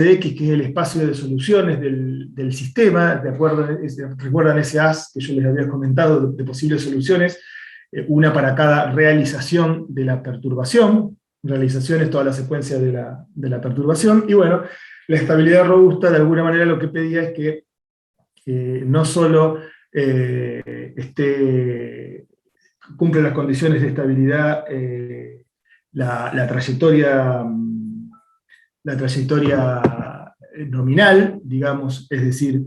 X, que es el espacio de soluciones del sistema, recuerdan ese as que yo les había comentado de posibles soluciones, una para cada realización de la perturbación. Realización es toda la secuencia de la perturbación, y bueno, la estabilidad robusta de alguna manera lo que pedía es que no solo cumple las condiciones de estabilidad la trayectoria nominal, digamos, es decir,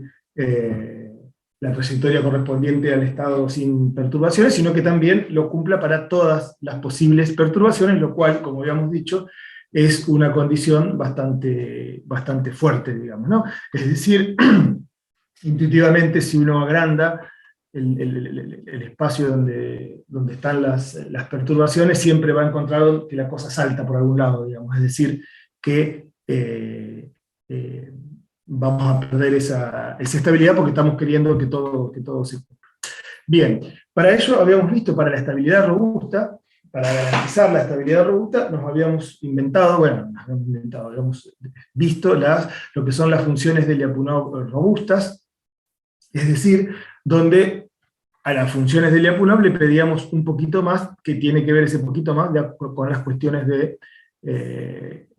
la trayectoria correspondiente al estado sin perturbaciones, sino que también lo cumpla para todas las posibles perturbaciones, lo cual, como habíamos dicho, es una condición bastante fuerte, digamos, ¿no? Es decir, intuitivamente, si uno agranda el espacio donde están las perturbaciones, siempre va a encontrar que la cosa salta por algún lado, digamos, es decir, que vamos a perder esa estabilidad porque estamos queriendo que todo se cumpla. Bien, para ello habíamos visto, para la estabilidad robusta, para garantizar la estabilidad robusta, habíamos visto lo que son las funciones de Lyapunov robustas, es decir, donde a las funciones de Lyapunov le pedíamos un poquito más, que tiene que ver ese poquito más con las cuestiones de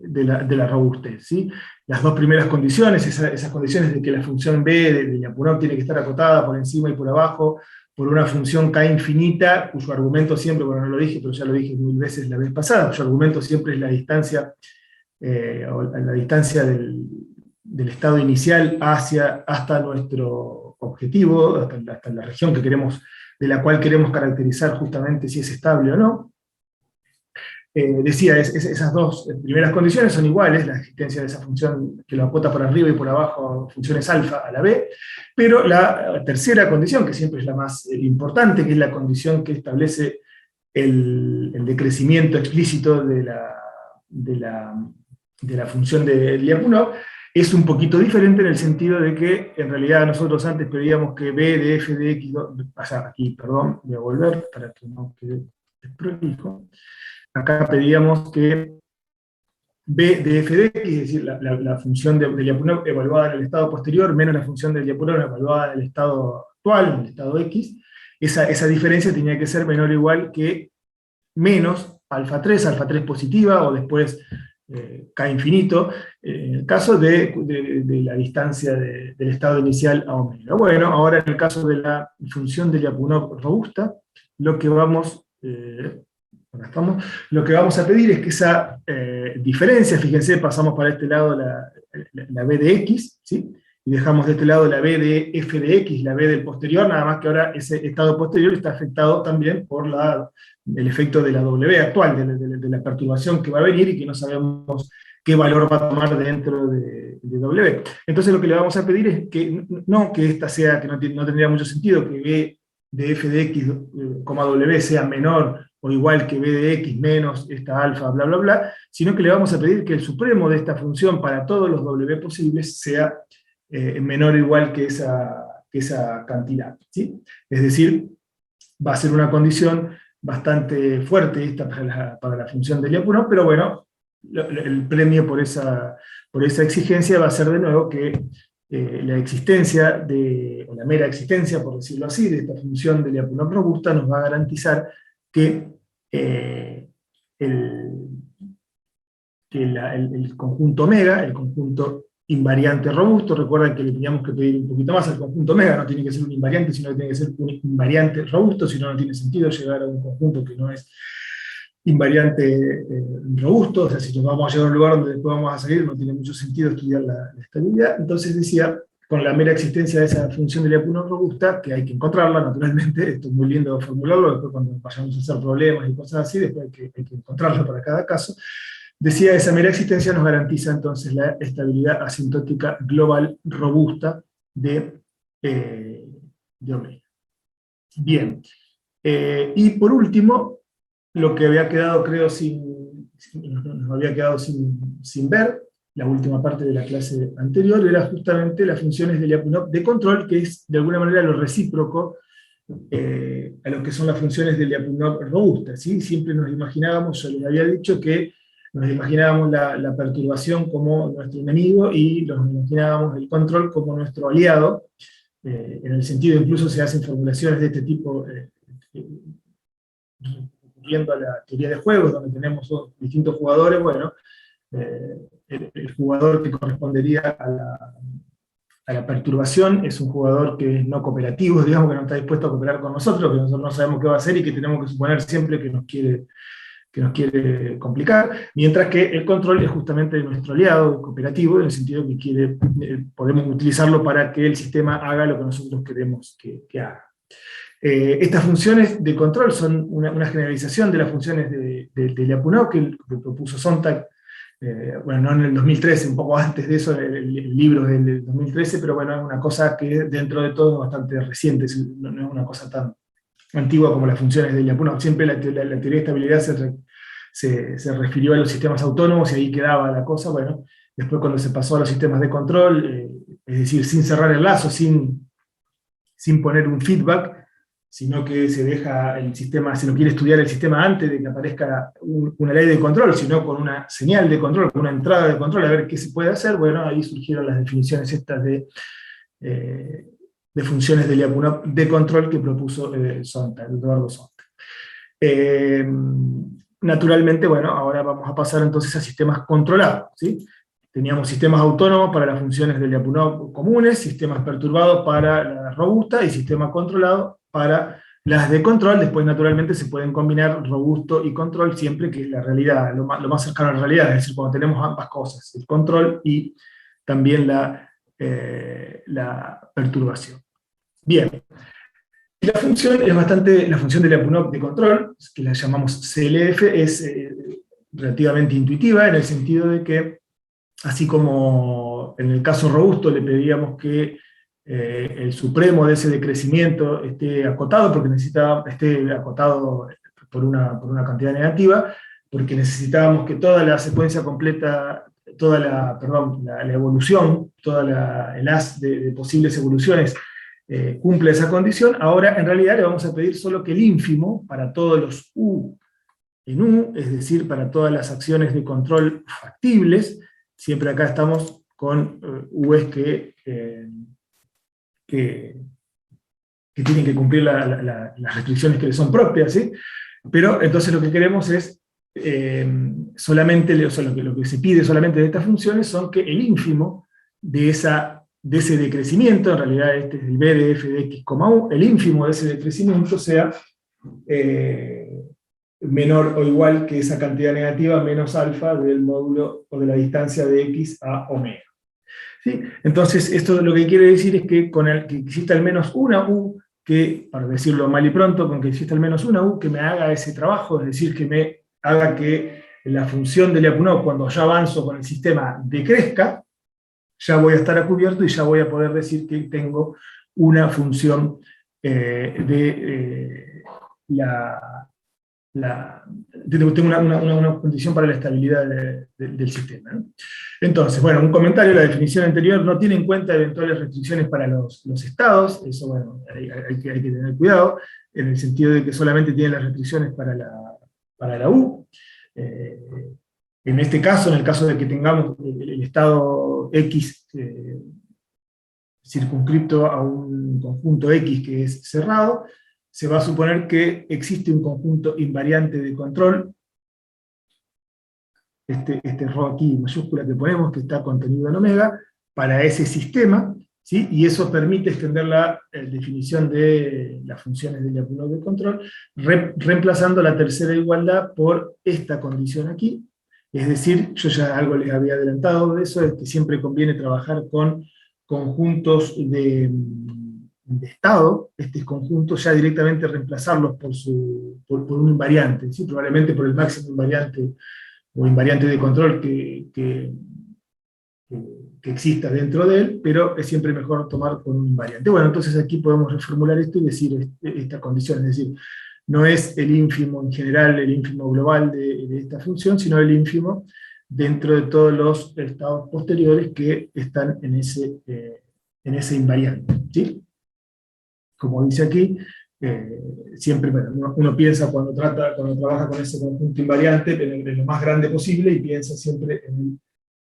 la robustez, ¿sí? Las dos primeras condiciones, esas condiciones de que la función b de Lyapunov tiene que estar acotada por encima y por abajo, por una función k infinita, cuyo argumento siempre, bueno, no lo dije, pero ya lo dije 1000 veces la vez pasada, cuyo argumento siempre es la distancia, del estado inicial hasta nuestro objetivo, hasta la región de la cual queremos caracterizar justamente si es estable o no. Decía, esas dos primeras condiciones son iguales, la existencia de esa función que lo acota por arriba y por abajo, funciones alfa a la b, pero la tercera condición, que siempre es la más importante, que es la condición que establece el decrecimiento explícito de la función de Lyapunov, es un poquito diferente en el sentido de que en realidad nosotros antes pedíamos que b de f de x, aquí, perdón, voy a volver para que no quede desprolijo. Acá pedíamos que b de f de x, es decir, la función de Lyapunov evaluada en el estado posterior, menos la función de Lyapunov evaluada en el estado actual, en el estado x, esa diferencia tenía que ser menor o igual que menos alfa 3 positiva, o después k infinito, en el caso de la distancia del estado inicial a omega. Bueno, ahora en el caso de la función de Lyapunov robusta, lo que vamos a pedir es que esa diferencia, fíjense, pasamos para este lado la b de x, ¿sí? Y dejamos de este lado la b de f de x, la b del posterior, nada más que ahora ese estado posterior está afectado también por el efecto de la W actual, de la perturbación que va a venir y que no sabemos qué valor va a tomar dentro de W. Entonces lo que le vamos a pedir es que no que esta sea, que no tendría mucho sentido, que b de f de x, W sea menor o igual que b de x menos esta alfa, bla, bla, bla, sino que le vamos a pedir que el supremo de esta función para todos los W posibles sea menor o igual que esa cantidad, ¿sí? Es decir, va a ser una condición bastante fuerte esta para la función de Lyapunov, pero bueno, el premio por esa exigencia va a ser de nuevo que la existencia, o la mera existencia, por decirlo así, de esta función de Lyapunov robusta nos va a garantizar que el conjunto omega, el conjunto invariante robusto, recuerden que le teníamos que pedir un poquito más al conjunto omega, no tiene que ser un invariante, sino que tiene que ser un invariante robusto, si no, no tiene sentido llegar a un conjunto que no es invariante robusto, o sea, si nos vamos a llegar a un lugar donde después vamos a salir, no tiene mucho sentido estudiar la estabilidad. Entonces decía, con la mera existencia de esa función de Lyapunov robusta, que hay que encontrarla, naturalmente, esto es muy lindo formularlo, después cuando vayamos a hacer problemas y cosas así, después hay que encontrarla para cada caso. Decía, esa mera existencia nos garantiza entonces la estabilidad asintótica global robusta de omega. Bien, y por último, lo que había quedado, creo, nos había quedado sin ver, la última parte de la clase anterior, era justamente las funciones de Lyapunov de control, que es de alguna manera lo recíproco a lo que son las funciones de Lyapunov robusta, ¿sí? Siempre nos imaginábamos, yo les había dicho que nos imaginábamos la perturbación como nuestro enemigo y nos imaginábamos el control como nuestro aliado. En el sentido, incluso se hacen formulaciones de este tipo, recurriendo a la teoría de juegos, donde tenemos distintos jugadores. Bueno, el jugador que correspondería a la perturbación es un jugador que es no cooperativo, digamos, que no está dispuesto a cooperar con nosotros, que nosotros no sabemos qué va a hacer y que tenemos que suponer siempre que nos quiere complicar, mientras que el control es justamente nuestro aliado cooperativo, en el sentido que podemos utilizarlo para que el sistema haga lo que nosotros queremos que haga. Estas funciones de control son una generalización de las funciones de Lyapunov, que propuso Sontag, bueno, no en el 2013, un poco antes de eso, el libro es del 2013, pero bueno, es una cosa que dentro de todo es bastante reciente, no es una cosa tan antigua como las funciones de Lyapunov. Siempre la teoría de estabilidad se refirió a los sistemas autónomos y ahí quedaba la cosa. Bueno, después cuando se pasó a los sistemas de control, es decir, sin cerrar el lazo, sin poner un feedback, sino que se deja el sistema, se lo quiere estudiar el sistema antes de que aparezca una ley de control, sino con una señal de control, con una entrada de control, a ver qué se puede hacer. Bueno, ahí surgieron las definiciones estas de funciones de Lyapunov de control que propuso Eduardo Sontag. Naturalmente, bueno, ahora vamos a pasar entonces a sistemas controlados, ¿sí? Teníamos sistemas autónomos para las funciones de Lyapunov comunes, sistemas perturbados para las robustas y sistemas controlados para las de control. Después, naturalmente, se pueden combinar robusto y control siempre que la realidad, lo más cercano a la realidad, es decir, cuando tenemos ambas cosas, el control y también la perturbación. Bien. Y la función es la función de Lyapunov de control, que la llamamos CLF, es relativamente intuitiva en el sentido de que, así como en el caso robusto le pedíamos que el supremo de ese decrecimiento esté acotado, porque esté acotado por una cantidad negativa, porque necesitábamos que toda la secuencia completa, la evolución, el haz de posibles evoluciones cumple esa condición. Ahora en realidad le vamos a pedir solo que el ínfimo para todos los U en U, es decir, para todas las acciones de control factibles. Siempre acá estamos con U's que tienen que cumplir las restricciones que le son propias, ¿sí? Pero entonces lo que queremos es solamente, lo que se pide solamente de estas funciones son que el ínfimo de ese decrecimiento, en realidad este es el B de f de x, u, el ínfimo de ese decrecimiento sea menor o igual que esa cantidad negativa menos alfa del módulo o de la distancia de x a omega. ¿Sí? Entonces, esto lo que quiere decir es que que exista al menos una u, que, para decirlo mal y pronto, con que exista al menos una u que me haga ese trabajo, es decir, que me haga que la función de Lyapunov, cuando ya avanzo con el sistema, decrezca, ya voy a estar a cubierto y ya voy a poder decir que tengo una función tengo una condición para la estabilidad del sistema, ¿no? Entonces, bueno, un comentario: la definición anterior no tiene en cuenta eventuales restricciones para los estados. Eso, bueno, hay que tener cuidado, en el sentido de que solamente tiene las restricciones para la U. En este caso, en el caso de que tengamos el estado X circunscripto a un conjunto X que es cerrado, se va a suponer que existe un conjunto invariante de control, este rho aquí mayúscula que ponemos, que está contenido en omega, para ese sistema, ¿sí? Y eso permite extender la definición de las funciones de Lyapunov de control, reemplazando la tercera igualdad por esta condición aquí. Es decir, yo ya algo les había adelantado de eso, es que siempre conviene trabajar con conjuntos de estado, estos conjuntos ya directamente reemplazarlos por un invariante, ¿sí? Probablemente por el máximo invariante o invariante de control que exista dentro de él, pero es siempre mejor tomar con un invariante. Bueno, entonces aquí podemos reformular esto y decir esta condición, es decir, no es el ínfimo en general, el ínfimo global de esta función, sino el ínfimo dentro de todos los estados posteriores que están en ese invariante, ¿sí? Como dice aquí, siempre, bueno, uno piensa cuando trabaja con ese conjunto invariante en lo más grande posible y piensa siempre en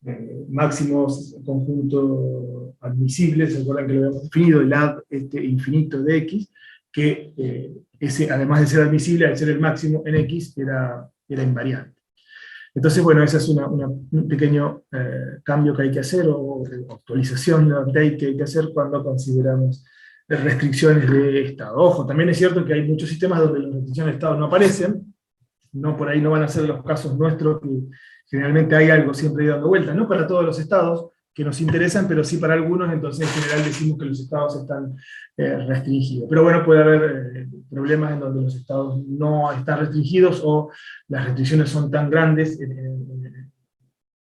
el máximo conjunto admisible. Se acuerdan que lo habíamos definido, el ad infinito de X, que ese, además de ser admisible, al ser el máximo en X, era invariante. Entonces, bueno, ese es un pequeño cambio que hay que hacer, o actualización de update que hay que hacer cuando consideramos restricciones de estado. Ojo, también es cierto que hay muchos sistemas donde las restricciones de estado no aparecen, no, por ahí no van a ser los casos nuestros, que generalmente hay algo siempre ahí dando vueltas, no para todos los estados que nos interesan, pero sí para algunos. Entonces en general decimos que los estados están restringidos. Pero bueno, puede haber problemas en donde los estados no están restringidos, o las restricciones son tan grandes en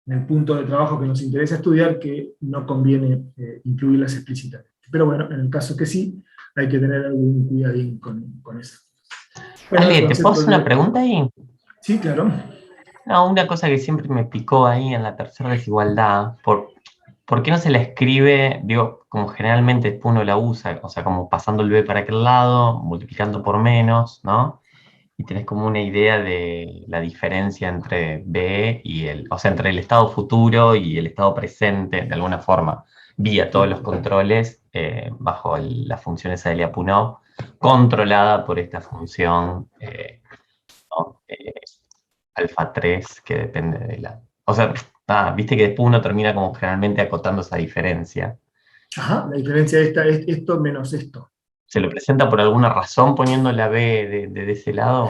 el punto de trabajo que nos interesa estudiar, que no conviene incluirlas explícitamente. Pero bueno, en el caso que sí, hay que tener algún cuidadín con eso. Bueno, Ale, ¿te puedo hacer una pregunta ahí? Sí, claro. No, una cosa que siempre me picó ahí en la tercera desigualdad, ¿por qué no se la escribe, digo, como generalmente después uno la usa, o sea, como pasando el b para aquel lado, multiplicando por menos, ¿no? Y tenés como una idea de la diferencia entre b y o sea, entre el estado futuro y el estado presente, de alguna forma, vía todos los controles, bajo la función esa de Lyapunov, controlada por esta función, ¿no? Alfa 3, que depende de la... O sea, viste que después uno termina como generalmente acotando esa diferencia. Ajá, la diferencia esta es esto menos esto. ¿Se lo presenta por alguna razón poniendo la B de ese lado?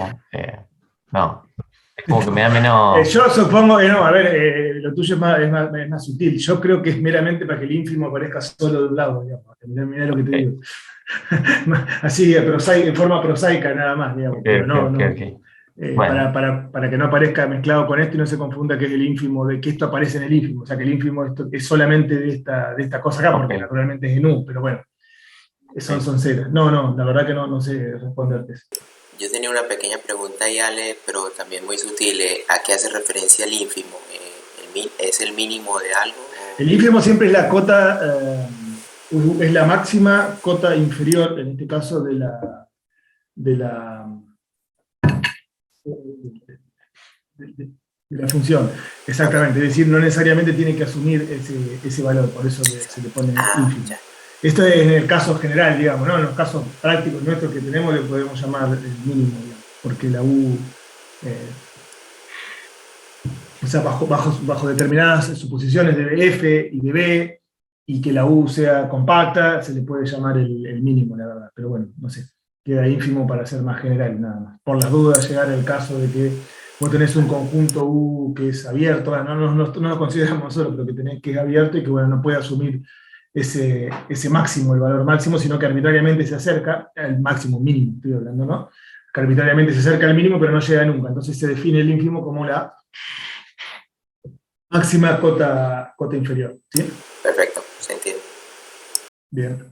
No, es como que me da menos... Yo supongo que no, a ver, lo tuyo es más sutil. Yo creo que es meramente para que el ínfimo aparezca solo de un lado, digamos. Mirá lo que te Okay. digo. Así, en forma prosaica nada más, digamos. Pero no, Okay. Bueno, para que no aparezca mezclado con esto y no se confunda que es el ínfimo, de que esto aparece en el ínfimo. O sea, que el ínfimo esto es solamente de esta cosa acá, porque ok. naturalmente es en U, pero bueno, son ceras. No, la verdad que no sé responderte eso. Yo tenía una pequeña pregunta ahí, Ale, pero también muy sutil. ¿A qué hace referencia el ínfimo? ¿Es el mínimo de algo? El ínfimo siempre es la cota, es la máxima cota inferior, en este caso, de la, de la función. Exactamente, es decir, no necesariamente tiene que asumir ese valor, por eso se le pone ínfimo. Ya. Esto es en el caso general, digamos, ¿no? En los casos prácticos nuestros que tenemos le podemos llamar el mínimo, digamos, porque la U, o sea, bajo determinadas suposiciones de F y de B, y que la U sea compacta, se le puede llamar el mínimo, la verdad. Pero bueno, no sé, queda ínfimo para ser más general, nada más. Por las dudas, llegar el caso de que vos tenés un conjunto U que es abierto, bueno, no lo consideramos nosotros, pero que es abierto y que bueno, no puede asumir ese máximo, el valor máximo, sino que arbitrariamente se acerca al máximo, mínimo, estoy hablando, ¿no? Que arbitrariamente se acerca al mínimo, pero no llega nunca. Entonces se define el ínfimo como la máxima cota inferior, ¿sí? Perfecto, se entiende.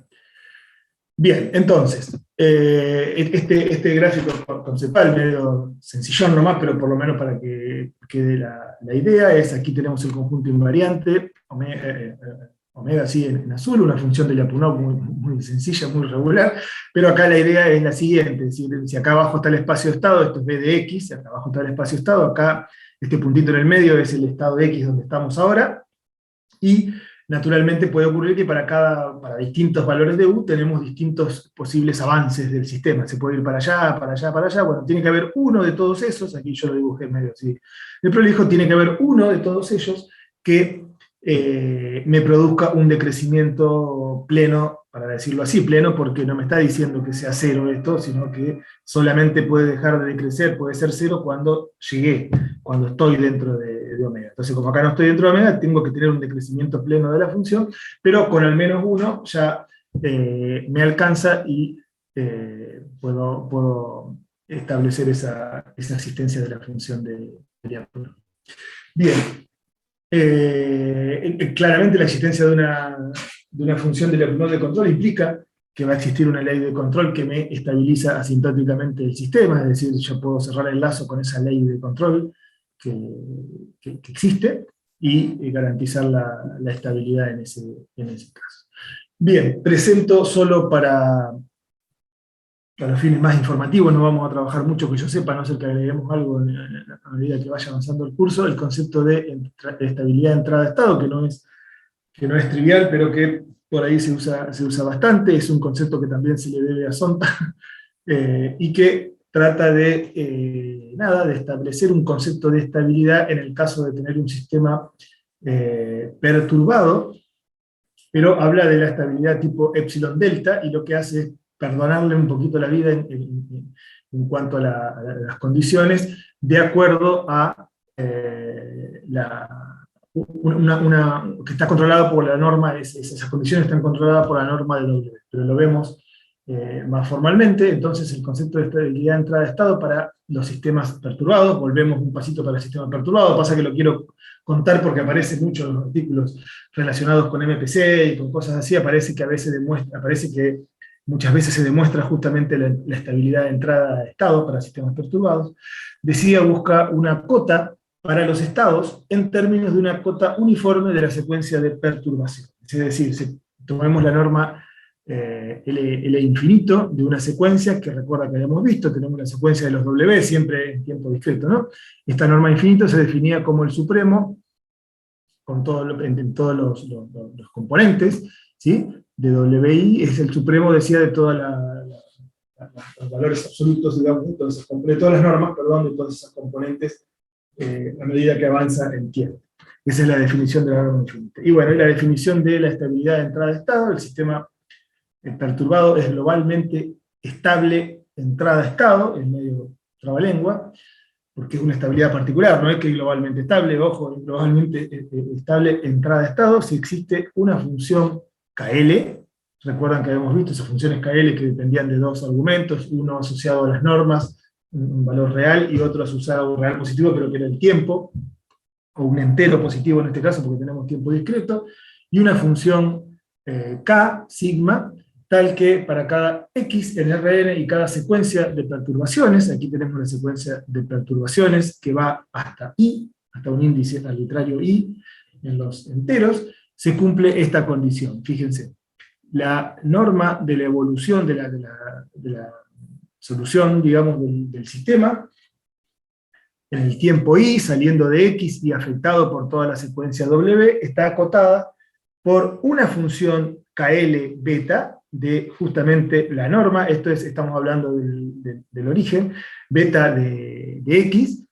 Bien, entonces, este gráfico conceptual, medio sencillón nomás, pero por lo menos para que quede la idea, es aquí tenemos el conjunto invariante, omega sí en azul, una función de Lyapunov muy sencilla, muy regular, pero acá la idea es la siguiente, si acá abajo está el espacio de estado, esto es B de X, acá abajo está el espacio de estado, acá este puntito en el medio es el estado de X donde estamos ahora, y naturalmente puede ocurrir que para distintos valores de U tenemos distintos posibles avances del sistema. Se puede ir para allá, para allá, para allá. Bueno, tiene que haber uno de todos esos, aquí yo lo dibujé medio así de prolijo, tiene que haber uno de todos ellos que me produzca un decrecimiento pleno, para decirlo así, pleno, porque no me está diciendo que sea cero esto, sino que solamente puede dejar de decrecer, puede ser cero cuando llegué, cuando estoy dentro de omega. Entonces, como acá no estoy dentro de omega, tengo que tener un decrecimiento pleno de la función, pero con al menos uno ya me alcanza y puedo establecer esa existencia de la función de Lyapunov. Bien. Claramente la existencia de una función de Lyapunov de control implica que va a existir una ley de control que me estabiliza asintóticamente el sistema, es decir, yo puedo cerrar el lazo con esa ley de control que existe y garantizar la estabilidad en ese caso. Bien, presento solo para a los fines más informativos, no vamos a trabajar mucho que yo sepa, a no ser que agreguemos algo a medida que vaya avanzando el curso, el concepto de estabilidad de entrada de estado, que no es trivial, pero que por ahí se usa bastante, es un concepto que también se le debe a Sontag, y que trata de establecer un concepto de estabilidad en el caso de tener un sistema perturbado, pero habla de la estabilidad tipo epsilon delta, y lo que hace es perdonarle un poquito la vida en cuanto a las condiciones, de acuerdo a que está controlada por la norma, esas condiciones están controladas por la norma de W, pero lo vemos más formalmente. Entonces el concepto de estabilidad de entrada de estado para los sistemas perturbados, volvemos un pasito para el sistema perturbado, pasa que lo quiero contar porque aparece mucho en los artículos relacionados con MPC y con cosas así, aparece que muchas veces se demuestra justamente la estabilidad de entrada de estado para sistemas perturbados. Decía, busca una cota para los estados en términos de una cota uniforme de la secuencia de perturbación. Es decir, tomemos la norma L infinito de una secuencia que recuerda que habíamos visto, tenemos la secuencia de los W, siempre en tiempo discreto, ¿no? Esta norma infinito se definía como el supremo, en todos los componentes, ¿sí? De WI, es el supremo, decía, de todos los valores absolutos, digamos, de todas las normas, perdón, de todas esas componentes, a medida que avanza el tiempo. Esa es la definición de la norma infinita. Y bueno, y la definición de la estabilidad de entrada de estado: el sistema perturbado es globalmente estable entrada de estado, es medio trabalengua, porque es una estabilidad particular, no es que es globalmente estable, ojo, es globalmente estable entrada de estado si existe una función KL. Recuerdan que habíamos visto esas funciones KL que dependían de dos argumentos, uno asociado a las normas, un valor real, y otro asociado a un real positivo, pero que era el tiempo, o un entero positivo en este caso, porque tenemos tiempo discreto, y una función K, sigma, tal que para cada X en Rn y cada secuencia de perturbaciones, aquí tenemos la secuencia de perturbaciones que va hasta I, hasta un índice arbitrario I en los enteros, se cumple esta condición. Fíjense, la norma de la evolución de la solución, digamos, del sistema, en el tiempo I, saliendo de X y afectado por toda la secuencia W, está acotada por una función KL beta, de justamente la norma, estamos hablando del origen, beta de X,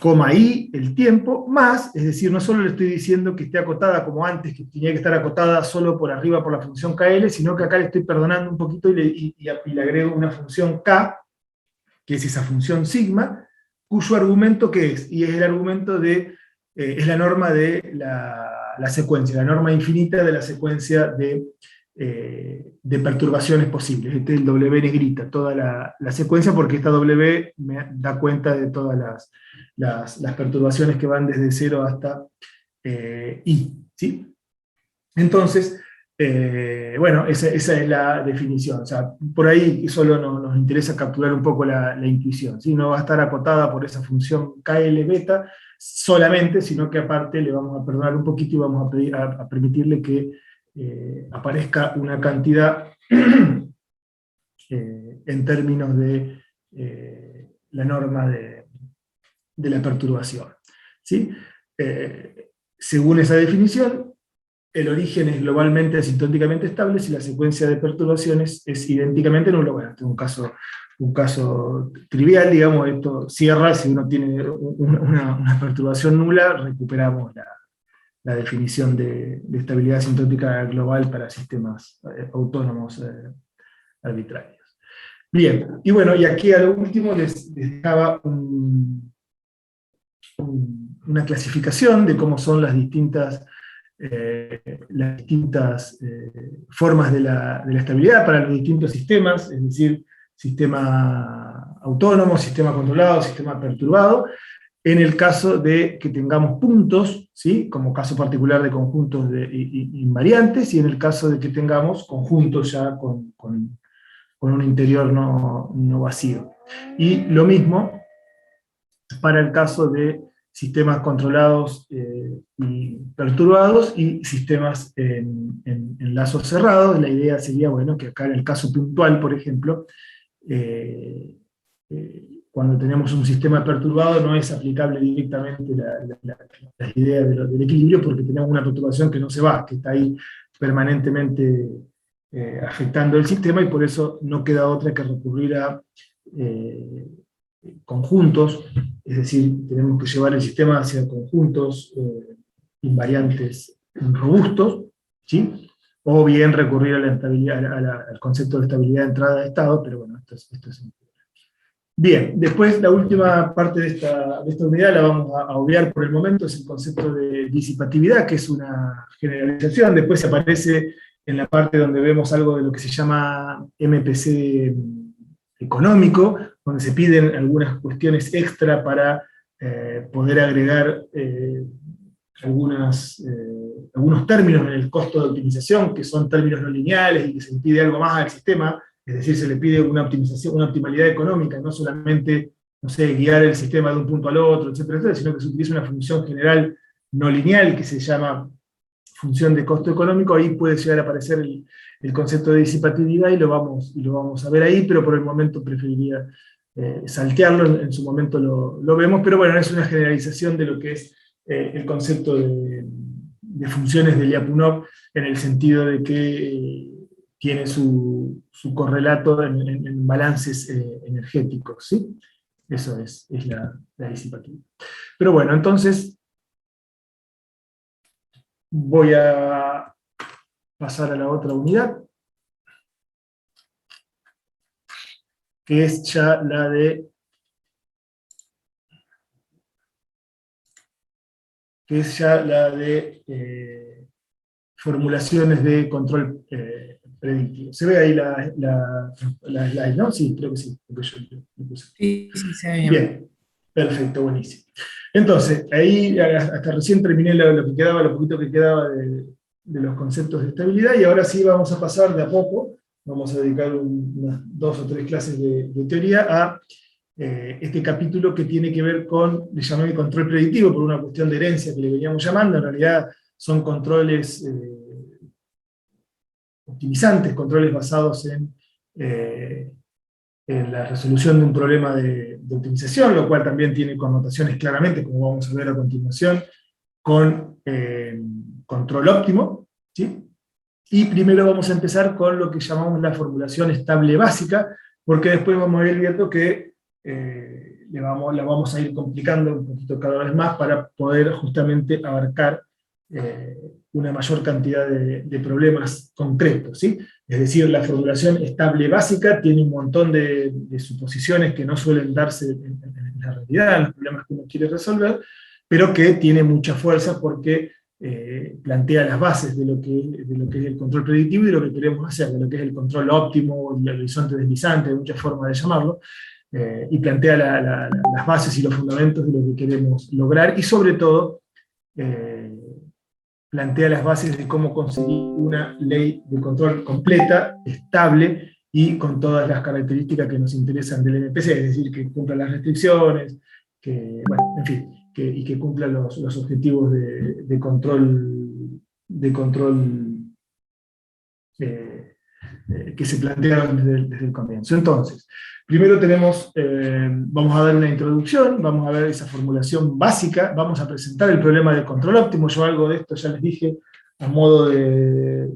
coma I, el tiempo, más, es decir, no solo le estoy diciendo que esté acotada como antes, que tenía que estar acotada solo por arriba por la función KL, sino que acá le estoy perdonando un poquito y le agrego una función K, que es esa función sigma, cuyo argumento, ¿qué es? Y es el argumento es la norma de la secuencia, la norma infinita de la secuencia de perturbaciones posibles. Este es el W negrita, toda la secuencia, porque esta W me da cuenta de todas las perturbaciones que van desde 0 hasta I, ¿sí? Entonces, bueno, esa es la definición. O sea, por ahí solo nos interesa capturar un poco la intuición, ¿sí? No va a estar acotada por esa función KL beta solamente, sino que aparte le vamos a perdonar un poquito y vamos a permitirle que aparezca una cantidad en términos de la norma de la perturbación, ¿sí? Según esa definición, el origen es globalmente asintóticamente estable si la secuencia de perturbaciones es idénticamente nula. Bueno, este es un caso trivial, digamos, esto cierra, si uno tiene una perturbación nula, recuperamos la definición de estabilidad asintótica global para sistemas autónomos arbitrarios. Bien, y bueno, y aquí a lo último les dejaba una clasificación de cómo son las distintas formas de la estabilidad para los distintos sistemas, es decir, sistema autónomo, sistema controlado, sistema perturbado, en el caso de que tengamos puntos, ¿sí? Como caso particular de conjuntos invariantes, y en el caso de que tengamos conjuntos ya con un interior no vacío. Y lo mismo para el caso de sistemas controlados y perturbados, y sistemas en lazos cerrados. La idea sería, bueno, que acá en el caso puntual, por ejemplo, cuando tenemos un sistema perturbado no es aplicable directamente la idea del equilibrio, porque tenemos una perturbación que no se va, que está ahí permanentemente afectando el sistema, y por eso no queda otra que recurrir a conjuntos, es decir, tenemos que llevar el sistema hacia conjuntos invariantes robustos, ¿sí? O bien recurrir a la estabilidad, al concepto de estabilidad de entrada de estado, pero bueno, esto es importante. Bien, después la última parte de esta unidad la vamos a obviar por el momento, es el concepto de disipatividad, que es una generalización. Después se aparece en la parte donde vemos algo de lo que se llama MPC económico, donde se piden algunas cuestiones extra para poder agregar algunos términos en el costo de optimización, que son términos no lineales y que se le pide algo más al sistema. Es decir, se le pide una optimización, una optimalidad económica, no solamente, no sé, guiar el sistema de un punto al otro, etcétera, etcétera, sino que se utiliza una función general no lineal que se llama función de costo económico. Ahí puede llegar a aparecer el concepto de disipatividad y lo vamos a ver ahí, pero por el momento preferiría saltearlo, en su momento lo vemos, pero bueno, es una generalización de lo que es el concepto de funciones de Lyapunov, en el sentido de que tiene su correlato en balances energéticos, ¿sí? Eso es la disipatividad. Pero bueno, entonces voy a pasar a la otra unidad, que es ya la de formulaciones de control predictivo. ¿Se ve ahí la slide, no? Sí, creo que sí. Sí, se ve bien. Bien, perfecto, buenísimo. Entonces, ahí hasta recién terminé lo poquito que quedaba de los conceptos de estabilidad, y ahora sí vamos a pasar de a poco, vamos a dedicar unas 2 o 3 clases de teoría a este capítulo que tiene que ver con, le llamé control predictivo por una cuestión de herencia que le veníamos llamando. En realidad son controles optimizantes, controles basados en la resolución de un problema de optimización, lo cual también tiene connotaciones claramente, como vamos a ver a continuación, con control óptimo, ¿sí? Y primero vamos a empezar con lo que llamamos la formulación estable básica, porque después vamos a ir viendo que la vamos a ir complicando un poquito cada vez más para poder justamente abarcar una mayor cantidad de problemas concretos, ¿sí? Es decir, la formulación estable básica tiene un montón de suposiciones que no suelen darse en la realidad, en los problemas que uno quiere resolver, pero que tiene mucha fuerza porque plantea las bases de lo que es el control predictivo y de lo que queremos hacer, de lo que es el control óptimo, el horizonte deslizante, hay muchas formas de llamarlo, y plantea las bases y los fundamentos de lo que queremos lograr, y sobre todo plantea las bases de cómo conseguir una ley de control completa, estable, y con todas las características que nos interesan del MPC, es decir, que cumpla las restricciones, bueno, en fin, y que cumpla los objetivos de control que se plantearon desde el comienzo. Entonces, primero vamos a dar una introducción, vamos a ver esa formulación básica, vamos a presentar el problema del control óptimo. Yo algo de esto ya les dije a modo de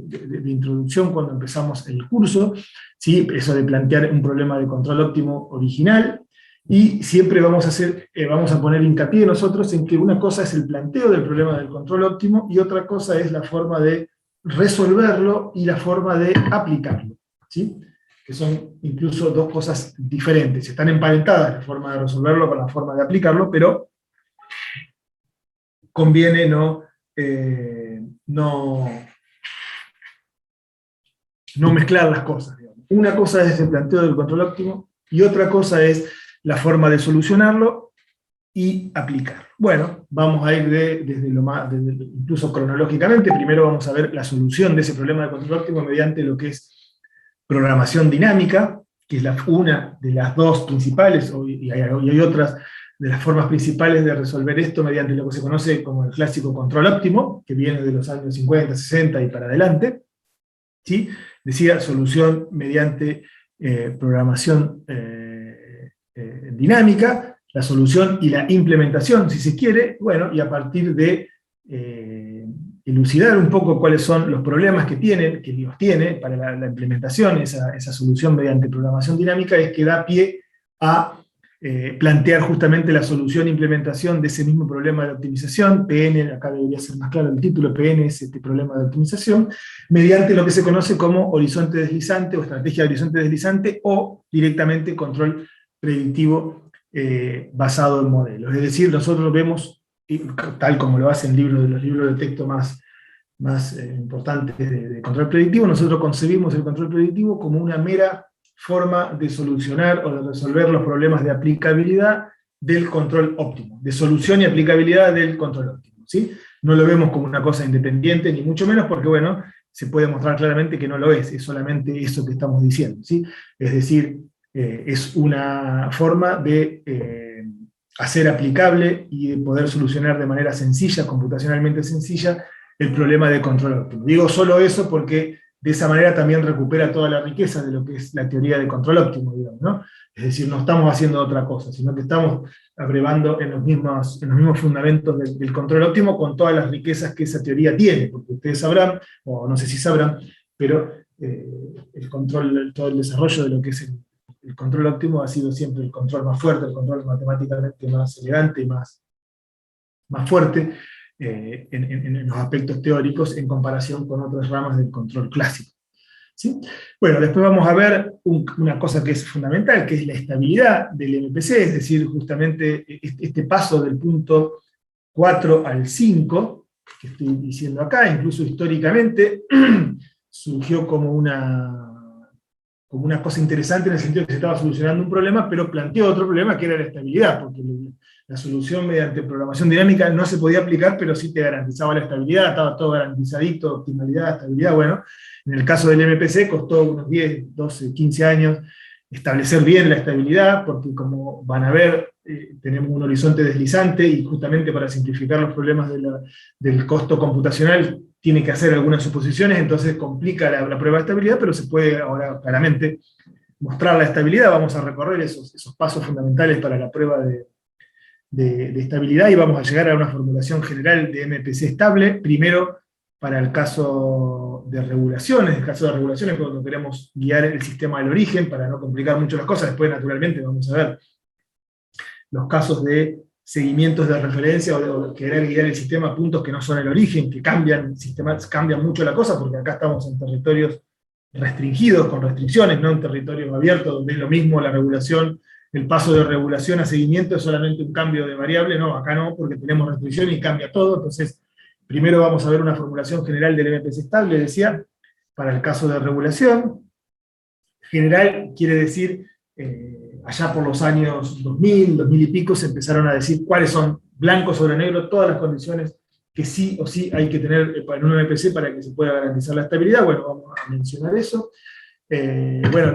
introducción cuando empezamos el curso, ¿sí? Eso de plantear un problema de control óptimo original, y siempre vamos a poner hincapié nosotros en que una cosa es el planteo del problema del control óptimo, y otra cosa es la forma de resolverlo y la forma de aplicarlo, ¿sí? Que son incluso dos cosas diferentes. Están emparentadas la forma de resolverlo con la forma de aplicarlo, pero conviene no mezclar las cosas, digamos. Una cosa es el planteo del control óptimo y otra cosa es la forma de solucionarlo y aplicarlo. Bueno, vamos a ir desde incluso cronológicamente. Primero vamos a ver la solución de ese problema de control óptimo mediante lo que es programación dinámica, que es una de las dos principales, y hay otras de las formas principales de resolver esto mediante lo que se conoce como el clásico control óptimo, que viene de los años 50, 60 y para adelante, ¿sí? Decía, solución mediante programación dinámica, la solución y la implementación, si se quiere, bueno, y a partir de elucidar un poco cuáles son los problemas que los tiene para la implementación, esa solución mediante programación dinámica, es que da pie a plantear justamente la solución e implementación de ese mismo problema de optimización. PN, acá debería ser más claro el título, PN es este problema de optimización, mediante lo que se conoce como horizonte deslizante o estrategia de horizonte deslizante, o directamente control predictivo basado en modelos. Es decir, nosotros vemos, tal como lo hacen los libros de texto más importantes de control predictivo, nosotros concebimos el control predictivo como una mera forma de solucionar o de resolver los problemas de aplicabilidad del control óptimo, de solución y aplicabilidad del control óptimo, ¿sí? No lo vemos como una cosa independiente, ni mucho menos, porque bueno, se puede mostrar claramente que no lo es solamente eso que estamos diciendo, ¿sí? Es decir, es una forma de hacer aplicable y de poder solucionar de manera sencilla, computacionalmente sencilla, el problema de control óptimo. Digo solo eso porque de esa manera también recupera toda la riqueza de lo que es la teoría de control óptimo, digamos, ¿no? Es decir, no estamos haciendo otra cosa, sino que estamos abrevando en los mismos fundamentos del control óptimo con todas las riquezas que esa teoría tiene, porque ustedes sabrán, o no sé si sabrán, pero todo el desarrollo de lo que es el control óptimo ha sido siempre el control más fuerte, el control matemáticamente más elegante, más fuerte, en los aspectos teóricos en comparación con otras ramas del control clásico, ¿sí? Bueno, después vamos a ver una cosa que es fundamental, que es la estabilidad del MPC, es decir, justamente este paso del punto 4 al 5, que estoy diciendo acá, incluso históricamente, surgió como una cosa interesante en el sentido de que se estaba solucionando un problema, pero planteó otro problema que era la estabilidad, porque la solución mediante programación dinámica no se podía aplicar, pero sí te garantizaba la estabilidad, estaba todo garantizadito, optimalidad, estabilidad. Bueno, en el caso del MPC costó unos 10, 12, 15 años establecer bien la estabilidad, porque como van a ver, tenemos un horizonte deslizante, y justamente para simplificar los problemas del costo computacional, tiene que hacer algunas suposiciones, entonces complica la prueba de estabilidad, pero se puede ahora claramente mostrar la estabilidad. Vamos a recorrer esos pasos fundamentales para la prueba de estabilidad, y vamos a llegar a una formulación general de MPC estable, primero para el caso de regulaciones. En el caso de regulaciones, cuando queremos guiar el sistema del origen, para no complicar mucho las cosas. Después, naturalmente, vamos a ver los casos de seguimientos de referencia, o querer guiar el sistema a puntos que no son el origen, que cambian mucho la cosa, porque acá estamos en territorios restringidos, con restricciones, no en territorios abiertos, donde es lo mismo la regulación. El paso de regulación a seguimiento es solamente un cambio de variable, no, acá no, porque tenemos restricción y cambia todo. Entonces, primero vamos a ver una formulación general del MPC estable, decía, para el caso de regulación. General quiere decir, allá por los años 2000 y pico, se empezaron a decir cuáles son, blanco sobre negro, todas las condiciones que sí o sí hay que tener para un MPC para que se pueda garantizar la estabilidad. Bueno, vamos a mencionar eso. Bueno,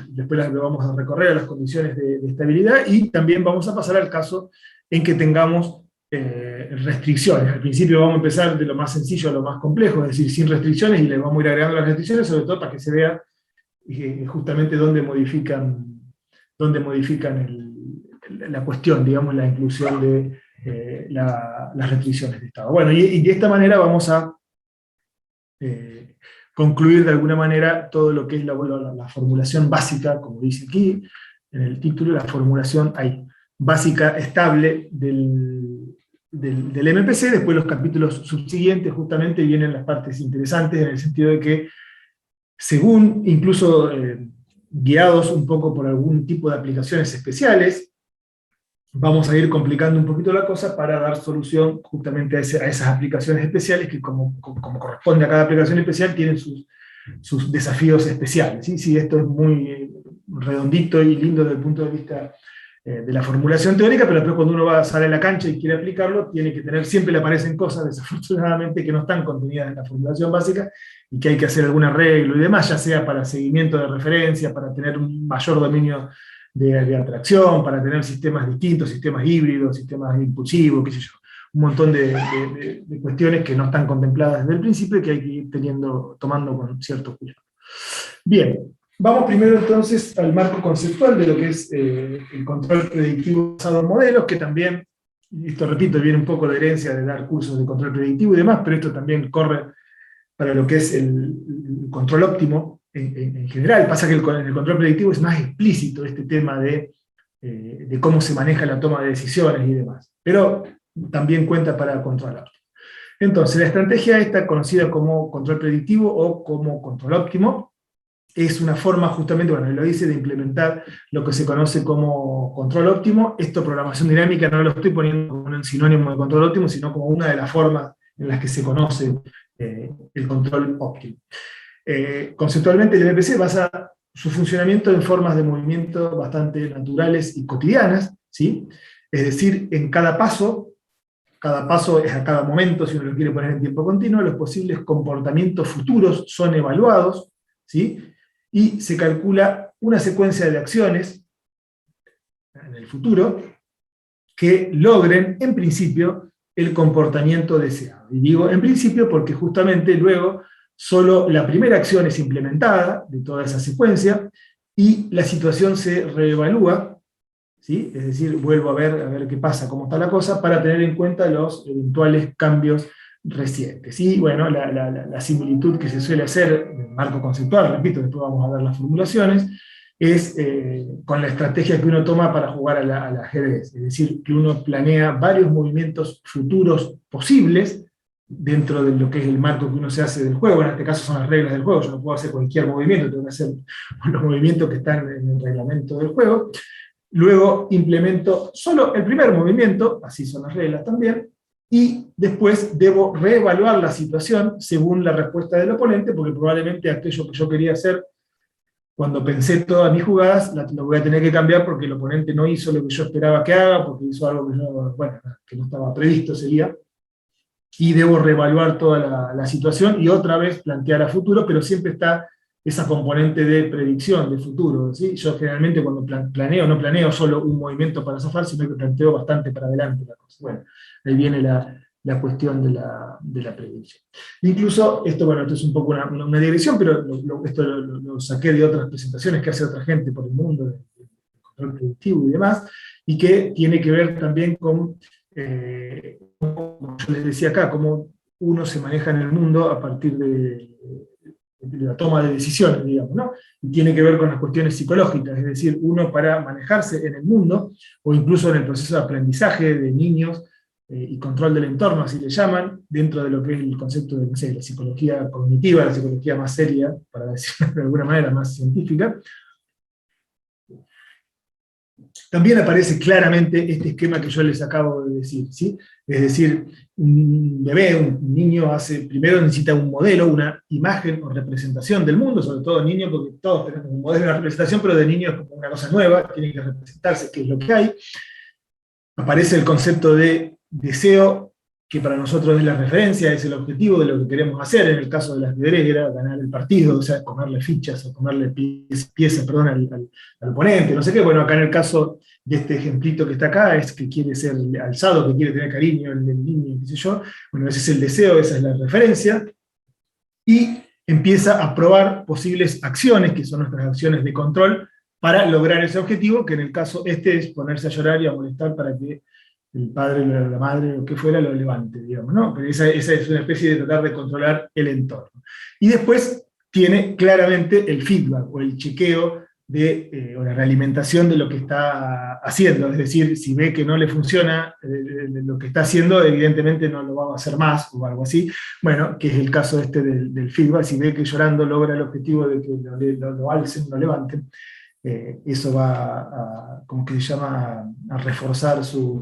después lo vamos a recorrer a las condiciones de estabilidad, y también vamos a pasar al caso en que tengamos restricciones. Al principio vamos a empezar de lo más sencillo a lo más complejo, es decir, sin restricciones, y le vamos a ir agregando las restricciones, sobre todo para que se vea justamente dónde modifican la cuestión, digamos, la inclusión de las restricciones de estado. Bueno, y de esta manera vamos a concluir de alguna manera todo lo que es la formulación básica, como dice aquí en el título, la formulación básica estable del MPC. Después los capítulos subsiguientes justamente vienen las partes interesantes, en el sentido de que, según incluso guiados un poco por algún tipo de aplicaciones especiales, vamos a ir complicando un poquito la cosa para dar solución justamente a esas aplicaciones especiales, que como corresponde a cada aplicación especial, tienen sus desafíos especiales. ¿Sí? Sí, esto es muy redondito y lindo desde el punto de vista de la formulación teórica, pero después cuando uno sale a la cancha y quiere aplicarlo, tiene que tener, siempre le aparecen cosas, desafortunadamente, que no están contenidas en la formulación básica, y que hay que hacer algún arreglo y demás, ya sea para seguimiento de referencia, para tener un mayor dominio de atracción, para tener sistemas distintos, sistemas híbridos, sistemas impulsivos, qué sé yo, un montón de cuestiones que no están contempladas desde el principio y que hay que ir tomando con cierto cuidado. Bien, Vamos primero entonces al marco conceptual de lo que es el control predictivo basado en modelos, que también, esto repito, viene un poco de herencia de dar cursos de control predictivo y demás, pero esto también corre para lo que es el control óptimo en general. Pasa que en el control predictivo es más explícito este tema de cómo se maneja la toma de decisiones y demás, pero también cuenta para control óptimo. Entonces, la estrategia esta, conocida como control predictivo o como control óptimo, es una forma justamente, bueno, lo dice, de implementar lo que se conoce como control óptimo. Esto, programación dinámica, no lo estoy poniendo como un sinónimo de control óptimo, sino como una de las formas en las que se conoce el control óptimo. Conceptualmente, el MPC basa su funcionamiento en formas de movimiento bastante naturales y cotidianas, ¿sí? Es decir, en cada paso es a cada momento, si uno lo quiere poner en tiempo continuo, los posibles comportamientos futuros son evaluados, ¿sí? Y se calcula una secuencia de acciones en el futuro que logren, en principio, el comportamiento deseado. Y digo en principio porque justamente luego solo la primera acción es implementada de toda esa secuencia y la situación se reevalúa, ¿sí? Es decir, vuelvo a ver qué pasa, cómo está la cosa, para tener en cuenta los eventuales cambios recientes. Y bueno, la similitud que se suele hacer, en marco conceptual, repito, después vamos a ver las formulaciones, es con la estrategia que uno toma para jugar al ajedrez. Es decir, que uno planea varios movimientos futuros posibles dentro de lo que es el marco que uno se hace del juego. En este caso son las reglas del juego, yo no puedo hacer cualquier movimiento, tengo que hacer los movimientos que están en el reglamento del juego. Luego implemento solo el primer movimiento, así son las reglas también, y después debo reevaluar la situación según la respuesta del oponente, porque probablemente aquello que yo quería hacer cuando pensé todas mis jugadas, lo voy a tener que cambiar porque el oponente no hizo lo que yo esperaba que haga, porque hizo algo que no estaba previsto ese día, y debo reevaluar toda la situación y otra vez plantear a futuro, pero siempre está esa componente de predicción, de futuro, ¿sí? Yo generalmente cuando planeo, no planeo solo un movimiento para zafar, sino que planteo bastante para adelante la cosa. Bueno, ahí viene la cuestión de la predicción. Incluso, esto es un poco una digresión, pero esto lo saqué de otras presentaciones que hace otra gente por el mundo, de control predictivo y demás, y que tiene que ver también con, como yo les decía acá, cómo uno se maneja en el mundo a partir de la toma de decisiones, digamos, ¿no? Y tiene que ver con las cuestiones psicológicas, es decir, uno para manejarse en el mundo, o incluso en el proceso de aprendizaje de niños, y control del entorno, así le llaman, dentro de lo que es el concepto de, no sé, la psicología cognitiva, la psicología más seria, para decirlo de alguna manera, más científica. También aparece claramente este esquema que yo les acabo de decir, ¿sí? Es decir, un bebé, un niño primero necesita un modelo, una imagen o representación del mundo, sobre todo niños, porque todos tenemos un modelo, una representación, pero de niño es como una cosa nueva, tiene que representarse qué es lo que hay. Aparece el concepto de deseo, que para nosotros es la referencia, es el objetivo de lo que queremos hacer. En el caso del ajedrez era ganar el partido, o sea, comerle fichas o comerle piezas al oponente, no sé qué. Bueno, acá en el caso de este ejemplito que está acá, es que quiere ser alzado, que quiere tener cariño el niño, qué sé yo. Bueno, ese es el deseo, esa es la referencia. Y empieza a probar posibles acciones, que son nuestras acciones de control, para lograr ese objetivo, que en el caso este es ponerse a llorar y a molestar para que el padre, la madre, o que fuera, lo levante, digamos, ¿no? Pero esa es una especie de tratar de controlar el entorno. Y después tiene claramente el feedback, o el chequeo, o la realimentación de lo que está haciendo. Es decir, si ve que no le funciona lo que está haciendo, evidentemente no lo va a hacer más, o algo así. Bueno, que es el caso este del feedback. Si ve que llorando logra el objetivo de que lo alcen, lo levanten, eso va a, como que se llama, a reforzar su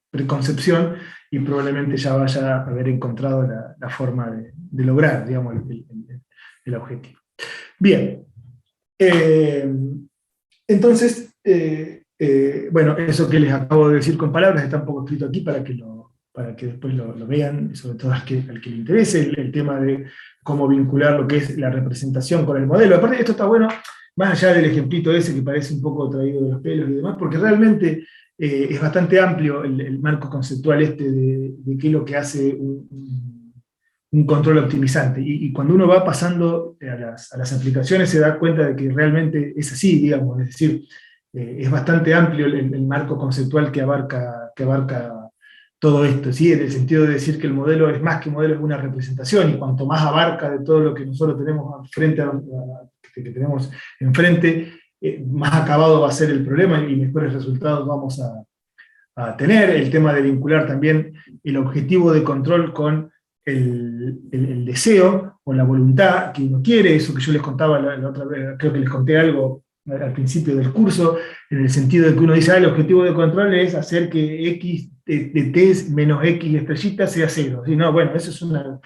preconcepción, y probablemente ya vaya a haber encontrado la forma de lograr, digamos, el objetivo. Bien. Entonces, bueno, eso que les acabo de decir con palabras está un poco escrito aquí para que después lo vean, sobre todo al que le interese, el tema de cómo vincular lo que es la representación con el modelo. Aparte, esto está bueno, más allá del ejemplito ese que parece un poco traído de los pelos y demás, porque realmente es bastante amplio el marco conceptual de qué es lo que hace un control optimizante. Y cuando uno va pasando a las aplicaciones se da cuenta de que realmente es así, digamos, es decir, es bastante amplio el marco conceptual que abarca todo esto, ¿sí? En el sentido de decir que el modelo es más que modelo, es una representación, y cuanto más abarca de todo lo que nosotros tenemos que tenemos enfrente, más acabado va a ser el problema y mejores resultados vamos a tener. El tema de vincular también el objetivo de control con el deseo o la voluntad que uno quiere, eso que yo les contaba la otra vez, creo que les conté algo al principio del curso, en el sentido de que uno dice, el objetivo de control es hacer que x de t menos x estrellita sea cero. ¿Sí? No, bueno, eso es una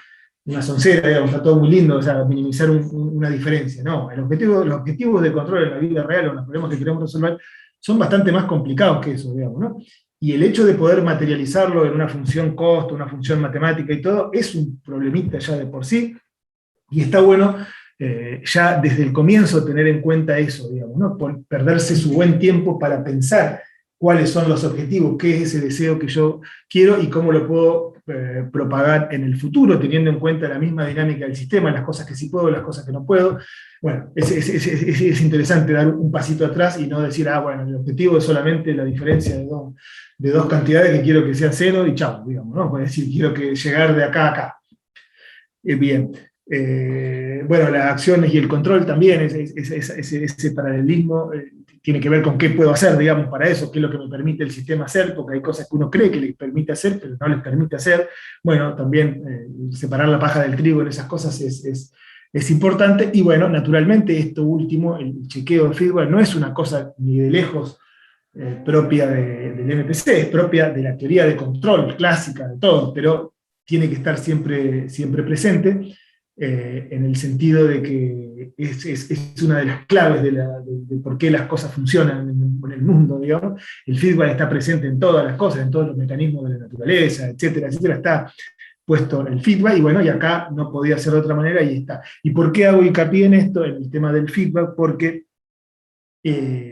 soncera, digamos, está todo muy lindo, o sea, minimizar una diferencia. No, los objetivos de control en la vida real o en los problemas que queremos resolver son bastante más complicados que eso, digamos, ¿no? Y el hecho de poder materializarlo en una función costo, una función matemática y todo, es un problemita ya de por sí, y está bueno ya desde el comienzo tener en cuenta eso, digamos, ¿no? Perderse su buen tiempo para pensar cuáles son los objetivos, qué es ese deseo que yo quiero y cómo lo puedo propagar en el futuro, teniendo en cuenta la misma dinámica del sistema, las cosas que sí puedo, las cosas que no puedo. Bueno, es interesante dar un pasito atrás y no decir, bueno, el objetivo es solamente la diferencia de dos cantidades que quiero que sea cero y chao, digamos, ¿no? Puedes decir, quiero que llegar de acá a acá. Bien. Bueno, las acciones y el control también, ese paralelismo tiene que ver con qué puedo hacer, digamos, para eso, qué es lo que me permite el sistema hacer, porque hay cosas que uno cree que les permite hacer, pero no les permite hacer. Bueno, también separar la paja del trigo en esas cosas es importante, y bueno, naturalmente esto último, el chequeo de feedback, no es una cosa ni de lejos propia del MPC, es propia de la teoría de control clásica de todo, pero tiene que estar siempre presente, en el sentido de que es una de las claves de por qué las cosas funcionan en el mundo, digamos. El feedback está presente en todas las cosas, en todos los mecanismos de la naturaleza, etcétera, etcétera, está puesto el feedback, y bueno, y acá no podía ser de otra manera, y está. ¿Y por qué hago hincapié en esto, en el tema del feedback? Porque,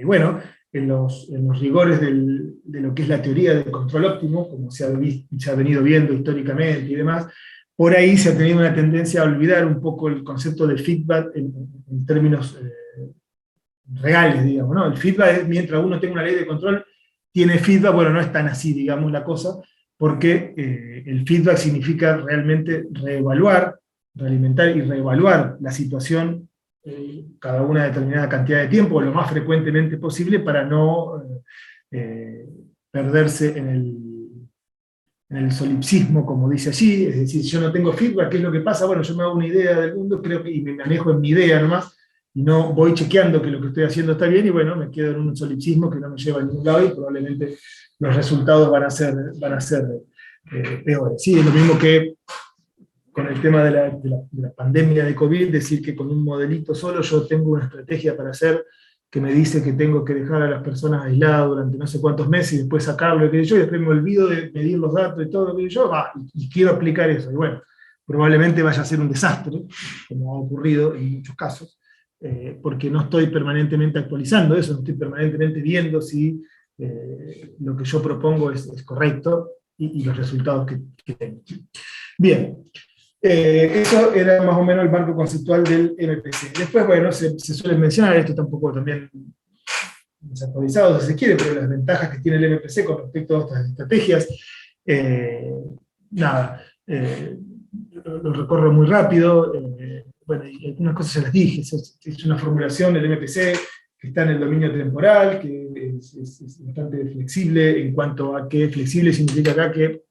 bueno, en los rigores de lo que es la teoría del control óptimo, como se ha venido viendo históricamente y demás, por ahí se ha tenido una tendencia a olvidar un poco el concepto de feedback en términos reales, digamos, ¿no? El feedback es, mientras uno tenga una ley de control, tiene feedback. Bueno, no es tan así, digamos, la cosa, porque el feedback significa realmente reevaluar, realimentar y reevaluar la situación cada una determinada cantidad de tiempo, lo más frecuentemente posible, para no perderse en el solipsismo, como dice allí. Es decir, si yo no tengo feedback, ¿qué es lo que pasa? Bueno, yo me hago una idea del mundo, y me manejo en mi idea nomás, y no voy chequeando que lo que estoy haciendo está bien, y bueno, me quedo en un solipsismo que no me lleva a ningún lado, y probablemente los resultados van a ser peores. Sí, es lo mismo que con el tema de la pandemia de COVID, decir que con un modelito solo yo tengo una estrategia para hacer que me dice que tengo que dejar a las personas aisladas durante no sé cuántos meses y después sacarlo, y después me olvido de medir los datos y todo lo que yo, y quiero aplicar eso. Y bueno, probablemente vaya a ser un desastre, como ha ocurrido en muchos casos, porque no estoy permanentemente actualizando eso, no estoy permanentemente viendo si lo que yo propongo es correcto y los resultados que tengo. Bien. Eso era más o menos el marco conceptual del MPC. Después, bueno, se suele mencionar, esto tampoco también desactualizado si se quiere, pero las ventajas que tiene el MPC con respecto a estas estrategias, lo recorro muy rápido. Bueno, y algunas cosas ya las dije, es una formulación del MPC que está en el dominio temporal, que es bastante flexible, en cuanto a que flexible significa acá que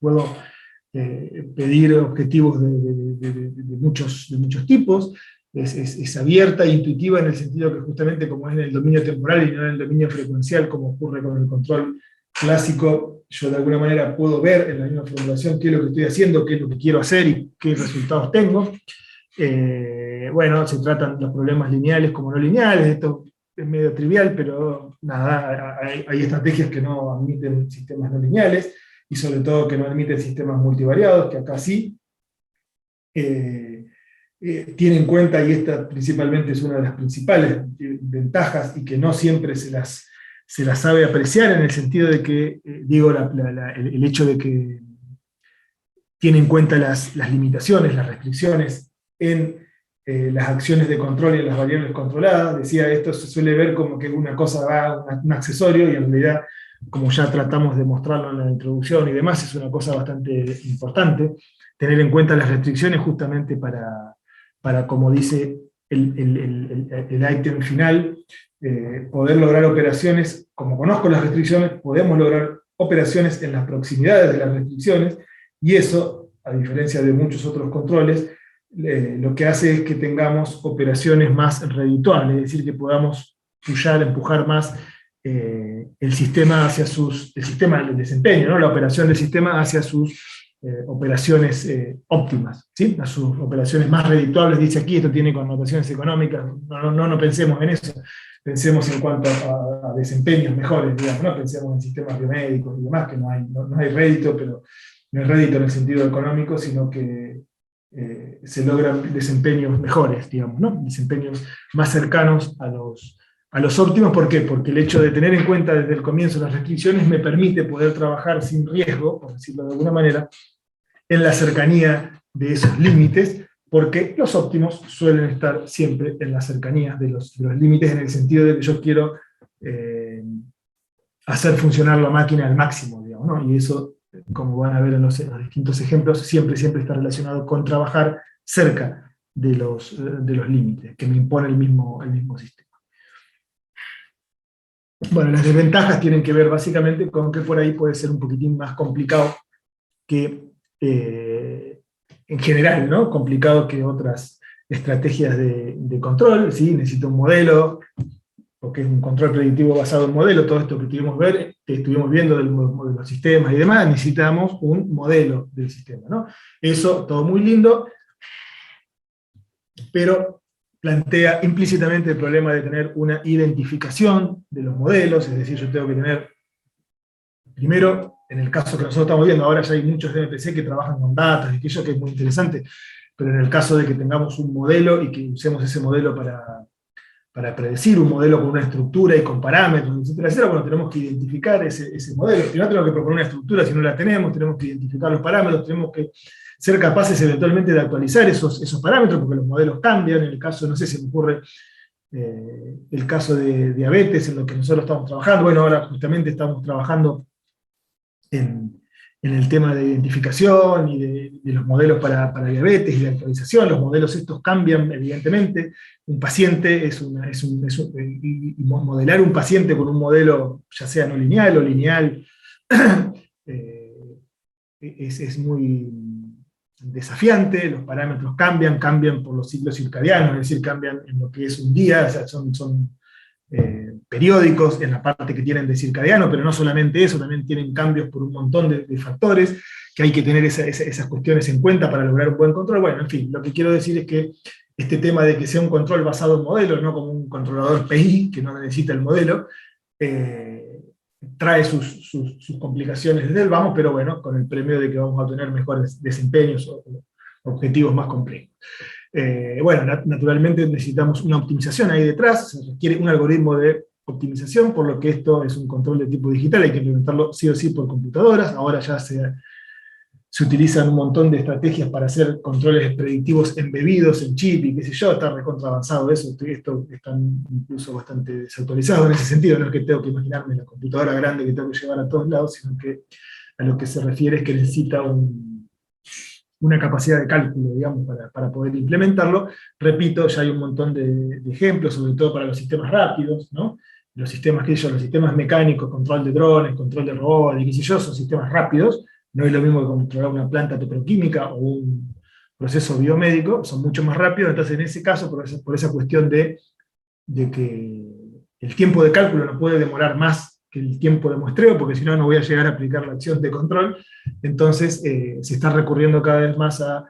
puedo pedir objetivos de muchos tipos, es abierta e intuitiva en el sentido que justamente como es en el dominio temporal y no en el dominio frecuencial, como ocurre con el control clásico, yo de alguna manera puedo ver en la misma formulación qué es lo que estoy haciendo, qué es lo que quiero hacer y qué resultados tengo. Bueno, se tratan los problemas lineales como no lineales, esto es medio trivial, pero nada, hay estrategias que no admiten sistemas no lineales, y sobre todo que no admiten sistemas multivariados, que acá sí. Tiene en cuenta, y esta principalmente es una de las principales ventajas, y que no siempre se las sabe apreciar, en el sentido de que, digo, el hecho de que tiene en cuenta las limitaciones, las restricciones en las acciones de control y en las variables controladas. Decía, esto se suele ver como que una cosa va, un accesorio, y en realidad, como ya tratamos de mostrarlo en la introducción y demás, es una cosa bastante importante, tener en cuenta las restricciones justamente para como dice el ítem final, poder lograr operaciones, como conozco las restricciones, podemos lograr operaciones en las proximidades de las restricciones, y eso, a diferencia de muchos otros controles, lo que hace es que tengamos operaciones más redituables, es decir, que podamos empujar más el sistema hacia el sistema del desempeño, ¿no? La operación del sistema hacia sus operaciones óptimas, ¿sí? A sus operaciones más redituables. Dice aquí, esto tiene connotaciones económicas, no pensemos en eso, pensemos en cuanto a desempeños mejores, digamos, ¿no? Pensemos en sistemas biomédicos y demás, que no hay rédito, pero no es rédito en el sentido económico, sino que se logran desempeños mejores, digamos, ¿no? Desempeños más cercanos a los óptimos. ¿Por qué? Porque el hecho de tener en cuenta desde el comienzo las restricciones me permite poder trabajar sin riesgo, por decirlo de alguna manera, en la cercanía de esos límites, porque los óptimos suelen estar siempre en la cercanía de los límites, en el sentido de que yo quiero hacer funcionar la máquina al máximo, digamos, ¿no? Y eso, como van a ver en los distintos ejemplos, siempre está relacionado con trabajar cerca de los límites que me impone el mismo sistema. Bueno, las desventajas tienen que ver básicamente con que por ahí puede ser un poquitín más complicado que, en general, ¿no? Complicado que otras estrategias de control, ¿sí? Necesito un modelo, porque es un control predictivo basado en modelo, todo esto que estuvimos viendo de los sistemas y demás, necesitamos un modelo del sistema, ¿no? Eso, todo muy lindo, pero plantea implícitamente el problema de tener una identificación de los modelos, es decir, yo tengo que tener, primero, en el caso que nosotros estamos viendo, ahora ya hay muchos de MPC que trabajan con datos, y aquello que es muy interesante, pero en el caso de que tengamos un modelo y que usemos ese modelo para predecir, un modelo con una estructura y con parámetros, etcétera, bueno, tenemos que identificar ese modelo. Primero tenemos que proponer una estructura, si no la tenemos que identificar los parámetros, tenemos que ser capaces eventualmente de actualizar esos parámetros, porque los modelos cambian. En el caso, no sé, se me ocurre el caso de diabetes, en lo que nosotros estamos trabajando. Bueno, ahora justamente estamos trabajando en el tema de identificación y de los modelos para diabetes y de actualización. Los modelos estos cambian, evidentemente. Un paciente y modelar un paciente con un modelo, ya sea no lineal o lineal, es muy desafiante. Los parámetros cambian por los ciclos circadianos, es decir, cambian en lo que es un día, o sea, son periódicos en la parte que tienen de circadiano, pero no solamente eso, también tienen cambios por un montón de factores, que hay que tener esas cuestiones en cuenta para lograr un buen control. Bueno, en fin, lo que quiero decir es que este tema de que sea un control basado en modelos, no como un controlador PI, que no necesita el modelo, trae sus complicaciones desde el vamos, pero bueno, con el premio de que vamos a tener mejores desempeños o objetivos más complejos. Bueno, naturalmente necesitamos una optimización ahí detrás, se requiere un algoritmo de optimización, por lo que esto es un control de tipo digital, hay que implementarlo sí o sí por computadoras. Ahora ya se utilizan un montón de estrategias para hacer controles predictivos embebidos en chip y qué sé yo, está recontra avanzado eso, esto está incluso bastante desactualizado en ese sentido. No es que tengo que imaginarme la computadora grande que tengo que llevar a todos lados, sino que a lo que se refiere es que necesita una capacidad de cálculo, digamos, para poder implementarlo. Repito, ya hay un montón de ejemplos, sobre todo para los sistemas rápidos, ¿no? Los sistemas mecánicos, control de drones, control de robots, y qué sé yo, son sistemas rápidos. No es lo mismo que controlar una planta petroquímica o un proceso biomédico, son mucho más rápidos. Entonces, en ese caso, por esa cuestión de que el tiempo de cálculo no puede demorar más que el tiempo de muestreo, porque si no, no voy a llegar a aplicar la acción de control. Entonces, se está recurriendo cada vez más a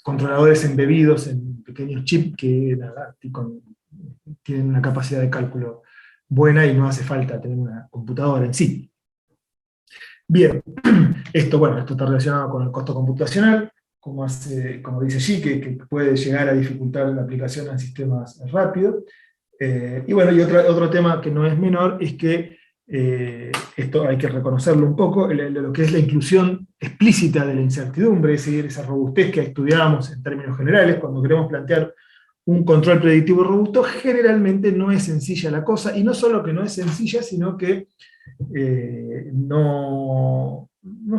controladores embebidos en pequeños chips que tienen una capacidad de cálculo buena y no hace falta tener una computadora en sí. Bien, esto está relacionado con el costo computacional, como dice Xi, que puede llegar a dificultar la aplicación en sistemas rápidos. Y bueno, y otro tema que no es menor es que esto hay que reconocerlo un poco, lo que es la inclusión explícita de la incertidumbre, es decir, esa robustez que estudiábamos en términos generales, cuando queremos plantear un control predictivo robusto, generalmente no es sencilla la cosa, y no solo que no es sencilla, sino que no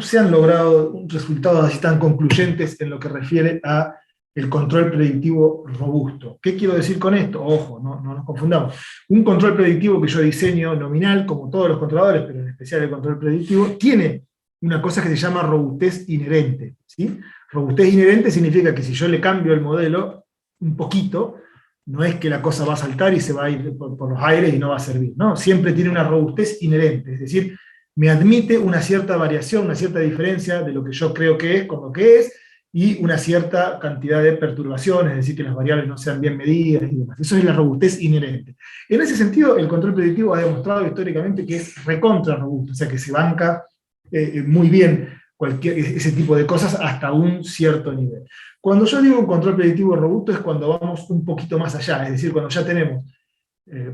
se han logrado resultados así tan concluyentes en lo que refiere a el control predictivo robusto. ¿Qué quiero decir con esto? Ojo, no nos confundamos. Un control predictivo que yo diseño nominal, como todos los controladores, pero en especial el control predictivo, tiene una cosa que se llama robustez inherente, ¿sí? Robustez inherente significa que si yo le cambio el modelo un poquito, no es que la cosa va a saltar y se va a ir por los aires y no va a servir, ¿no? Siempre tiene una robustez inherente, es decir, me admite una cierta variación, una cierta diferencia de lo que yo creo que es con lo que es, y una cierta cantidad de perturbaciones, es decir, que las variables no sean bien medidas y demás. Eso es la robustez inherente. En ese sentido, el control predictivo ha demostrado históricamente que es recontra robusto, o sea, que se banca muy bien ese tipo de cosas hasta un cierto nivel. Cuando yo digo un control predictivo robusto es cuando vamos un poquito más allá, es decir, cuando ya tenemos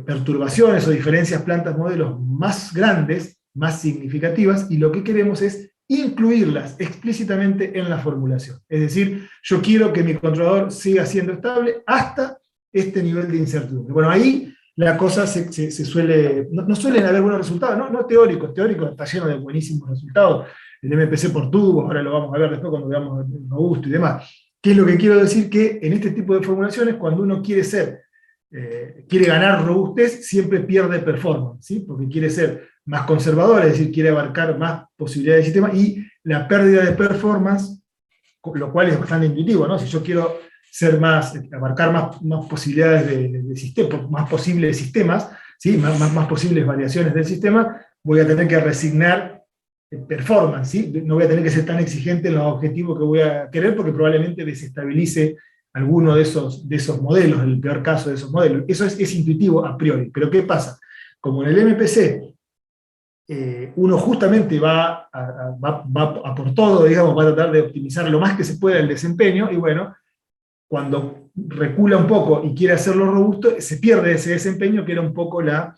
perturbaciones o diferencias plantas-modelos más grandes, más significativas, y lo que queremos es incluirlas explícitamente en la formulación. Es decir, yo quiero que mi controlador siga siendo estable hasta este nivel de incertidumbre. Bueno, ahí la cosa se suele, no suelen haber buenos resultados, no teóricos, está lleno de buenísimos resultados, el MPC por tubos, ahora lo vamos a ver después cuando veamos el robusto y demás. ¿Qué es lo que quiero decir? Que en este tipo de formulaciones, cuando uno quiere ganar robustez, siempre pierde performance, ¿sí? Porque quiere ser más conservador, es decir, quiere abarcar más posibilidades de sistema, y la pérdida de performance, lo cual es bastante intuitivo, ¿no? Si yo quiero abarcar más posibilidades de sistema, más posibles sistemas, ¿sí? más posibles variaciones del sistema, voy a tener que resignar performance, ¿sí? No voy a tener que ser tan exigente en los objetivos que voy a querer, porque probablemente desestabilice alguno de esos modelos, en el peor caso de esos modelos. Eso es intuitivo a priori. Pero ¿qué pasa? Como en el MPC, uno justamente va a por todo, digamos, va a tratar de optimizar lo más que se pueda el desempeño, y bueno, cuando recula un poco y quiere hacerlo robusto, se pierde ese desempeño, que era un poco la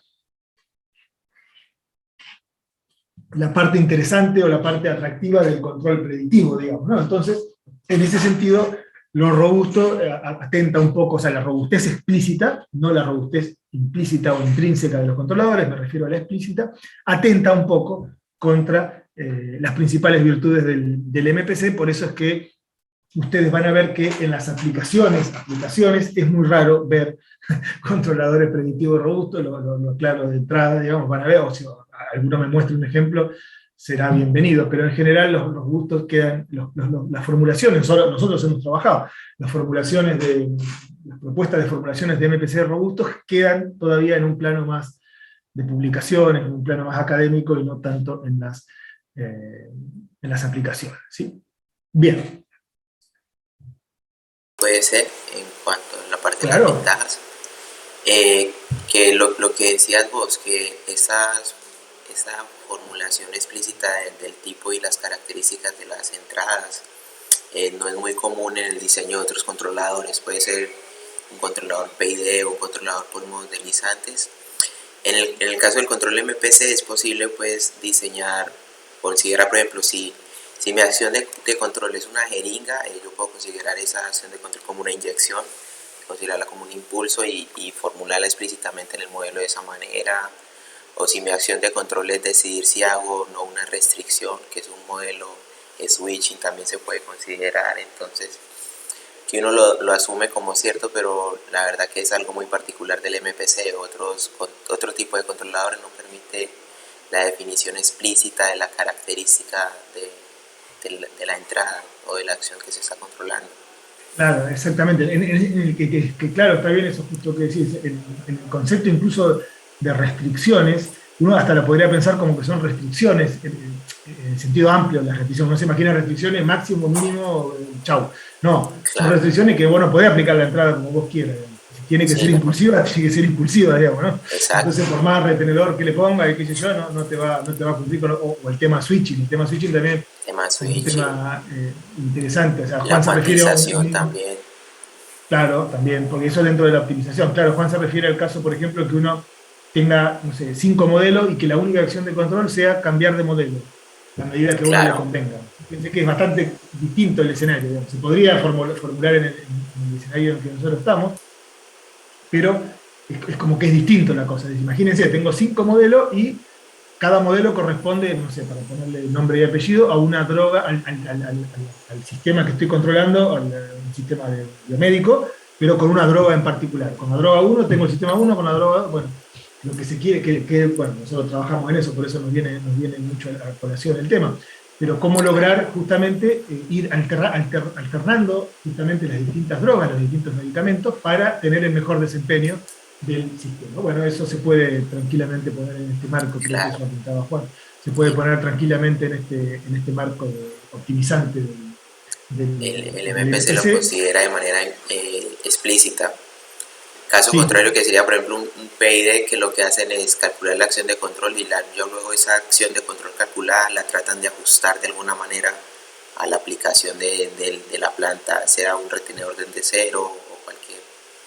parte interesante o la parte atractiva del control predictivo, digamos, ¿no? Entonces, en ese sentido, lo robusto atenta un poco, o sea, la robustez explícita, no la robustez implícita o intrínseca de los controladores, me refiero a la explícita, atenta un poco contra las principales virtudes del MPC, por eso es que ustedes van a ver que en las aplicaciones es muy raro ver controladores predictivos robustos, lo aclaro de entrada, digamos, van a ver, o si alguno me muestra un ejemplo, será bienvenido, pero en general los gustos quedan, las formulaciones, nosotros hemos trabajado, las propuestas de formulaciones de MPC robustos quedan todavía en un plano más de publicaciones, en un plano más académico, y no tanto en las aplicaciones, ¿sí? Bien. Puede ser, en cuanto a la parte Claro. de las ventajas, que lo que decías vos, que esa formulación explícita del tipo y las características de las entradas no es muy común en el diseño de otros controladores. Puede ser un controlador PID o un controlador por modelizantes. En el caso del control MPC es posible, pues, considerar, por ejemplo, si mi acción de control es una jeringa, yo puedo considerar esa acción de control como una inyección, considerarla como un impulso y formularla explícitamente en el modelo de esa manera. O si mi acción de control es decidir si hago o no una restricción, que es un modelo switching, también se puede considerar. Entonces, que uno lo asume como cierto, pero la verdad que es algo muy particular del MPC. Otro tipo de controladores no permite la definición explícita de la característica de la entrada o de la acción que se está controlando. Claro, exactamente. Que claro, está bien eso justo que decís. En el concepto incluso de restricciones, uno hasta lo podría pensar como que son restricciones, en el sentido amplio de las restricciones. Uno se imagina restricciones máximo, mínimo, chau. No, son restricciones que vos no podés aplicar la entrada como vos quieras. Si tiene que ser impulsiva, tiene que ser impulsiva, digamos, ¿no? Exacto. Entonces, por más retenedor que le ponga, y qué sé yo, no te va a cumplir con o el tema switching. El tema switching también es un tema interesante. O sea, Juan se refiere a también. Claro, también, porque eso dentro de la optimización. Claro, Juan se refiere al caso, por ejemplo, que uno tenga, no sé, 5 modelos y que la única acción de control sea cambiar de modelo, a medida que a uno le convenga. Pensé que es bastante distinto el escenario, digamos. Se podría formular en el escenario en el que nosotros estamos, pero es como que es distinto la cosa. Imagínense, tengo 5 modelos y cada modelo corresponde, no sé, para ponerle nombre y apellido, a una droga, al sistema que estoy controlando, al sistema biomédico, pero con una droga en particular. Con la droga 1 tengo el sistema 1, con la droga, bueno, lo que se quiere, bueno, nosotros trabajamos en eso, por eso nos viene mucho a colación el tema. Pero cómo lograr justamente ir alternando justamente las distintas drogas, los distintos medicamentos, para tener el mejor desempeño del sistema. Bueno, eso se puede tranquilamente poner en este marco, que eso apuntaba Juan, se puede poner tranquilamente en este marco optimizante el MPC lo considera de manera explícita. Caso contrario, que sería por ejemplo un PID, que lo que hacen es calcular la acción de control y luego esa acción de control calculada la tratan de ajustar de alguna manera a la aplicación de la planta, sea un retenedor de cero o cualquier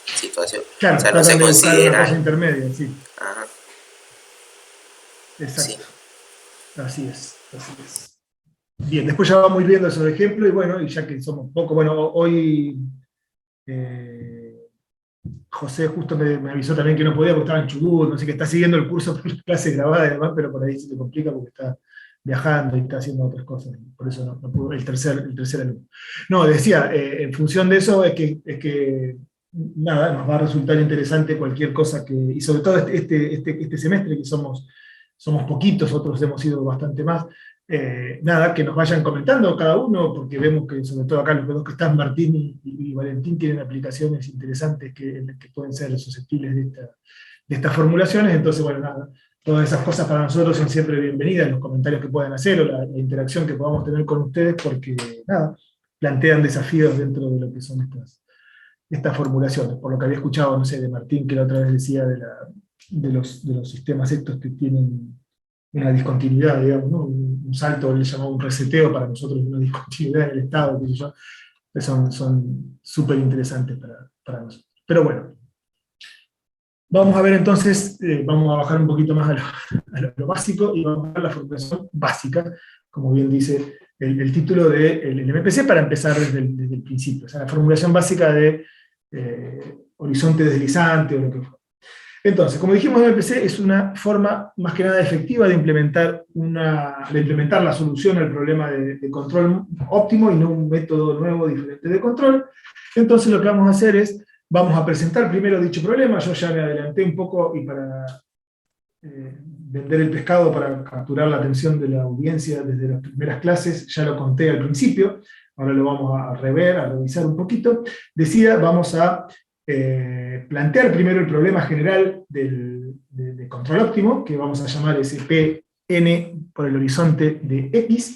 situación. Claro, o sea, no se considera una cosa intermedia, sí. Ajá. Exacto. Sí. Así es. Bien, después ya vamos viendo esos ejemplos, y bueno, y ya que somos poco, bueno, hoy José justo me avisó también que no podía porque estaba en Chubut, no sé, que está siguiendo el curso por clase grabada y demás, pero por ahí se le complica porque está viajando y está haciendo otras cosas, por eso no pudo, el tercer alumno. No, decía, en función de eso es que nada, nos va a resultar interesante cualquier cosa y sobre todo este semestre, que somos poquitos, otros hemos sido bastante más, nada, que nos vayan comentando cada uno, porque vemos que sobre todo acá los dos que están, Martín y Valentín, tienen aplicaciones interesantes que pueden ser susceptibles de estas formulaciones. Entonces, bueno, nada, todas esas cosas para nosotros son siempre bienvenidas, los comentarios que puedan hacer o la interacción que podamos tener con ustedes, porque nada, plantean desafíos dentro de lo que son estas formulaciones. Por lo que había escuchado, no sé, de Martín, que la otra vez decía de los sistemas estos que tienen una discontinuidad, digamos, ¿no? Un salto, le llamamos un reseteo, para nosotros una discontinuidad en el estado, que son súper interesantes para nosotros. Pero bueno, vamos a ver entonces, vamos a bajar un poquito más a lo básico, y vamos a ver la formulación básica, como bien dice el título del MPC, para empezar desde el principio. O sea, la formulación básica de horizonte deslizante o lo que fuera. Entonces, como dijimos, el MPC es una forma más que nada efectiva de implementar la solución al problema de control óptimo, y no un método nuevo diferente de control. Entonces lo que vamos a hacer es, vamos a presentar primero dicho problema. Yo ya me adelanté un poco, y para vender el pescado, para capturar la atención de la audiencia desde las primeras clases, ya lo conté al principio, ahora lo vamos a revisar un poquito. Decía, vamos a plantear primero el problema general de control óptimo, que vamos a llamar ese PN por el horizonte de X,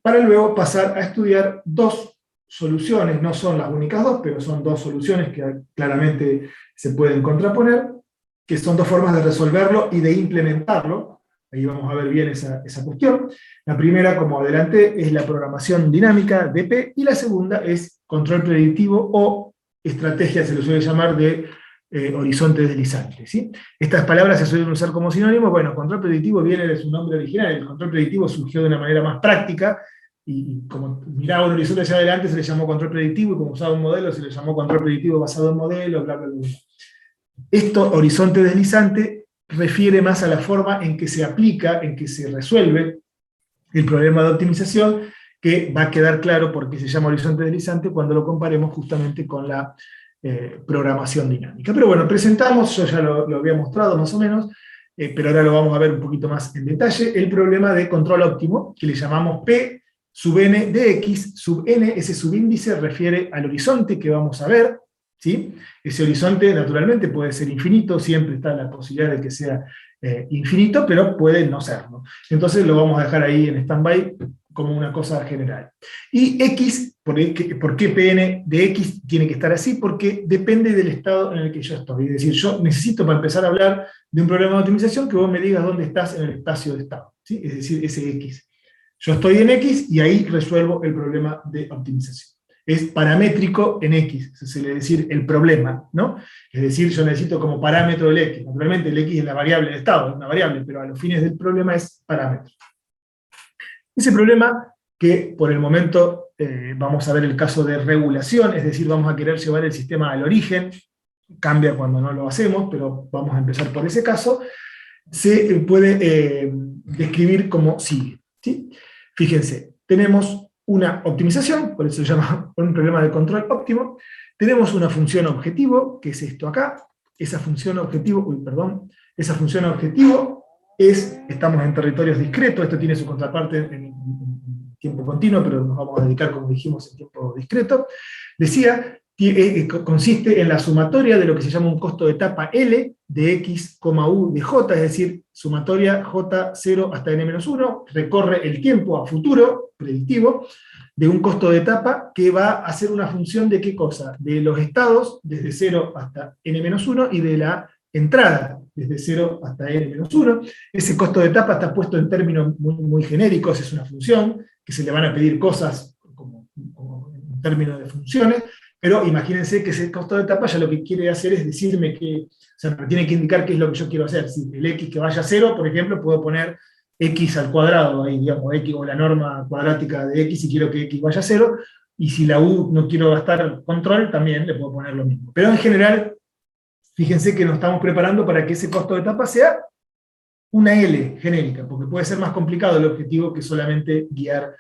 para luego pasar a estudiar dos soluciones. No son las únicas dos, pero son dos soluciones que claramente se pueden contraponer, que son dos formas de resolverlo y de implementarlo. Ahí vamos a ver bien esa cuestión. La primera, como adelanté, es la programación dinámica, DP, y la segunda es control predictivo, o estrategia, se lo suele llamar, de horizonte deslizante, ¿sí? Estas palabras se suelen usar como sinónimos. Bueno, control predictivo viene de su nombre original. El control predictivo surgió de una manera más práctica, y como miraba un horizonte hacia adelante se le llamó control predictivo, y como usaba un modelo se le llamó control predictivo basado en modelos, bla, bla, bla. Esto, horizonte deslizante, refiere más a la forma en que se aplica, en que se resuelve el problema de optimización, que va a quedar claro por qué se llama horizonte deslizante cuando lo comparemos justamente con la programación dinámica. Pero bueno, presentamos, yo ya lo había mostrado más o menos, pero ahora lo vamos a ver un poquito más en detalle, el problema de control óptimo, que le llamamos P sub n de x sub n. Ese subíndice refiere al horizonte que vamos a ver, ¿sí? Ese horizonte naturalmente puede ser infinito, siempre está la posibilidad de que sea infinito, pero puede no serlo. Entonces lo vamos a dejar ahí en stand-by como una cosa general. Y X, ¿por qué Pn de X tiene que estar así? Porque depende del estado en el que yo estoy. Es decir, yo necesito, para empezar a hablar de un problema de optimización, que vos me digas dónde estás en el espacio de estado, ¿sí? Es decir, ese X. Yo estoy en X y ahí resuelvo el problema de optimización. es paramétrico en X, eso se le decir el problema, ¿no? Es decir, yo necesito como parámetro el X. Naturalmente el X es la variable de estado, es una variable, pero a los fines del problema es parámetro. Ese problema, que por el momento vamos a ver el caso de regulación, es decir, vamos a querer llevar el sistema al origen, cambia cuando no lo hacemos, pero vamos a empezar por ese caso, se puede describir como sigue, ¿sí? Fíjense, tenemos una optimización, por eso se llama un problema de control óptimo. Tenemos una función objetivo, que es esto acá. Esa función objetivo, esa función objetivo estamos en territorios discretos, esto tiene su contraparte en tiempo continuo, pero nos vamos a dedicar, como dijimos, en tiempo discreto. Decía, consiste en la sumatoria de lo que se llama un costo de etapa L de X, U de J, es decir, sumatoria J0 hasta N-1, recorre el tiempo a futuro, predictivo, de un costo de etapa que va a ser una función de ¿qué cosa? De los estados desde 0 hasta N-1 y de la entrada desde 0 hasta N-1. Ese costo de etapa está puesto en términos muy, muy genéricos, es una función que se le van a pedir cosas como en términos de funciones, pero imagínense que ese costo de etapa ya lo que quiere hacer es decirme que, o sea, me tiene que indicar qué es lo que yo quiero hacer. Si el X que vaya a 0, por ejemplo, puedo poner X al cuadrado, ahí, digamos, X o la norma cuadrática de X, si quiero que X vaya a 0, y si la U no quiero gastar control, también le puedo poner lo mismo. Pero en general, fíjense que nos estamos preparando para que ese costo de etapa sea una L genérica, porque puede ser más complicado el objetivo que solamente guiar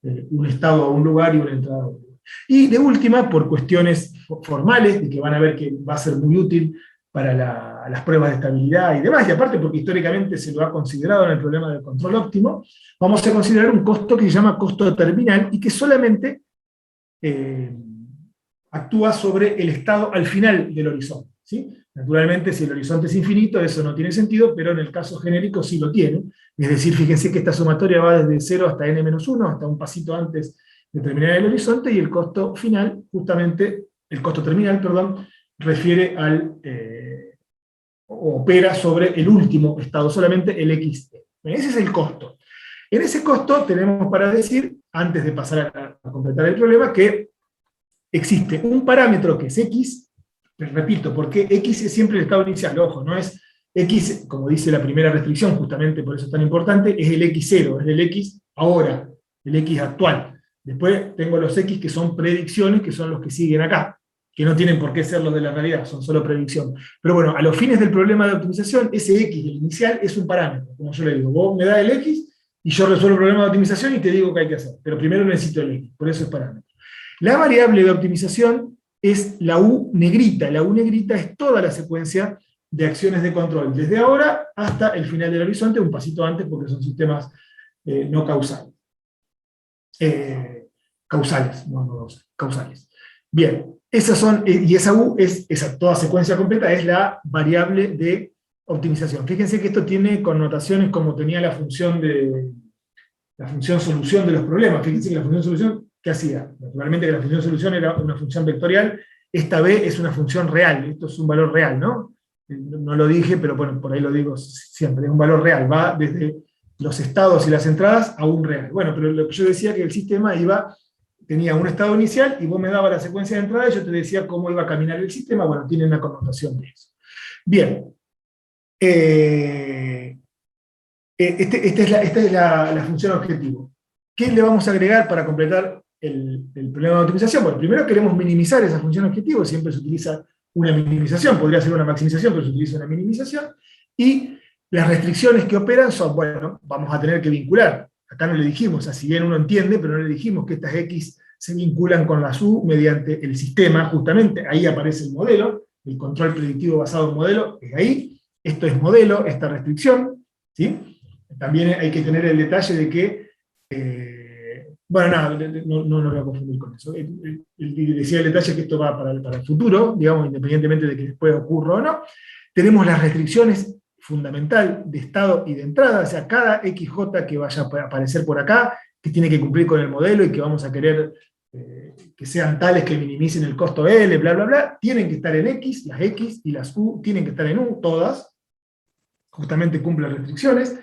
un estado a un lugar y una entrada a otro lugar. Y de última, por cuestiones formales, de que van a ver que va a ser muy útil para las pruebas de estabilidad y demás, y aparte porque históricamente se lo ha considerado en el problema del control óptimo, vamos a considerar un costo que se llama costo terminal y que solamente actúa sobre el estado al final del horizonte, ¿sí? Naturalmente, si el horizonte es infinito, eso no tiene sentido, pero en el caso genérico sí lo tiene. Es decir, fíjense que esta sumatoria va desde 0 hasta n-1, hasta un pasito antes de terminar el horizonte, y el costo final, justamente, el costo terminal, perdón, refiere al, opera sobre el último estado, solamente el XT. Ese es el costo. En ese costo tenemos para decir, antes de pasar a completar el problema, que existe un parámetro que es X. Les repito, porque X es siempre el estado inicial, ojo, no es X, como dice la primera restricción, justamente por eso es tan importante, es el X0, es el X ahora, el X actual. Después tengo los X que son predicciones, que son los que siguen acá, que no tienen por qué ser los de la realidad, son solo predicción. Pero bueno, a los fines del problema de optimización, ese X, el inicial, es un parámetro, como yo le digo, vos me das el X, y yo resuelvo el problema de optimización y te digo qué hay que hacer, pero primero necesito el X, por eso es parámetro. La variable de optimización es la U negrita. La U negrita es toda la secuencia de acciones de control, desde ahora hasta el final del horizonte, un pasito antes porque son sistemas no causales. Causales. Bien, esas son, y esa U, esa toda secuencia completa, es la variable de optimización. Fíjense que esto tiene connotaciones como tenía la función solución de los problemas. Fíjense que la función solución, ¿qué hacía? Naturalmente que la función solución era una función vectorial, esta B es una función real, esto es un valor real, ¿no? No lo dije, pero bueno, por ahí lo digo siempre, es un valor real, va desde los estados y las entradas a un real. Bueno, pero lo que yo decía que el sistema tenía un estado inicial, y vos me dabas la secuencia de entrada, y yo te decía cómo iba a caminar el sistema, bueno, tiene una connotación de eso. Bien. Esta es la función objetivo. ¿Qué le vamos a agregar para completar el problema de optimización? Bueno, primero queremos minimizar esa función objetivo, siempre se utiliza una minimización, podría ser una maximización, pero se utiliza una minimización, y las restricciones que operan son, bueno, vamos a tener que vincular, acá no le dijimos, o sea, si bien uno entiende, pero no le dijimos que estas X se vinculan con las U mediante el sistema, justamente, ahí aparece el modelo, el control predictivo basado en modelo, es ahí, esto es modelo, esta restricción, ¿sí? También hay que tener el detalle de que, bueno, nada, no lo voy a confundir con eso. Decía el detalle que esto va para el futuro, digamos, independientemente de que después ocurra o no. Tenemos las restricciones fundamental de estado y de entrada, o sea, cada XJ que vaya a aparecer por acá, que tiene que cumplir con el modelo y que vamos a querer que sean tales que minimicen el costo L, bla, bla, bla, tienen que estar en X, las X y las U tienen que estar en U, todas, justamente cumplen restricciones.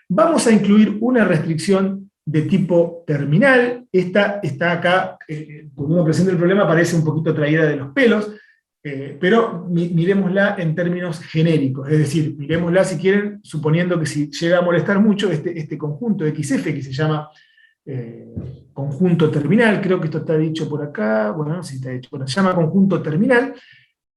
Vamos a incluir una restricción de tipo terminal. Esta está acá, cuando uno presenta el problema parece un poquito traída de los pelos, pero miremosla en términos genéricos, es decir, miremosla si quieren, suponiendo que si llega a molestar mucho este conjunto XF, que se llama conjunto terminal, creo que esto está dicho por acá, bueno, no sé si está dicho, bueno, se llama conjunto terminal.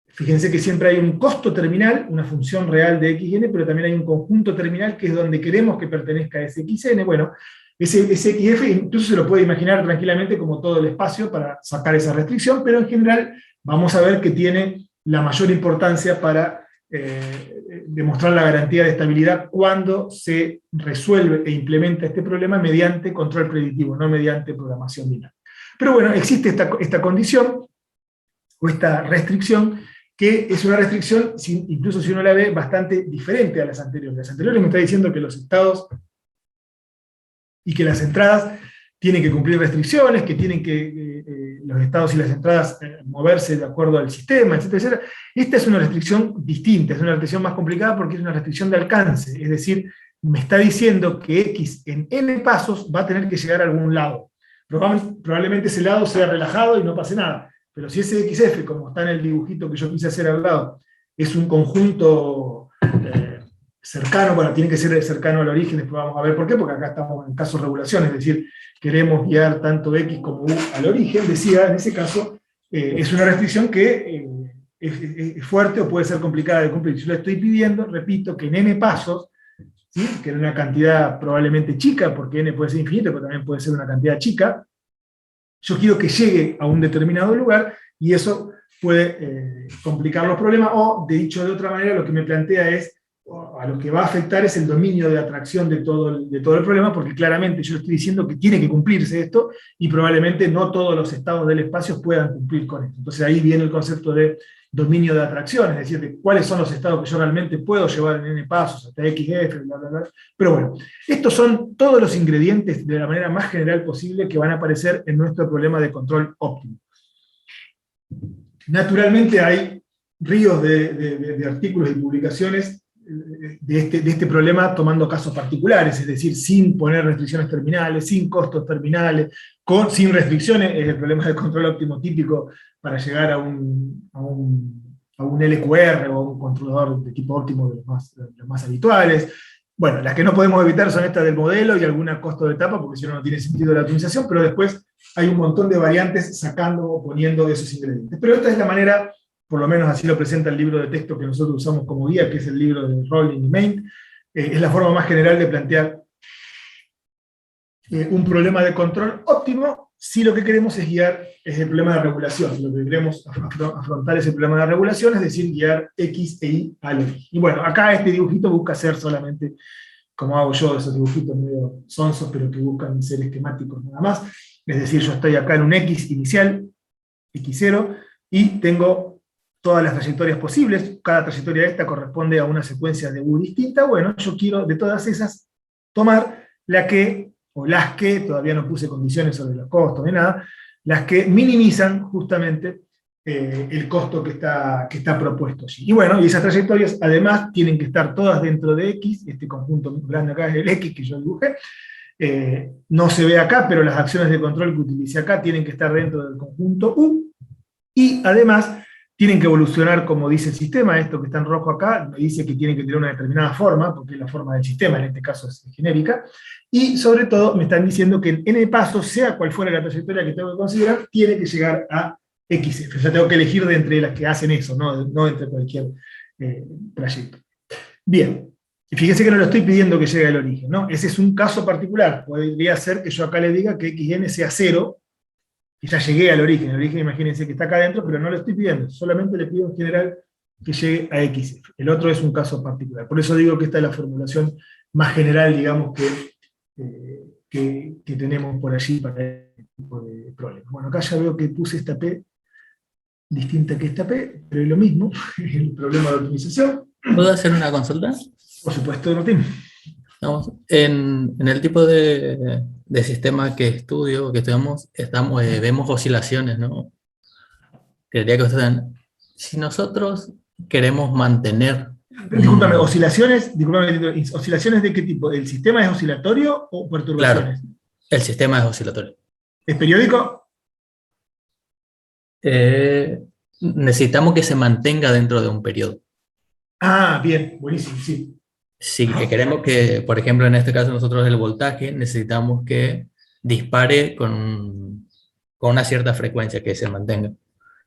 Fíjense que siempre hay un costo terminal, una función real de xn, pero también hay un conjunto terminal que es donde queremos que pertenezca ese xn. Bueno, ese xf incluso se lo puede imaginar tranquilamente como todo el espacio para sacar esa restricción, pero en general vamos a ver que tiene la mayor importancia para demostrar la garantía de estabilidad cuando se resuelve e implementa este problema mediante control predictivo, no mediante programación dinámica. Pero bueno, existe esta condición, o esta restricción, que es una restricción, incluso si uno la ve, bastante diferente a las anteriores. Las anteriores me está diciendo que los estados y que las entradas tienen que cumplir restricciones, que tienen que los estados y las entradas moverse de acuerdo al sistema, etcétera, etcétera. Esta es una restricción distinta, es una restricción más complicada porque es una restricción de alcance, es decir, me está diciendo que X en n pasos va a tener que llegar a algún lado. Probablemente ese lado sea relajado y no pase nada. Pero si ese XF, como está en el dibujito que yo quise hacer al lado, es un conjunto cercano, bueno, tiene que ser cercano al origen, después vamos a ver por qué, porque acá estamos en caso de regulación, es decir, queremos guiar tanto X como U al origen, decía, en ese caso, es una restricción que es fuerte o puede ser complicada de cumplir. Yo le estoy pidiendo, repito, que en n pasos, ¿sí?, que en una cantidad probablemente chica, porque n puede ser infinito, pero también puede ser una cantidad chica, yo quiero que llegue a un determinado lugar, y eso puede complicar los problemas, o, de dicho de otra manera, lo que me plantea es, a lo que va a afectar es el dominio de atracción de todo el problema, porque claramente yo estoy diciendo que tiene que cumplirse esto, y probablemente no todos los estados del espacio puedan cumplir con esto. Entonces ahí viene el concepto de dominio de atracción, es decir, de cuáles son los estados que yo realmente puedo llevar en n pasos, hasta XF, bla, bla, bla. Pero bueno, estos son todos los ingredientes de la manera más general posible que van a aparecer en nuestro problema de control óptimo. Naturalmente hay ríos de artículos y publicaciones de este problema tomando casos particulares, es decir, sin poner restricciones terminales, sin costos terminales, sin restricciones, es el problema de control óptimo típico para llegar a un LQR o a un controlador de tipo óptimo de los más habituales. Bueno, las que no podemos evitar son estas del modelo y alguna costo de etapa, porque si no, no tiene sentido la optimización, pero después hay un montón de variantes sacando o poniendo esos ingredientes. Pero esta es la manera, por lo menos así lo presenta el libro de texto que nosotros usamos como guía, que es el libro de Rowling y Main, es la forma más general de plantear un problema de control óptimo, si lo que queremos es guiar es el problema de regulación. Lo que queremos afrontar es el problema de regulación, es decir, guiar X e Y al origen. Y bueno, acá este dibujito busca ser solamente, como hago yo, esos dibujitos medio sonsos, pero que buscan ser esquemáticos nada más. Es decir, yo estoy acá en un X inicial, X0, y tengo todas las trayectorias posibles. Cada trayectoria de esta corresponde a una secuencia de U distinta. Bueno, yo quiero de todas esas tomar la que, o las que, todavía no puse condiciones sobre los costos ni nada, las que minimizan justamente el costo que está propuesto allí. Y bueno, y esas trayectorias además tienen que estar todas dentro de X, este conjunto grande acá es el X que yo dibujé, no se ve acá, pero las acciones de control que utilicé acá tienen que estar dentro del conjunto U, y además tienen que evolucionar como dice el sistema. Esto que está en rojo acá me dice que tienen que tener una determinada forma, porque es la forma del sistema, en este caso es genérica, y sobre todo me están diciendo que en n pasos, sea cual fuera la trayectoria que tengo que considerar, tiene que llegar a XF. O sea, tengo que elegir de entre las que hacen eso, no entre cualquier trayecto. Bien, y fíjense que no lo estoy pidiendo que llegue al origen, ¿no? Ese es un caso particular. Podría ser que yo acá le diga que XN sea 0, y ya llegué al origen. El origen, imagínense que está acá adentro, pero no lo estoy pidiendo, solamente le pido en general que llegue a XF. El otro es un caso particular. Por eso digo que esta es la formulación más general, digamos, que tenemos por allí para este tipo de problemas. Bueno, acá ya veo que puse esta P distinta que esta P, pero es lo mismo, el problema de optimización. ¿Puedo hacer una consulta? Por supuesto, Martín. Vamos, en el tipo de sistema que estudiamos, vemos oscilaciones, ¿no? Quería que ustedes, si nosotros queremos mantener... Discúlpame, ¿oscilaciones de qué tipo? ¿El sistema es oscilatorio o perturbaciones? Claro, El sistema es oscilatorio. ¿Es periódico? Necesitamos que se mantenga dentro de un periodo. Ah, bien, buenísimo, sí. Si Ajá. queremos que, por ejemplo, en este caso nosotros el voltaje, necesitamos que dispare con una cierta frecuencia, que se mantenga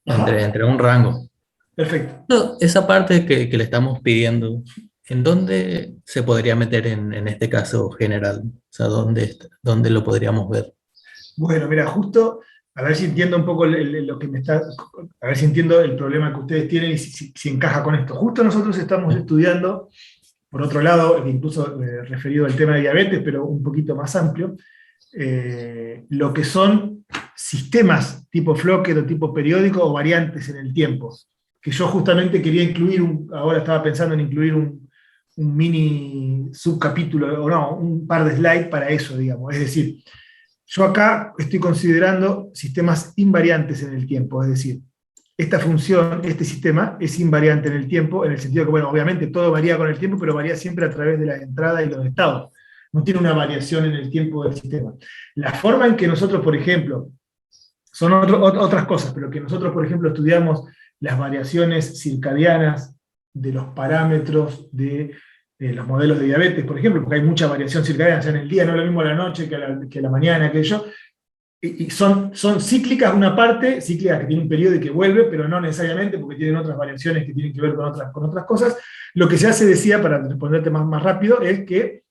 Ajá. entre un rango. Perfecto. No, esa parte que le estamos pidiendo, ¿en dónde se podría meter en este caso general? O sea, ¿dónde lo podríamos ver? Bueno, mira, justo, a ver si entiendo un poco lo que me está, a ver si entiendo el problema que ustedes tienen y si encaja con esto. Justo nosotros estamos estudiando, por otro lado, incluso referido al tema de diabetes, pero un poquito más amplio, lo que son sistemas tipo Floquet o tipo periódico o variantes en el tiempo. Que yo justamente quería incluir, ahora estaba pensando en incluir un mini subcapítulo, o no, un par de slides para eso, digamos. Es decir, yo acá estoy considerando sistemas invariantes en el tiempo, es decir, esta función, este sistema es invariante en el tiempo, en el sentido que, bueno, obviamente todo varía con el tiempo, pero varía siempre a través de la entrada y los estados. No tiene una variación en el tiempo del sistema. La forma en que nosotros, por ejemplo, son otras cosas, pero que nosotros, por ejemplo, estudiamos las variaciones circadianas de los parámetros de los modelos de diabetes, por ejemplo, porque hay mucha variación circadiana, o sea, en el día no es lo mismo a la noche que a la mañana, que yo, y son cíclicas una parte, cíclica que tiene un periodo y que vuelve, pero no necesariamente porque tienen otras variaciones que tienen que ver con otras cosas. Lo que ya se decía, para responderte más rápido, es que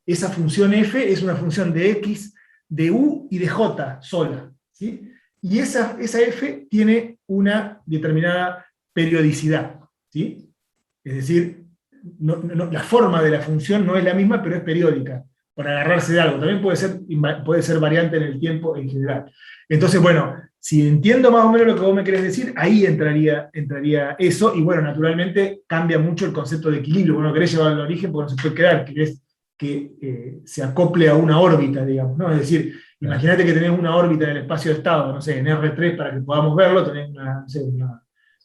esa función f es una función de x, de u y de j sola, ¿sí? Y esa f tiene una determinada periodicidad, ¿sí? Es decir, la forma de la función no es la misma, pero es periódica, por agarrarse de algo. También puede ser variante en el tiempo en general. Entonces, bueno, si entiendo más o menos lo que vos me querés decir, ahí entraría eso, y bueno, naturalmente cambia mucho el concepto de equilibrio. Bueno, querés llevarlo al origen porque no se puede quedar, querés que se acople a una órbita, digamos, ¿no? Es decir, imagínate que tenés una órbita en el espacio de estado, no sé, en R3 para que podamos verlo, tenés no sé,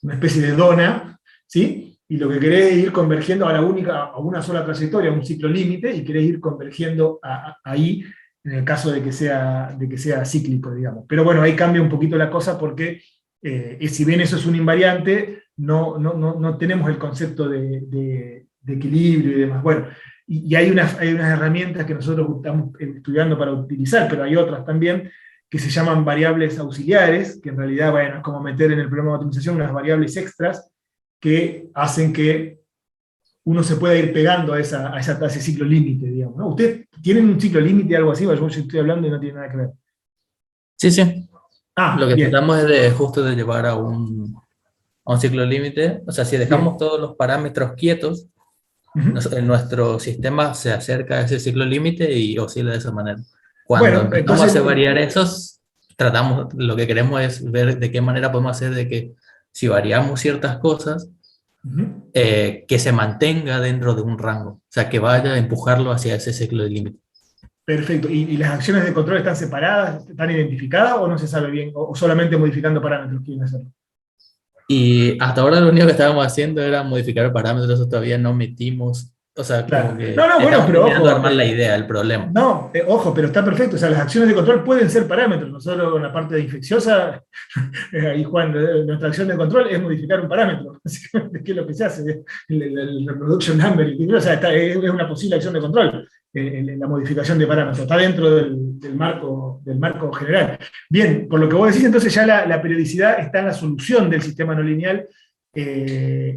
una especie de dona, ¿sí? Y lo que querés es ir convergiendo a una sola trayectoria, a un ciclo límite, y querés ir convergiendo ahí, en el caso de que sea cíclico, digamos. Pero bueno, ahí cambia un poquito la cosa porque si bien eso es un invariante, no tenemos el concepto de equilibrio y demás. Bueno, y hay unas herramientas que nosotros estamos estudiando para utilizar, pero hay otras también que se llaman variables auxiliares, que en realidad, bueno, es como meter en el programa de optimización unas variables extras que hacen que uno se pueda ir pegando a ese ciclo límite, digamos, ¿no? ¿Ustedes tienen un ciclo límite, algo así? Yo estoy hablando y no tiene nada que ver. Sí, sí. Lo Ah, que bien, tratamos es justo de llevar a un ciclo límite. O sea, si dejamos bien. todos los parámetros quietos, Ujú. nuestro sistema se acerca a ese ciclo límite y oscila de esa manera. Cuando Bueno, empezamos a entonces, hacer variar esos, lo que queremos es ver de qué manera podemos hacer de que si variamos ciertas cosas, ujú. que se mantenga dentro de un rango. O sea, que vaya a empujarlo hacia ese ciclo de límite. Perfecto. ¿Y las acciones de control están separadas, están identificadas o no se sabe bien? ¿O solamente modificando parámetros quieren hacerlo? Y hasta ahora lo único que estábamos haciendo era modificar parámetros, eso todavía no metimos, o sea, como Claro. que No, no, bueno, estamos pero terminando de ojo, armar la idea, el problema. no, ojo, pero está perfecto. O sea, las acciones de control pueden ser parámetros. Nosotros en la parte de infecciosa, ahí Juan, nuestra acción de control es modificar un parámetro. Básicamente, ¿qué es lo que se hace? El reproduction number. O sea, es una posible acción de control, la modificación de parámetros. Está dentro del marco general. Bien, por lo que vos decís, entonces ya la periodicidad está en la solución del sistema no lineal,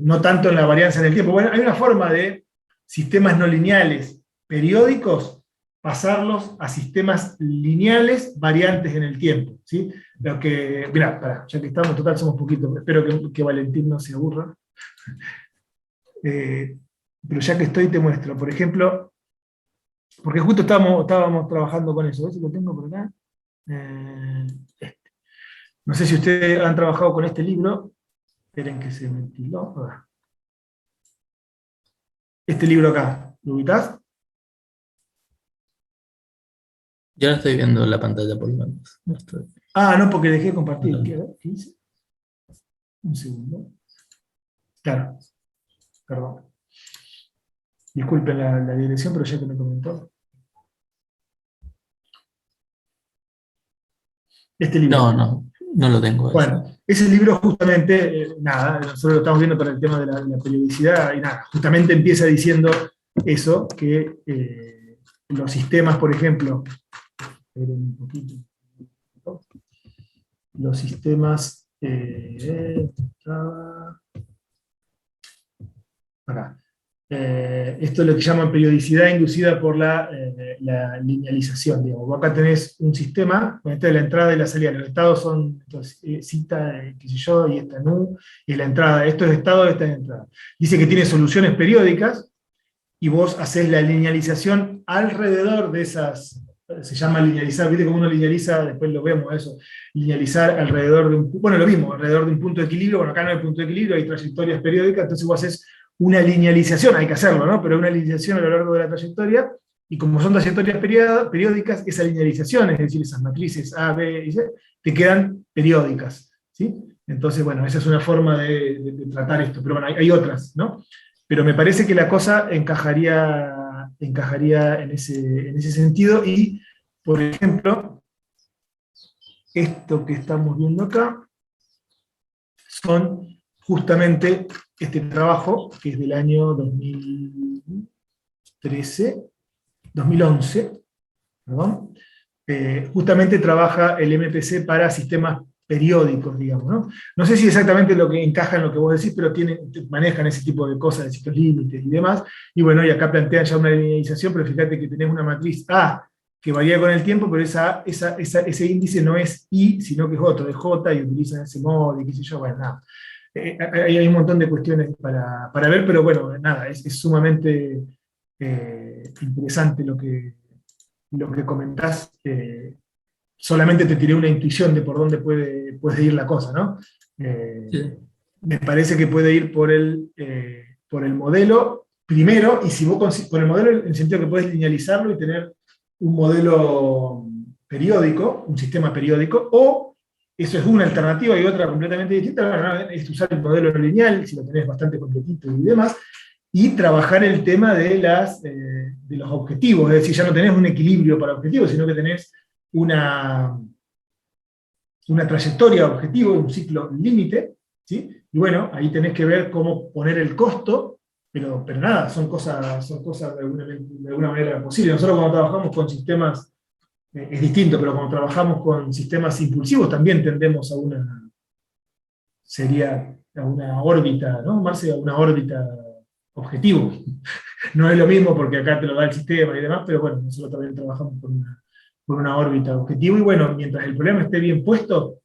no tanto en la varianza en el tiempo. Bueno, hay una forma de sistemas no lineales periódicos, pasarlos a sistemas lineales variantes en el tiempo, ¿sí? Lo que, mirá, ya que estamos, total somos poquitos, espero que Valentín no se aburra. Pero ya que estoy te muestro, por ejemplo, porque justo estábamos trabajando con eso, a ver si lo tengo por acá. Este. No sé si ustedes han trabajado con este libro, esperen que se ventiló. Este libro acá, ¿lo ubicás? Yo no estoy viendo la pantalla por lo menos. No estoy- Ah, no, porque dejé de compartir. no. ¿Qué hice? Un segundo. Claro, perdón. Disculpen la dirección, pero ya que me comentó. Este libro. No lo tengo. Bueno, ese libro justamente, nada, nosotros lo estamos viendo para el tema de la periodicidad, y nada, justamente empieza diciendo eso, que los sistemas, por ejemplo, esperen un poquito, los sistemas, acá. Esto es lo que llaman periodicidad inducida por la linealización. Digamos. Vos acá tenés un sistema, esta es la entrada y la salida. Los estados son entonces, cita, qué sé yo, y esta nu, y la entrada. Esto es estado, esta es entrada. Dice que tiene soluciones periódicas, y vos hacés la linealización alrededor de esas. Se llama linealizar, ¿viste cómo uno linealiza? Después lo vemos eso. Linealizar alrededor de un, bueno, lo mismo, alrededor de un punto de equilibrio. Bueno, acá no hay punto de equilibrio, hay trayectorias periódicas, entonces vos haces una linealización, hay que hacerlo, ¿no? Pero una linealización a lo largo de la trayectoria, y como son trayectorias periódicas, esa linealización, es decir, esas matrices A, B y C, te quedan periódicas, ¿sí? Entonces, bueno, esa es una forma de tratar esto, pero bueno, hay otras, ¿no? Pero me parece que la cosa encajaría en ese sentido, y, por ejemplo, esto que estamos viendo acá, son justamente este trabajo, que es del año 2011, perdón, justamente trabaja el MPC para sistemas periódicos, digamos, ¿no? No sé si exactamente lo que encaja en lo que vos decís, pero manejan ese tipo de cosas, de ciertos límites y demás, y bueno, y acá plantean ya una linealización, pero fíjate que tenés una matriz A que varía con el tiempo, pero ese índice no es I, sino que es otro, es J, y utilizan ese modo, y qué sé yo, bueno, nada. Hay un montón de cuestiones para ver, pero bueno, nada, es sumamente interesante lo que comentás. Solamente te tiré una intuición de por dónde puede ir la cosa, ¿no? Sí. Me parece que puede ir por el modelo primero, y si vos por el modelo en el sentido que puedes linealizarlo y tener un modelo periódico, un sistema periódico, o eso es una alternativa y otra completamente distinta, bueno, es usar el modelo no lineal, si lo tenés bastante completito y demás, y trabajar el tema de los objetivos, es decir, ya no tenés un equilibrio para objetivos, sino que tenés una trayectoria objetivo, un ciclo límite, ¿sí? Y bueno, ahí tenés que ver cómo poner el costo, pero nada, son cosas de alguna manera posibles. Nosotros cuando trabajamos con sistemas, es distinto, pero cuando trabajamos con sistemas impulsivos también tendemos a una órbita, ¿no, Marce? A una órbita objetivo. No es lo mismo porque acá te lo da el sistema y demás, pero bueno, nosotros también trabajamos con una órbita objetivo, y bueno, mientras el problema esté bien puesto,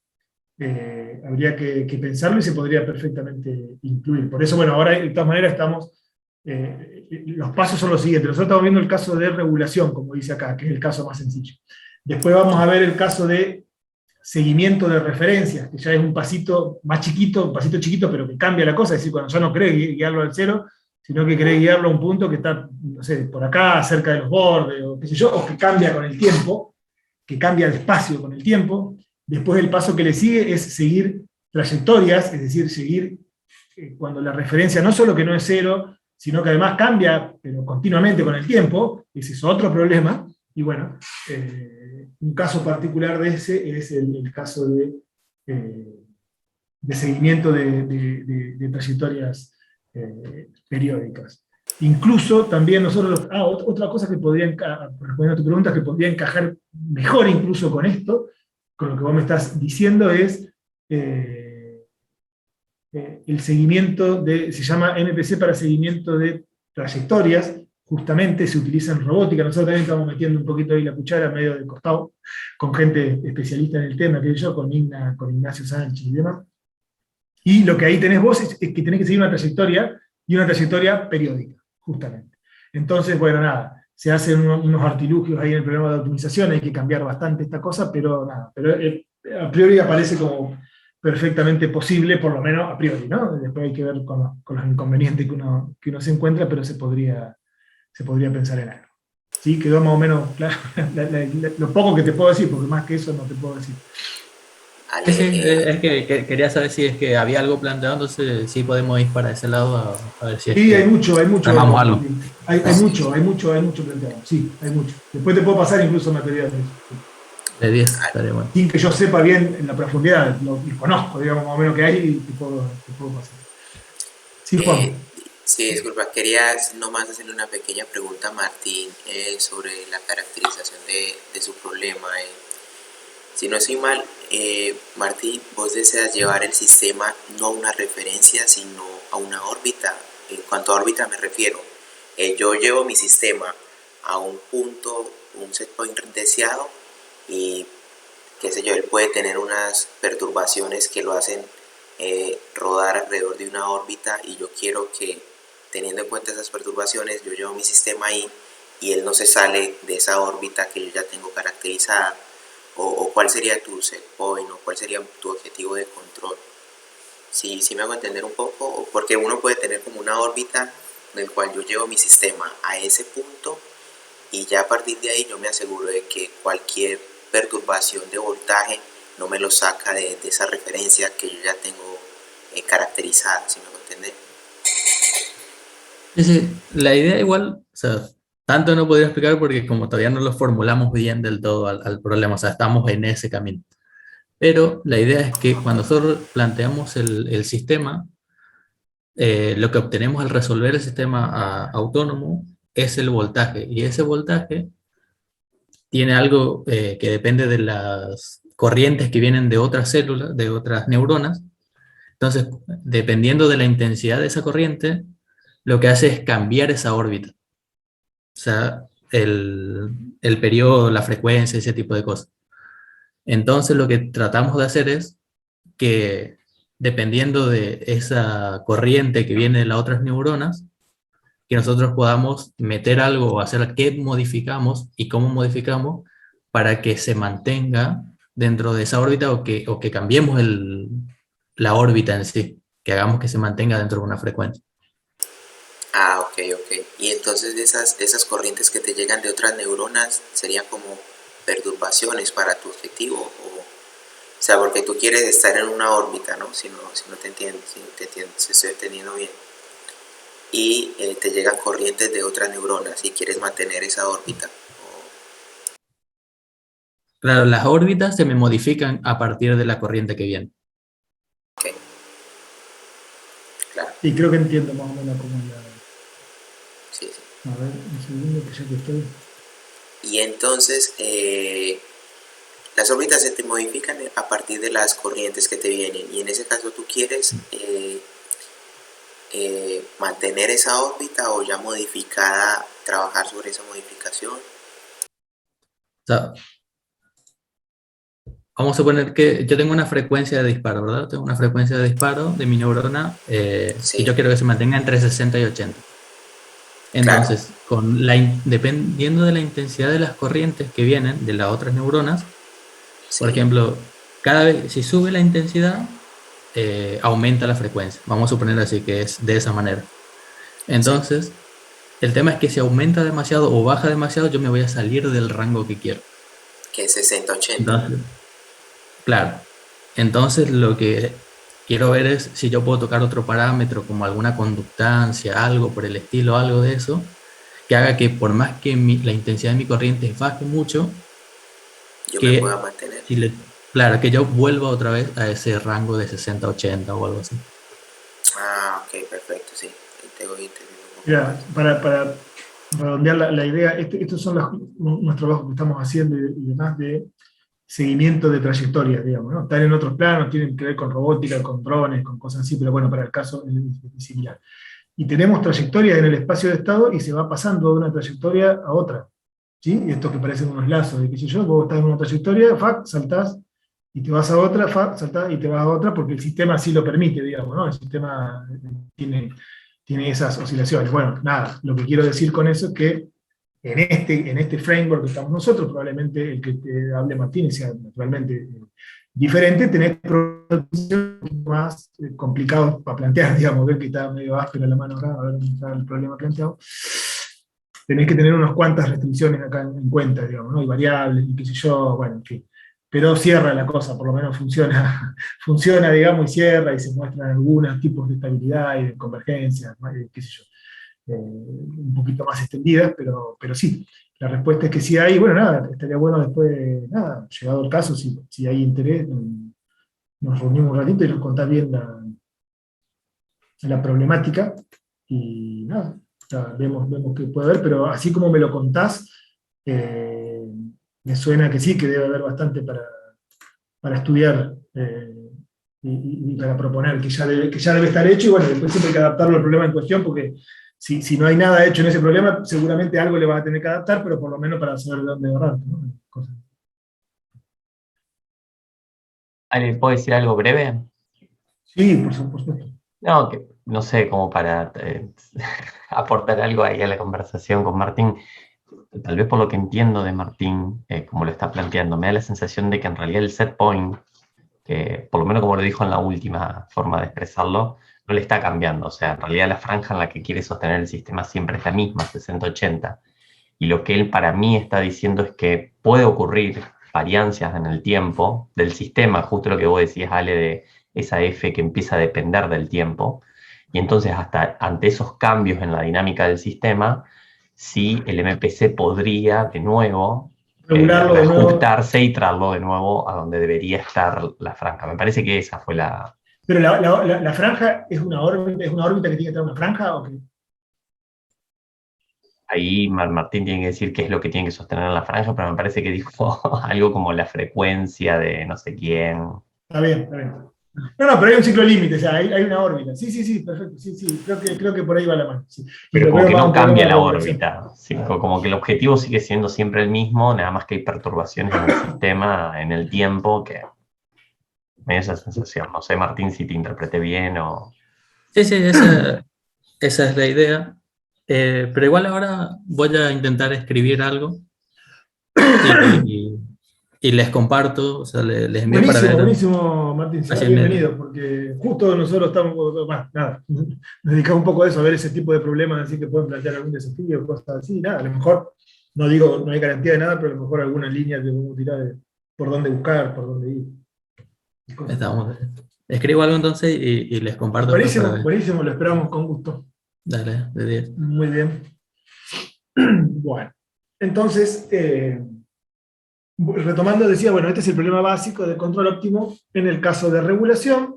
habría que pensarlo y se podría perfectamente incluir. Por eso, bueno, ahora de todas maneras los pasos son los siguientes. Nosotros estamos viendo el caso de regulación, como dice acá, que es el caso más sencillo. Después vamos a ver el caso de seguimiento de referencias, que ya es un pasito más chiquito, un pasito chiquito, pero que cambia la cosa, es decir, cuando ya no querés guiarlo al cero, sino que querés guiarlo a un punto que está, no sé, por acá, cerca de los bordes, o qué sé yo, o que cambia con el tiempo, que cambia el espacio con el tiempo. Después el paso que le sigue es seguir trayectorias, es decir, seguir cuando la referencia no solo que no es cero, sino que además cambia, pero continuamente con el tiempo. Ese es otro problema. Y bueno, un caso particular de ese es el caso de seguimiento de trayectorias periódicas. Incluso también nosotros, otra cosa que podría, respondiendo a tu pregunta, que podría encajar mejor incluso con esto, con lo que vos me estás diciendo, es el seguimiento se llama MPC para seguimiento de trayectorias, justamente se utiliza en robótica. Nosotros también estamos metiendo un poquito ahí la cuchara medio de costado, con gente especialista en el tema, que yo, con Ignacio Sánchez y demás. Y lo que ahí tenés vos es que tenés que seguir una trayectoria, y una trayectoria periódica, justamente. Entonces, bueno, nada, se hacen unos artilugios ahí en el programa de optimización, hay que cambiar bastante esta cosa, pero nada, pero a priori aparece como perfectamente posible, por lo menos a priori, ¿no? Después hay que ver con los inconvenientes que uno se encuentra, pero se podría pensar en algo. ¿Sí? Quedó más o menos claro lo poco que te puedo decir, porque más que eso no te puedo decir. Sí, es que quería saber si es que había algo planteado, entonces sí podemos ir para ese lado a ver si es sí, que hay mucho. armamos algo. Hay mucho planteado, sí, hay mucho. Después te puedo pasar incluso material de eso. La 10 estaría bueno. Sin que yo sepa bien en la profundidad, lo conozco, digamos, más o menos que hay y te puedo pasar. Sí, Juan. Sí, disculpa, quería nomás hacerle una pequeña pregunta a Martín sobre la caracterización de su problema. Si no estoy mal, Martín, vos deseas llevar el sistema no a una referencia, sino a una órbita. En cuanto a órbita me refiero, yo llevo mi sistema a un punto, un set point deseado, y qué sé yo, él puede tener unas perturbaciones que lo hacen rodar alrededor de una órbita, y yo quiero que, teniendo en cuenta esas perturbaciones, yo llevo mi sistema ahí y él no se sale de esa órbita que yo ya tengo caracterizada. O cuál sería tu set point, o cuál sería tu objetivo de control. ¿Sí me hago entender un poco? Porque uno puede tener como una órbita en el cual yo llevo mi sistema a ese punto, y ya a partir de ahí yo me aseguro de que cualquier perturbación de voltaje no me lo saca de esa referencia que yo ya tengo caracterizada, ¿sí me hago entender? Sí, la idea igual, o sea, tanto no podría explicar porque como todavía no lo formulamos bien del todo al problema, o sea, estamos en ese camino. Pero la idea es que cuando nosotros planteamos el sistema, lo que obtenemos al resolver el sistema autónomo es el voltaje, y ese voltaje tiene algo que depende de las corrientes que vienen de otras células, de otras neuronas. Entonces, dependiendo de la intensidad de esa corriente, lo que hace es cambiar esa órbita. O sea, el periodo, la frecuencia, ese tipo de cosas. Entonces, lo que tratamos de hacer es que, dependiendo de esa corriente que viene de las otras neuronas, que nosotros podamos meter algo o hacer qué modificamos y cómo modificamos para que se mantenga dentro de esa órbita, o que cambiemos la órbita en sí, que hagamos que se mantenga dentro de una frecuencia. Ok. Y entonces esas corrientes que te llegan de otras neuronas serían como perturbaciones para tu objetivo, o sea, porque tú quieres estar en una órbita, ¿no? Si no te entiendo, si estoy entendiendo bien. Y te llegan corrientes de otras neuronas y quieres mantener esa órbita. Claro, las órbitas se me modifican a partir de la corriente que viene. Ok, claro. Y creo que entiendo más o menos cómo es la... Sí. A ver, un segundo, que ya que estoy... Y entonces, las órbitas se te modifican a partir de las corrientes que te vienen, y en ese caso tú quieres mantener esa órbita, o ya modificada, trabajar sobre esa modificación. O sea, vamos a suponer que yo tengo una frecuencia de disparo, ¿verdad? Tengo una frecuencia de disparo de mi neurona Sí. y yo quiero que se mantenga entre 60 y 80. Entonces, dependiendo de la intensidad de las corrientes que vienen de las otras neuronas, Sí. por ejemplo, cada vez, si sube la intensidad, aumenta la frecuencia. Vamos a suponer así que es de esa manera. Entonces, el tema es que si aumenta demasiado o baja demasiado, yo me voy a salir del rango que quiero. Que es 60-80. Entonces, claro. Entonces, lo que quiero ver es si yo puedo tocar otro parámetro, como alguna conductancia, algo por el estilo, algo de eso, que haga que por más que la intensidad de mi corriente baje mucho, Yo que me pueda mantener. claro, que yo vuelva otra vez a ese rango de 60-80 o algo así. Ok, perfecto, sí. Te voy entendiendo un poco Mira, más. para redondear la idea, estos son unos trabajos que estamos haciendo y demás de seguimiento de trayectorias, digamos, ¿no? Están en otros planos, tienen que ver con robótica, con drones, con cosas así, pero bueno, para el caso es similar. Y tenemos trayectorias en el espacio de estado y se va pasando de una trayectoria a otra, ¿sí? Y estos que parecen unos lazos, de qué sé yo, vos estás en una trayectoria, saltás, y te vas a otra, saltás y te vas a otra, porque el sistema así lo permite, digamos, ¿no? El sistema tiene esas oscilaciones. Bueno, nada, lo que quiero decir con eso es que en este framework que estamos nosotros, probablemente el que te hable Martín sea naturalmente diferente, tenés problemas más complicados para plantear, digamos, ver que está medio áspera la mano acá, a ver dónde está el problema planteado. Tenés que tener unas cuantas restricciones acá en cuenta, digamos, ¿no? Y variables, y qué sé yo, bueno, en fin. Pero cierra la cosa, por lo menos funciona, digamos, y cierra, y se muestran algunos tipos de estabilidad y de convergencia, qué sé yo. un poquito más extendidas, pero sí, la respuesta es que sí hay. Bueno, nada, estaría bueno después, nada, llegado el caso, si hay interés, nos reunimos un ratito y nos contás bien la problemática, y nada, o sea, vemos qué puede haber, pero así como me lo contás, me suena que sí, que debe haber bastante para estudiar, y para proponer, que ya debe estar hecho, y bueno, después siempre hay que adaptarlo al problema en cuestión, porque si no hay nada hecho en ese problema, seguramente algo le vas a tener que adaptar, pero por lo menos para saber de dónde agarrar, ¿no? Cosas. Ale, ¿puedo decir algo breve? Sí, por supuesto. No, que no sé, como para aportar algo ahí a la conversación con Martín. Tal vez por lo que entiendo de Martín, como lo está planteando, me da la sensación de que en realidad el set point, que por lo menos como lo dijo en la última forma de expresarlo, no le está cambiando. O sea, en realidad la franja en la que quiere sostener el sistema siempre es la misma, 60-80. Y lo que él para mí está diciendo es que puede ocurrir variancias en el tiempo del sistema, justo lo que vos decías, Ale, de esa F que empieza a depender del tiempo. Y entonces hasta ante esos cambios en la dinámica del sistema, sí el MPC podría de nuevo Regularlo de nuevo. reajustarse y traerlo de nuevo a donde debería estar la franja. Me parece que esa fue la... Pero la franja es una órbita que tiene que estar una franja, ¿o qué? Ahí Martín tiene que decir qué es lo que tiene que sostener en la franja, pero me parece que dijo algo como la frecuencia de no sé quién. Está bien, está bien. No, pero hay un ciclo límite, o sea, hay una órbita. Sí, perfecto, sí, creo que por ahí va la mano. Sí. Pero como que no cambia la regulación. órbita, ¿sí? Como que el objetivo sigue siendo siempre el mismo, nada más que hay perturbaciones en el sistema, en el tiempo, que me da esa sensación. No sé, Martín, si te interpreté bien o... Sí, esa es la idea. Pero igual ahora voy a intentar escribir algo y les comparto, o sea, les envío para ver. Buenísimo, Martín, será bienvenido, porque justo nosotros estamos, bueno, nada, nos dedicamos un poco a eso, a ver ese tipo de problemas, así que pueden plantear algún desafío, cosas así, nada, a lo mejor, no digo, no hay garantía de nada, pero a lo mejor alguna línea que podemos tirar de por dónde buscar, por dónde ir. Escribo algo entonces y les comparto. Buenísimo, lo esperamos con gusto. Dale, de 10. Muy bien. Bueno, entonces, retomando, decía, bueno, este es el problema básico del control óptimo en el caso de regulación.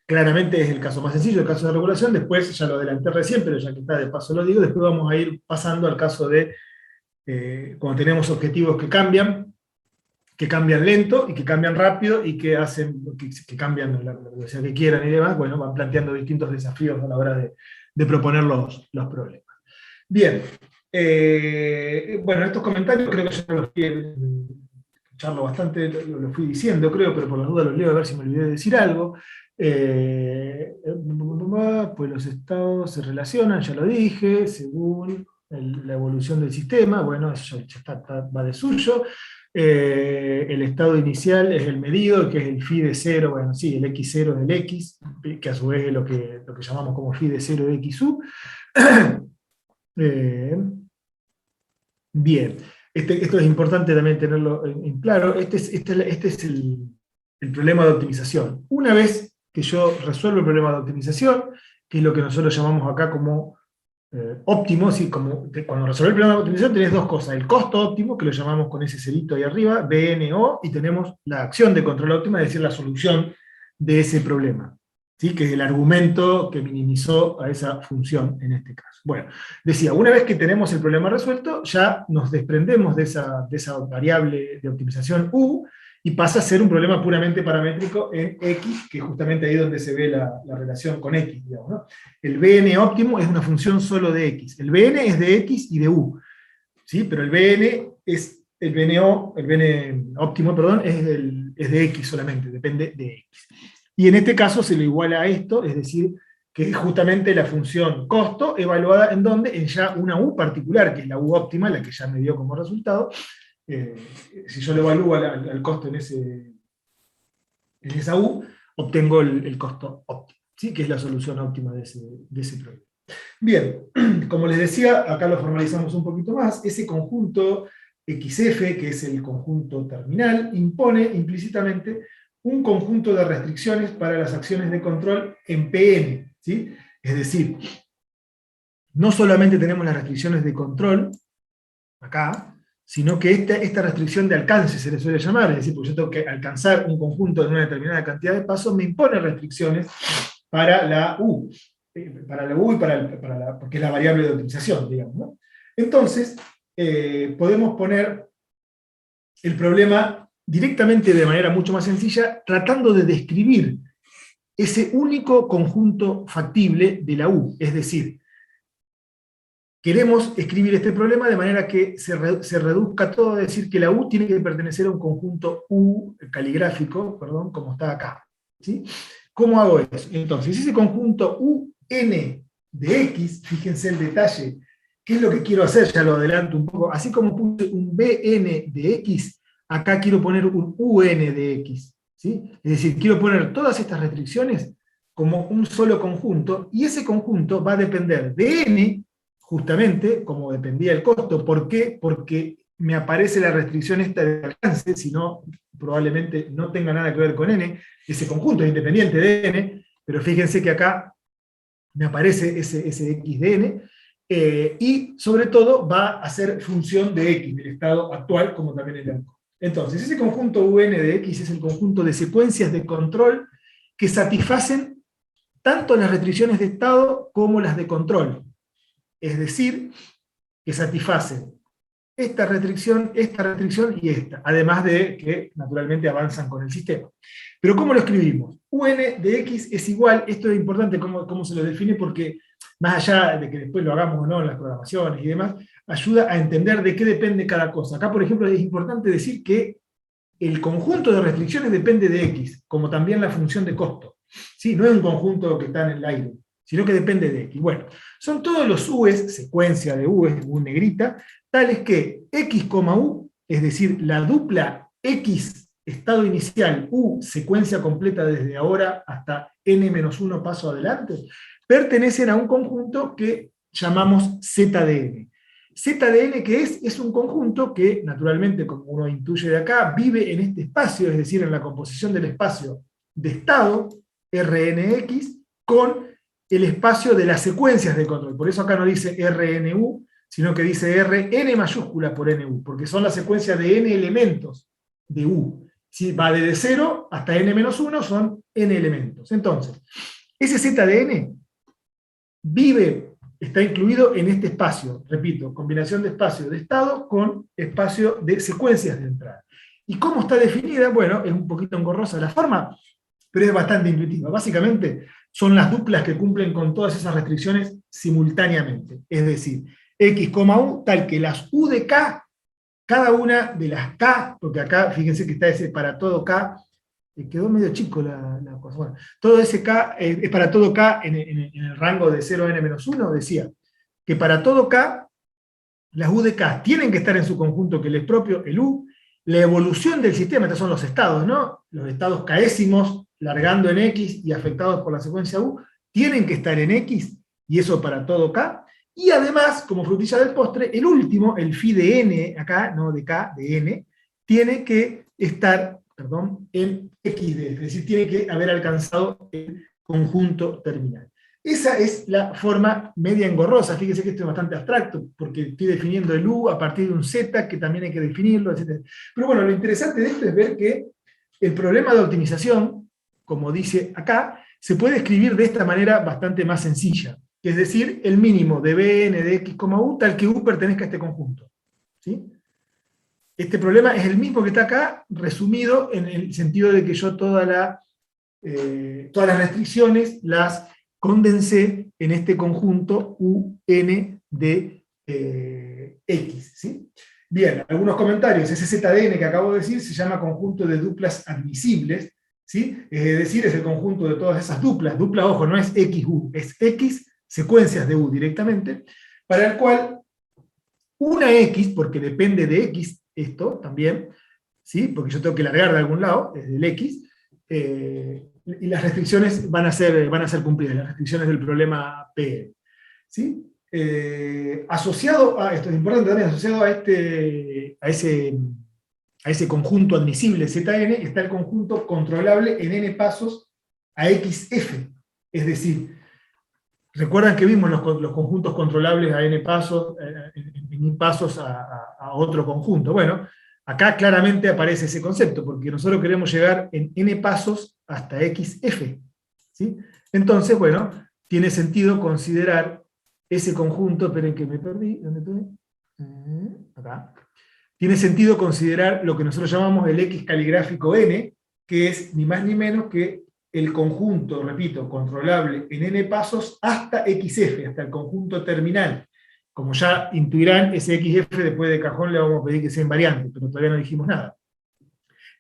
Claramente es el caso más sencillo, el caso de regulación. Después, ya lo adelanté recién, pero ya que está de paso lo digo, después vamos a ir pasando al caso de cuando tenemos objetivos que cambian lento y que cambian rápido y que hacen que cambian la velocidad que quieran y demás. Bueno, van planteando distintos desafíos a la hora de proponer los problemas. Bien, bueno, estos comentarios creo que ya los fui charlo bastante, lo fui diciendo, creo, pero por las dudas los leo a ver si me olvidé de decir algo. Pues los estados se relacionan, ya lo dije, según la evolución del sistema. Bueno, eso ya va de suyo. El estado inicial es el medido, que es el phi de 0, bueno, sí, el x0 del x, que a su vez es lo que llamamos como phi de 0 de xu. Bien, esto es importante también tenerlo en claro. Este es el problema de optimización. Una vez que yo resuelvo el problema de optimización, que es lo que nosotros llamamos acá como óptimo, ¿sí? Cuando resolver el problema de optimización tenés dos cosas: el costo óptimo, que lo llamamos con ese cerito ahí arriba, BNO, y tenemos la acción de control óptima, es decir, la solución de ese problema, ¿sí? Que es el argumento que minimizó a esa función en este caso. Bueno, decía, una vez que tenemos el problema resuelto, ya nos desprendemos de esa variable de optimización U, y pasa a ser un problema puramente paramétrico en X, que es justamente ahí donde se ve la relación con X, digamos, ¿no? El Bn óptimo es una función solo de X. El Bn es de X y de U, ¿sí? Pero el Bn óptimo, perdón, es de X solamente, depende de X. Y en este caso se lo iguala a esto, es decir, que es justamente la función costo evaluada en donde, en ya una U particular, que es la U óptima, la que ya me dio como resultado. Si yo le evalúo al costo en esa U, obtengo el costo óptimo, ¿sí? Que es la solución óptima de ese problema. Bien, como les decía, acá lo formalizamos un poquito más. Ese conjunto XF, que es el conjunto terminal, impone implícitamente un conjunto de restricciones para las acciones de control en Pn, ¿sí? Es decir, no solamente tenemos las restricciones de control, acá, sino que esta restricción de alcance se le suele llamar, es decir, porque yo tengo que alcanzar un conjunto en una determinada cantidad de pasos, me impone restricciones para la U, y porque es la variable de optimización, digamos, ¿no? Entonces, podemos poner el problema directamente de manera mucho más sencilla, tratando de describir ese único conjunto factible de la U, es decir, queremos escribir este problema de manera que se reduzca todo a decir que la U tiene que pertenecer a un conjunto U caligráfico, perdón, como está acá, ¿sí? ¿Cómo hago eso? Entonces, ese conjunto UN de X, fíjense el detalle, ¿qué es lo que quiero hacer? Ya lo adelanto un poco, así como puse un BN de X, acá quiero poner un UN de X, ¿sí? Es decir, quiero poner todas estas restricciones como un solo conjunto, y ese conjunto va a depender de N, justamente, como dependía el costo. ¿Por qué? Porque me aparece la restricción esta de alcance, si no, probablemente no tenga nada que ver con N, ese conjunto es independiente de N, pero fíjense que acá me aparece ese X de N, y sobre todo va a ser función de X, del estado actual, como también el blanco. Entonces, ese conjunto UN de X es el conjunto de secuencias de control que satisfacen tanto las restricciones de estado como las de control. Es decir, que satisfacen esta restricción y esta, además de que naturalmente avanzan con el sistema. Pero ¿cómo lo escribimos? UN de X es igual, esto es importante cómo se lo define, porque más allá de que después lo hagamos o no en las programaciones y demás, ayuda a entender de qué depende cada cosa. Acá, por ejemplo, es importante decir que el conjunto de restricciones depende de X, como también la función de costo. ¿Sí? No es un conjunto que está en el aire, sino que depende de X. Bueno, son todos los U's, secuencia de U's, U negrita, tales que X, U, es decir, la dupla X estado inicial, U secuencia completa desde ahora hasta n-1 paso adelante, pertenecen a un conjunto que llamamos ZDN. ZDN, ¿qué es? Es un conjunto que, naturalmente, como uno intuye de acá, vive en este espacio, es decir, en la composición del espacio de estado, RNX, con el espacio de las secuencias de control. Por eso acá no dice RNU, sino que dice Rn mayúscula por NU, porque son las secuencias de n elementos de U. Si va desde 0 hasta n-1, son n elementos. Entonces, ese ZDN está incluido en este espacio, repito, combinación de espacio de estado con espacio de secuencias de entrada. ¿Y cómo está definida? Bueno, es un poquito engorrosa la forma, pero es bastante intuitiva. Básicamente, son las duplas que cumplen con todas esas restricciones simultáneamente. Es decir, X, U, tal que las U de K, cada una de las K, porque acá, fíjense que está ese para todo K, quedó medio chico la cosa. Bueno, todo ese K es para todo K en el rango de 0 a n-1, decía que para todo K, las U de K tienen que estar en su conjunto que les propio, el U, la evolución del sistema, estos son los estados, ¿no? Los estados k'ésimos, largando en X y afectados por la secuencia U, tienen que estar en X, y eso para todo K, y además, como frutilla del postre, el último, el phi de N, acá, no de K, de N, tiene que estar, en XD, es decir, tiene que haber alcanzado el conjunto terminal. Esa es la forma media engorrosa. Fíjense que esto es bastante abstracto, porque estoy definiendo el U a partir de un Z, que también hay que definirlo, etc. Pero bueno, lo interesante de esto es ver que el problema de optimización, como dice acá, se puede escribir de esta manera bastante más sencilla, es decir, el mínimo de Bn de X, U, tal que U pertenezca a este conjunto. ¿Sí? Este problema es el mismo que está acá, resumido en el sentido de que yo todas las restricciones las condensé en este conjunto UN de X. ¿Sí? Bien, algunos comentarios. Ese ZDN que acabo de decir se llama conjunto de duplas admisibles, ¿sí? Es decir, es el conjunto de todas esas duplas. Dupla, ojo, no es XU, es X secuencias de U directamente, para el cual una X, porque depende de X esto también, ¿sí? Porque yo tengo que largar de algún lado, desde el X, y las restricciones van a ser cumplidas, las restricciones del problema P. ¿Sí? Asociado a, esto es importante también, asociado a ese conjunto admisible Zn, está el conjunto controlable en n pasos a xf. Es decir, recuerdan que vimos los conjuntos controlables a n pasos, en pasos a otro conjunto. Bueno, acá claramente aparece ese concepto, porque nosotros queremos llegar en n pasos hasta xf. ¿Sí? Entonces, bueno, tiene sentido considerar ese conjunto, esperen que me perdí, ¿dónde estoy? Acá. Tiene sentido considerar lo que nosotros llamamos el x caligráfico n, que es ni más ni menos que el conjunto, repito, controlable en n pasos hasta xf, hasta el conjunto terminal. Como ya intuirán, ese xf después de cajón le vamos a pedir que sea invariante, pero todavía no dijimos nada.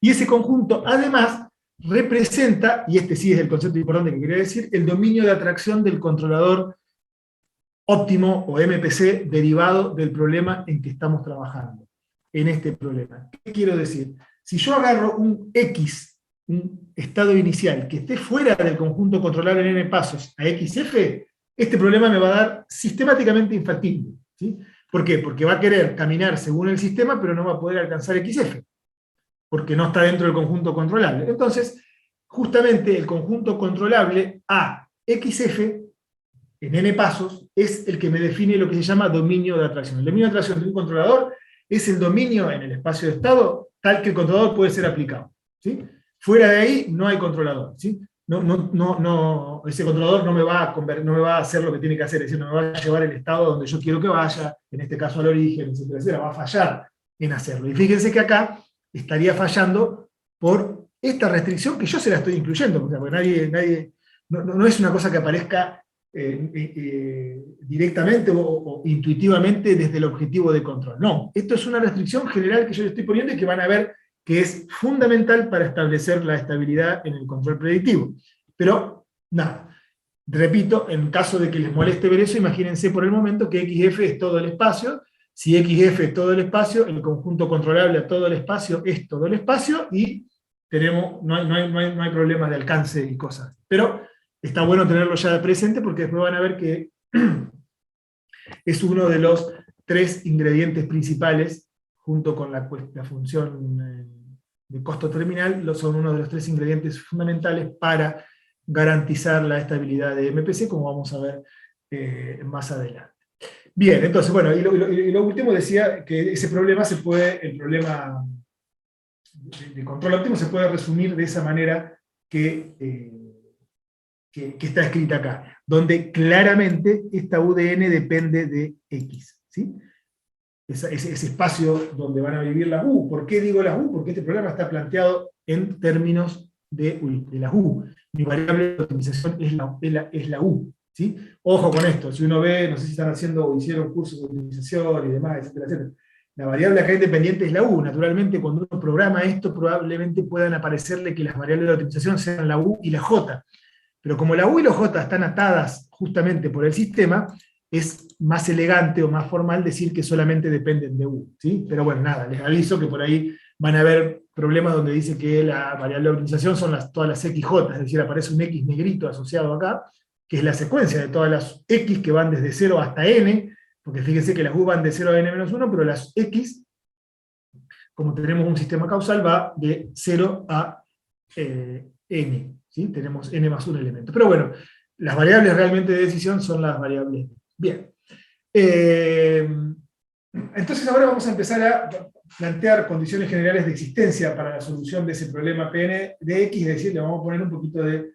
Y ese conjunto, además, representa, y este sí es el concepto importante que quería decir, el dominio de atracción del controlador óptimo o MPC derivado del problema en que estamos trabajando, en este problema. ¿Qué quiero decir? Si yo agarro un X, un estado inicial, que esté fuera del conjunto controlable en n pasos a xf, este problema me va a dar sistemáticamente infactible. ¿Sí? ¿Por qué? Porque va a querer caminar según el sistema, pero no va a poder alcanzar xf, porque no está dentro del conjunto controlable. Entonces, justamente el conjunto controlable a xf, en n pasos, es el que me define lo que se llama dominio de atracción. El dominio de atracción de un controlador es el dominio en el espacio de estado tal que el controlador puede ser aplicado. ¿Sí? Fuera de ahí no hay controlador. ¿Sí? Ese controlador no me va a hacer lo que tiene que hacer, es decir, no me va a llevar el estado donde yo quiero que vaya, en este caso al origen, etcétera, etcétera, va a fallar en hacerlo. Y fíjense que acá estaría fallando por esta restricción que yo se la estoy incluyendo, porque no es una cosa que aparezca directamente o intuitivamente desde el objetivo de control. No, esto es una restricción general que yo le estoy poniendo y que van a ver que es fundamental para establecer la estabilidad en el control predictivo. Pero, nada, repito, en caso de que les moleste ver eso, imagínense por el momento que XF es todo el espacio. Si XF es todo el espacio, el conjunto controlable a todo el espacio es todo el espacio, y no hay problemas de alcance y cosas. Pero está bueno tenerlo ya presente, porque después van a ver que es uno de los 3 ingredientes principales, junto con la función de costo terminal, son uno de los 3 ingredientes fundamentales para garantizar la estabilidad de MPC, como vamos a ver más adelante. Bien, entonces, bueno, y lo último decía que ese problema el problema de control óptimo se puede resumir de esa manera que está escrita acá, donde claramente esta UDN depende de X, ¿sí? Ese espacio donde van a vivir las U. ¿Por qué digo las U? Porque este problema está planteado en términos de las U. Mi variable de optimización es la U. ¿Sí? Ojo con esto, si uno ve, no sé si están haciendo o hicieron cursos de optimización y demás, etcétera, etcétera. La variable acá independiente es la U. Naturalmente, cuando uno programa esto, probablemente puedan aparecerle que las variables de optimización sean la U y la J. Pero como la U y la J están atadas justamente por el sistema, es más elegante o más formal decir que solamente dependen de U. ¿Sí? Pero bueno, nada, les aviso que por ahí van a haber problemas donde dice que la variable de optimización son todas las XJ, es decir, aparece un X negrito asociado acá, que es la secuencia de todas las X que van desde 0 hasta N, porque fíjense que las U van de 0 a N-1, pero las X, como tenemos un sistema causal, va de 0 a N. ¿Sí? Tenemos N más un elemento. Pero bueno, las variables realmente de decisión son las variables. Bien. Entonces ahora vamos a empezar a plantear condiciones generales de existencia para la solución de ese problema Pn de X, es decir, le vamos a poner un poquito de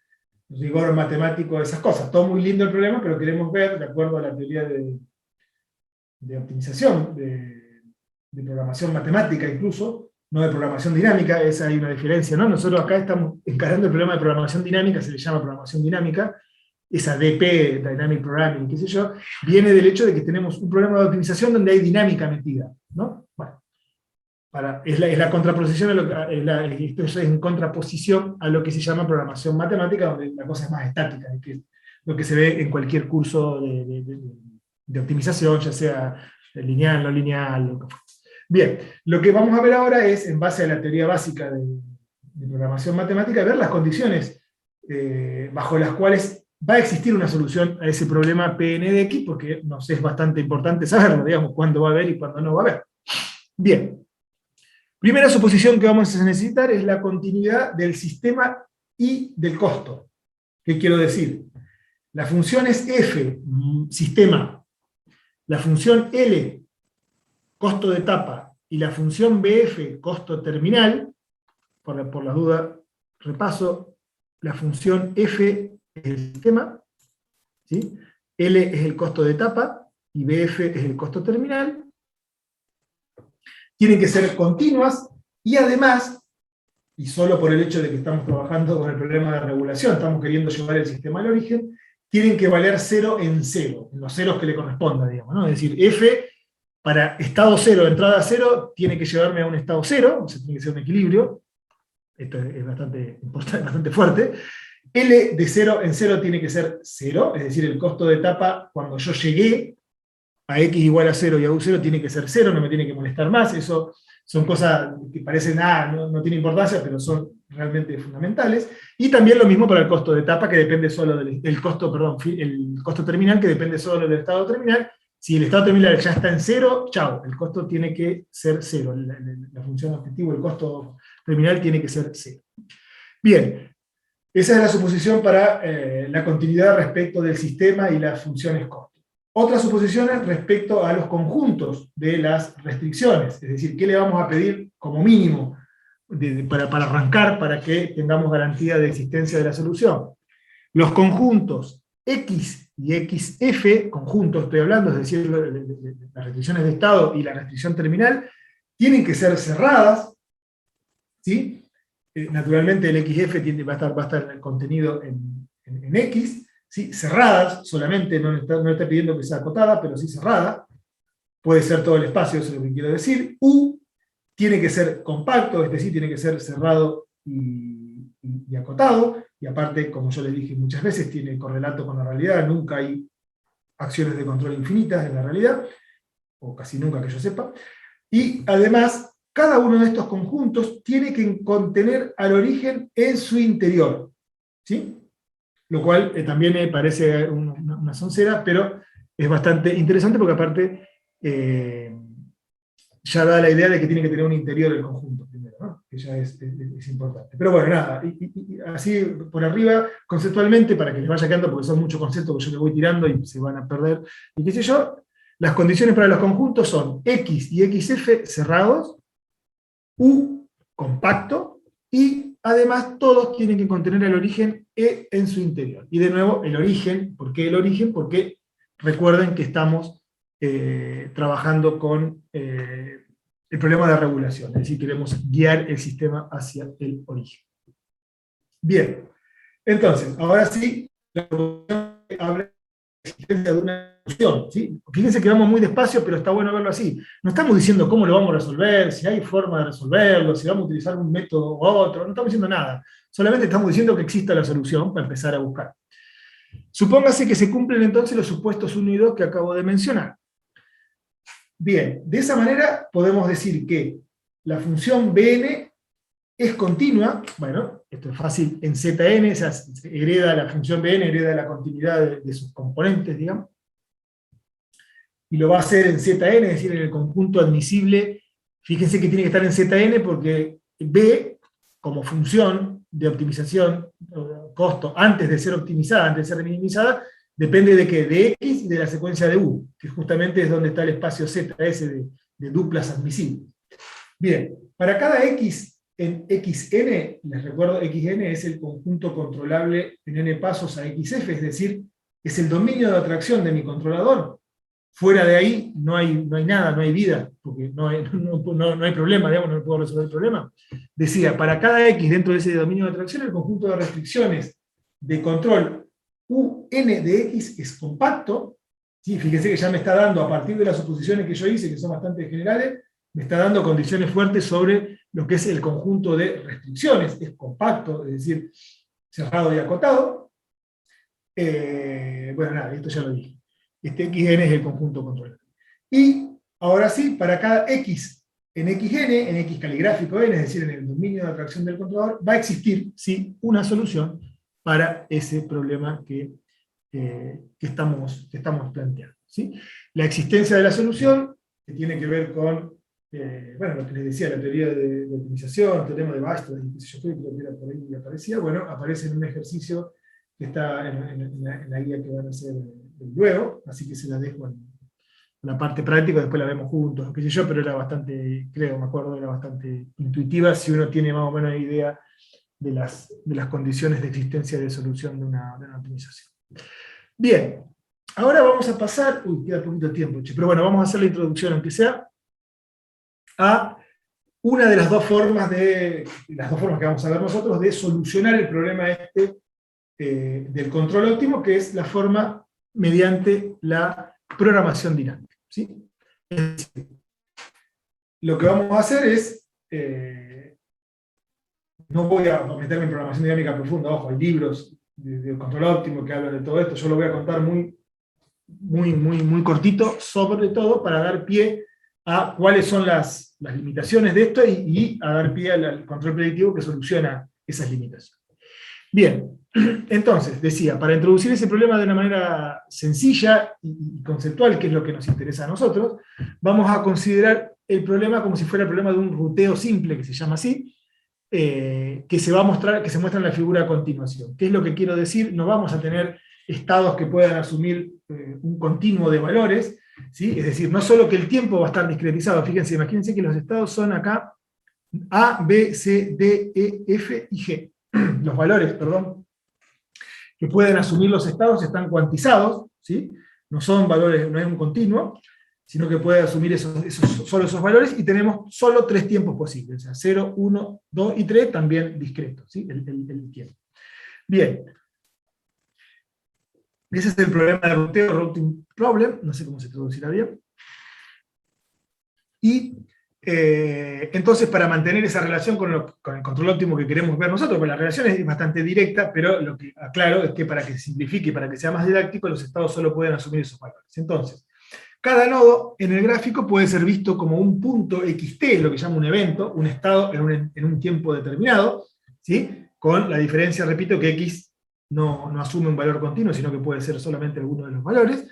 rigor matemático a esas cosas. Todo muy lindo el problema, pero queremos ver, de acuerdo a la teoría de optimización, de programación matemática incluso, no de programación dinámica, esa hay una diferencia, ¿no? Nosotros acá estamos encarando el problema de programación dinámica, se le llama programación dinámica, esa DP, Dynamic Programming, qué sé yo, viene del hecho de que tenemos un problema de optimización donde hay dinámica metida, ¿no? Bueno, es la contraposición, esto es en contraposición a lo que se llama programación matemática, donde la cosa es más estática, que es lo que se ve en cualquier curso de optimización, ya sea lineal, no lineal, lo que fuera. Bien, lo que vamos a ver ahora es, en base a la teoría básica de programación matemática, ver las condiciones bajo las cuales va a existir una solución a ese problema Pn de X, porque nos es bastante importante saberlo, digamos, cuándo va a haber y cuándo no va a haber. Bien, primera suposición que vamos a necesitar es la continuidad del sistema y del costo. ¿Qué quiero decir? la función es f, sistema, la función L, costo de etapa, y la función BF, costo terminal, por las dudas, repaso, la función F es el sistema, ¿sí? L es el costo de etapa, y BF es el costo terminal. Tienen que ser continuas, y además, y solo por el hecho de que estamos trabajando con el problema de regulación, estamos queriendo llevar el sistema al origen, tienen que valer 0 en 0, en los ceros que le corresponda, digamos, ¿no? Es decir, F, para estado 0, entrada 0, tiene que llevarme a un estado 0, o sea, tiene que ser un equilibrio. Esto es bastante importante, bastante fuerte. L de 0 en 0 tiene que ser 0, es decir, el costo de etapa cuando yo llegué a x igual a 0 y a u 0 tiene que ser 0, no me tiene que molestar más. Eso son cosas que parecen, no tiene importancia, pero son realmente fundamentales. Y también lo mismo para el costo de etapa, que depende solo del costo, perdón, el costo terminal, que depende solo del estado terminal. Si el estado terminal ya está en 0, chao, el costo tiene que ser 0. La función objetivo, el costo terminal tiene que ser 0. Bien, esa es la suposición para la continuidad respecto del sistema y las funciones costo. Otras suposiciones respecto a los conjuntos de las restricciones, es decir, ¿qué le vamos a pedir como mínimo para arrancar, para que tengamos garantía de existencia de la solución? Los conjuntos X y XF, conjuntos estoy hablando, es decir, las restricciones de estado y la restricción terminal, tienen que ser cerradas, ¿sí? Naturalmente el XF va a estar en el contenido en X, ¿sí? Cerradas solamente, no está pidiendo que sea acotada, pero sí cerrada. Puede ser todo el espacio, eso es lo que quiero decir. U tiene que ser compacto, es decir, tiene que ser cerrado y acotado, y aparte, como yo les dije muchas veces, tiene correlato con la realidad, nunca hay acciones de control infinitas en la realidad, o casi nunca que yo sepa. Y además, cada uno de estos conjuntos tiene que contener al origen en su interior, ¿sí? Lo cual también me parece una soncera, pero es bastante interesante porque aparte ya da la idea de que tiene que tener un interior el conjunto primero, ¿no? Que ya es importante. Pero bueno, nada, y así por arriba, conceptualmente, para que les vaya quedando, porque son muchos conceptos que yo les voy tirando y se van a perder, y qué sé yo, las condiciones para los conjuntos son X y XF cerrados, U compacto, y además todos tienen que contener el origen E en su interior. Y de nuevo, el origen, ¿por qué el origen? Porque recuerden que estamos trabajando con el problema de regulación, es decir, queremos guiar el sistema hacia el origen. Bien, entonces, ahora sí, la regulación habla de la existencia de una solución, ¿sí? Fíjense que vamos muy despacio, pero está bueno verlo así. No estamos diciendo cómo lo vamos a resolver, si hay forma de resolverlo, si vamos a utilizar un método u otro, no estamos diciendo nada. Solamente estamos diciendo que exista la solución para empezar a buscar. Supóngase que se cumplen entonces los supuestos 1 y 2 que acabo de mencionar. Bien, de esa manera podemos decir que la función Bn es continua, bueno, esto es fácil en Zn, hereda la función Bn, hereda la continuidad de sus componentes, digamos, y lo va a hacer en Zn, es decir, en el conjunto admisible. Fíjense que tiene que estar en Zn porque B, como función de optimización, costo, antes de ser optimizada, antes de ser minimizada, depende de qué, de X y de la secuencia de U, que justamente es donde está el espacio Z, ese de duplas admisibles. Bien, para cada X en Xn, les recuerdo, Xn es el conjunto controlable en n pasos a Xf, es decir, es el dominio de atracción de mi controlador. Fuera de ahí no hay nada, no hay vida, porque no hay problema, digamos, no puedo resolver el problema. Decía, para cada X dentro de ese dominio de atracción, el conjunto de restricciones de control UN de X es compacto. ¿Sí? Fíjense que ya me está dando, a partir de las suposiciones que yo hice, que son bastante generales, me está dando condiciones fuertes sobre lo que es el conjunto de restricciones. Es compacto, es decir, cerrado y acotado. Bueno, nada, esto ya lo dije. Este Xn es el conjunto controlable. Y ahora sí, para cada X en Xn, en X caligráfico n, es decir, en el dominio de atracción del controlador, va a existir, sí, una solución para ese problema que estamos planteando, ¿sí? La existencia de la solución, que tiene que ver con, bueno, lo que les decía, la teoría de optimización, el teorema de Weierstrass, que yo creo que era por ahí aparecía, bueno, aparece en un ejercicio que está en la guía que van a hacer luego, así que se la dejo en la parte práctica, después la vemos juntos, qué sé yo, pero era bastante, creo, me acuerdo, era bastante intuitiva si uno tiene más o menos idea de las condiciones de existencia de solución de una optimización. Bien, ahora vamos a pasar, queda poquito tiempo, pero bueno, vamos a hacer la introducción, aunque sea, a una de las dos formas que vamos a ver nosotros de solucionar el problema del control óptimo, que es la forma mediante la programación dinámica, ¿sí? Es decir, lo que vamos a hacer es, no voy a meterme en programación dinámica profunda, ojo, hay libros de control óptimo que hablan de todo esto, yo lo voy a contar muy cortito, sobre todo para dar pie a cuáles son las limitaciones de esto y a dar pie al control predictivo que soluciona esas limitaciones. Bien, entonces, decía, para introducir ese problema de una manera sencilla y conceptual, que es lo que nos interesa a nosotros, vamos a considerar el problema como si fuera el problema de un ruteo simple, que se llama así, que se muestra en la figura a continuación. ¿Qué es lo que quiero decir? No vamos a tener estados que puedan asumir un continuo de valores, ¿sí? Es decir, no solo que el tiempo va a estar discretizado, fíjense, imagínense que los estados son acá A, B, C, D, E, F y G. Los valores, perdón, que pueden asumir los estados están cuantizados, ¿sí? No son valores, no es un continuo, sino que puede asumir solo esos valores, y tenemos solo 3 tiempos posibles, o sea, 0, 1, 2 y 3, también discretos, ¿sí? El tiempo. Bien. Ese es el problema de ruteo, routing problem, no sé cómo se traducirá bien. Y entonces, para mantener esa relación con el control óptimo que queremos ver nosotros, porque la relación es bastante directa, pero lo que aclaro es que para que se simplifique y para que sea más didáctico, los estados solo pueden asumir esos valores. Entonces, cada nodo en el gráfico puede ser visto como un punto XT, lo que llama un evento, un estado en un tiempo determinado, ¿sí? Con la diferencia, repito, que X no asume un valor continuo, sino que puede ser solamente alguno de los valores,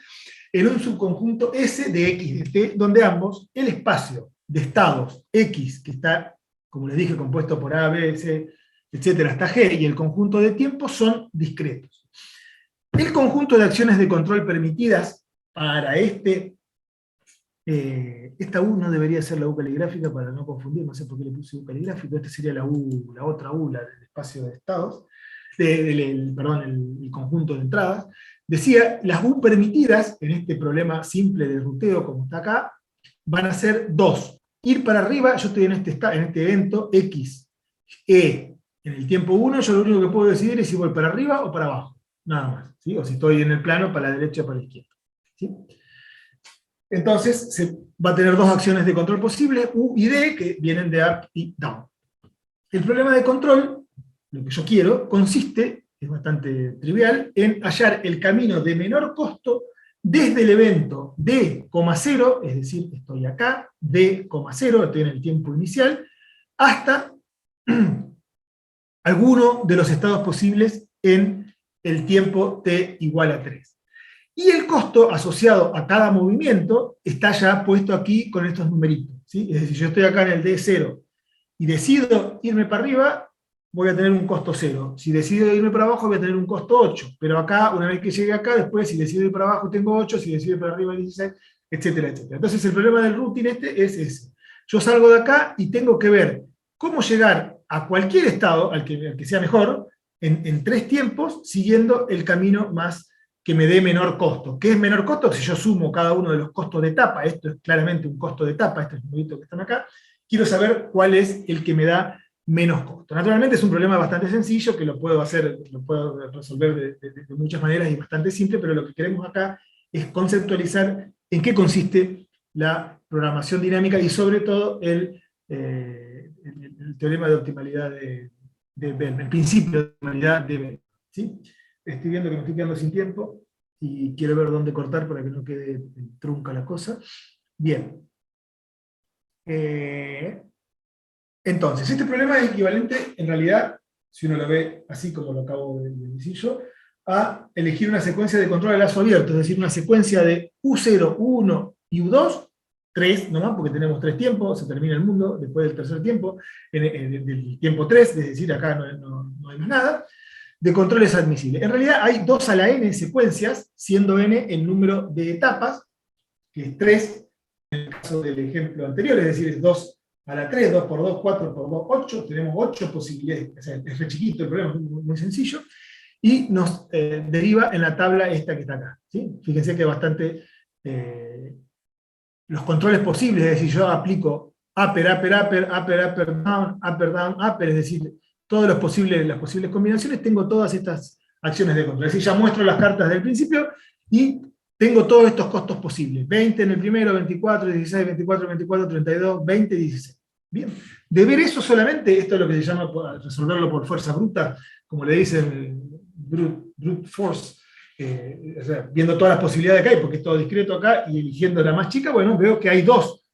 en un subconjunto S de X de T, donde ambos, el espacio de estados X, que está, como les dije, compuesto por A, B, C, etcétera, hasta G, y el conjunto de tiempos son discretos. El conjunto de acciones de control permitidas para esta U no debería ser la U caligráfica para no confundir, no sé por qué le puse U caligráfico, esta sería la otra U, la del espacio de estados, el conjunto de entradas. Decía, las U permitidas, en este problema simple de ruteo como está acá, van a ser 2. Ir para arriba, yo estoy en este evento, X, E, en el tiempo 1, yo lo único que puedo decidir es si voy para arriba o para abajo, nada más, ¿sí? O si estoy en el plano, para la derecha o para la izquierda, ¿sí? Entonces, se va a tener 2 acciones de control posibles, U y D, que vienen de up y down. El problema de control, lo que yo quiero, consiste, es bastante trivial, en hallar el camino de menor costo desde el evento D,0, es decir, estoy acá, D,0, estoy en el tiempo inicial, hasta alguno de los estados posibles en el tiempo T igual a 3. Y el costo asociado a cada movimiento está ya puesto aquí con estos numeritos, ¿sí? Es decir, yo estoy acá en el D0 y decido irme para arriba, voy a tener un costo 0. Si decido irme para abajo, voy a tener un costo 8. Pero acá, una vez que llegue acá, después, si decido ir para abajo, tengo 8, si decido ir para arriba, 16, etcétera, etcétera. Entonces, el problema del routing es ese. Yo salgo de acá y tengo que ver cómo llegar a cualquier estado, al que sea mejor, en 3 tiempos, siguiendo el camino más que me dé menor costo. ¿Qué es menor costo? Si yo sumo cada uno de los costos de etapa, esto es claramente un costo de etapa, estos numeritos que están acá, quiero saber cuál es el que me da menos costo. Naturalmente es un problema bastante sencillo, que lo puedo resolver de muchas maneras y bastante simple, pero lo que queremos acá es conceptualizar en qué consiste la programación dinámica y sobre todo el teorema de optimalidad de Bell, el principio de optimalidad de Bell, ¿sí? Estoy viendo que me estoy quedando sin tiempo y quiero ver dónde cortar para que no quede trunca la cosa. Bien. Entonces, este problema es equivalente, en realidad, si uno lo ve así como lo acabo de decir yo, a elegir una secuencia de control de lazo abierto, es decir, una secuencia de U0, U1 y U2, 3 nomás, porque tenemos 3 tiempos, se termina el mundo después del tercer tiempo, del tiempo 3, es decir, acá no hay más nada. de controles admisibles. En realidad hay 2 a la n secuencias, siendo n el número de etapas, que es 3, en el caso del ejemplo anterior, es decir, es 2 a la 3, 2 por 2, 4 por 2, 8, tenemos 8 posibilidades, o sea, es re chiquito el problema, es muy sencillo, y nos deriva en la tabla esta que está acá, ¿sí? Fíjense que bastante, los controles posibles, es decir, yo aplico upper, upper, upper, upper, upper, down, upper, es decir, todas las posibles combinaciones, tengo todas estas acciones de control. Es decir, ya muestro las cartas del principio y tengo todos estos costos posibles. 20 en el primero, 24, 16, 24, 24, 32, 20, 16. Bien. De ver eso solamente, esto es lo que se llama resolverlo por fuerza bruta, como le dicen, brute force, o sea, viendo todas las posibilidades que hay, porque es todo discreto acá, y eligiendo la más chica, bueno, veo que hay 2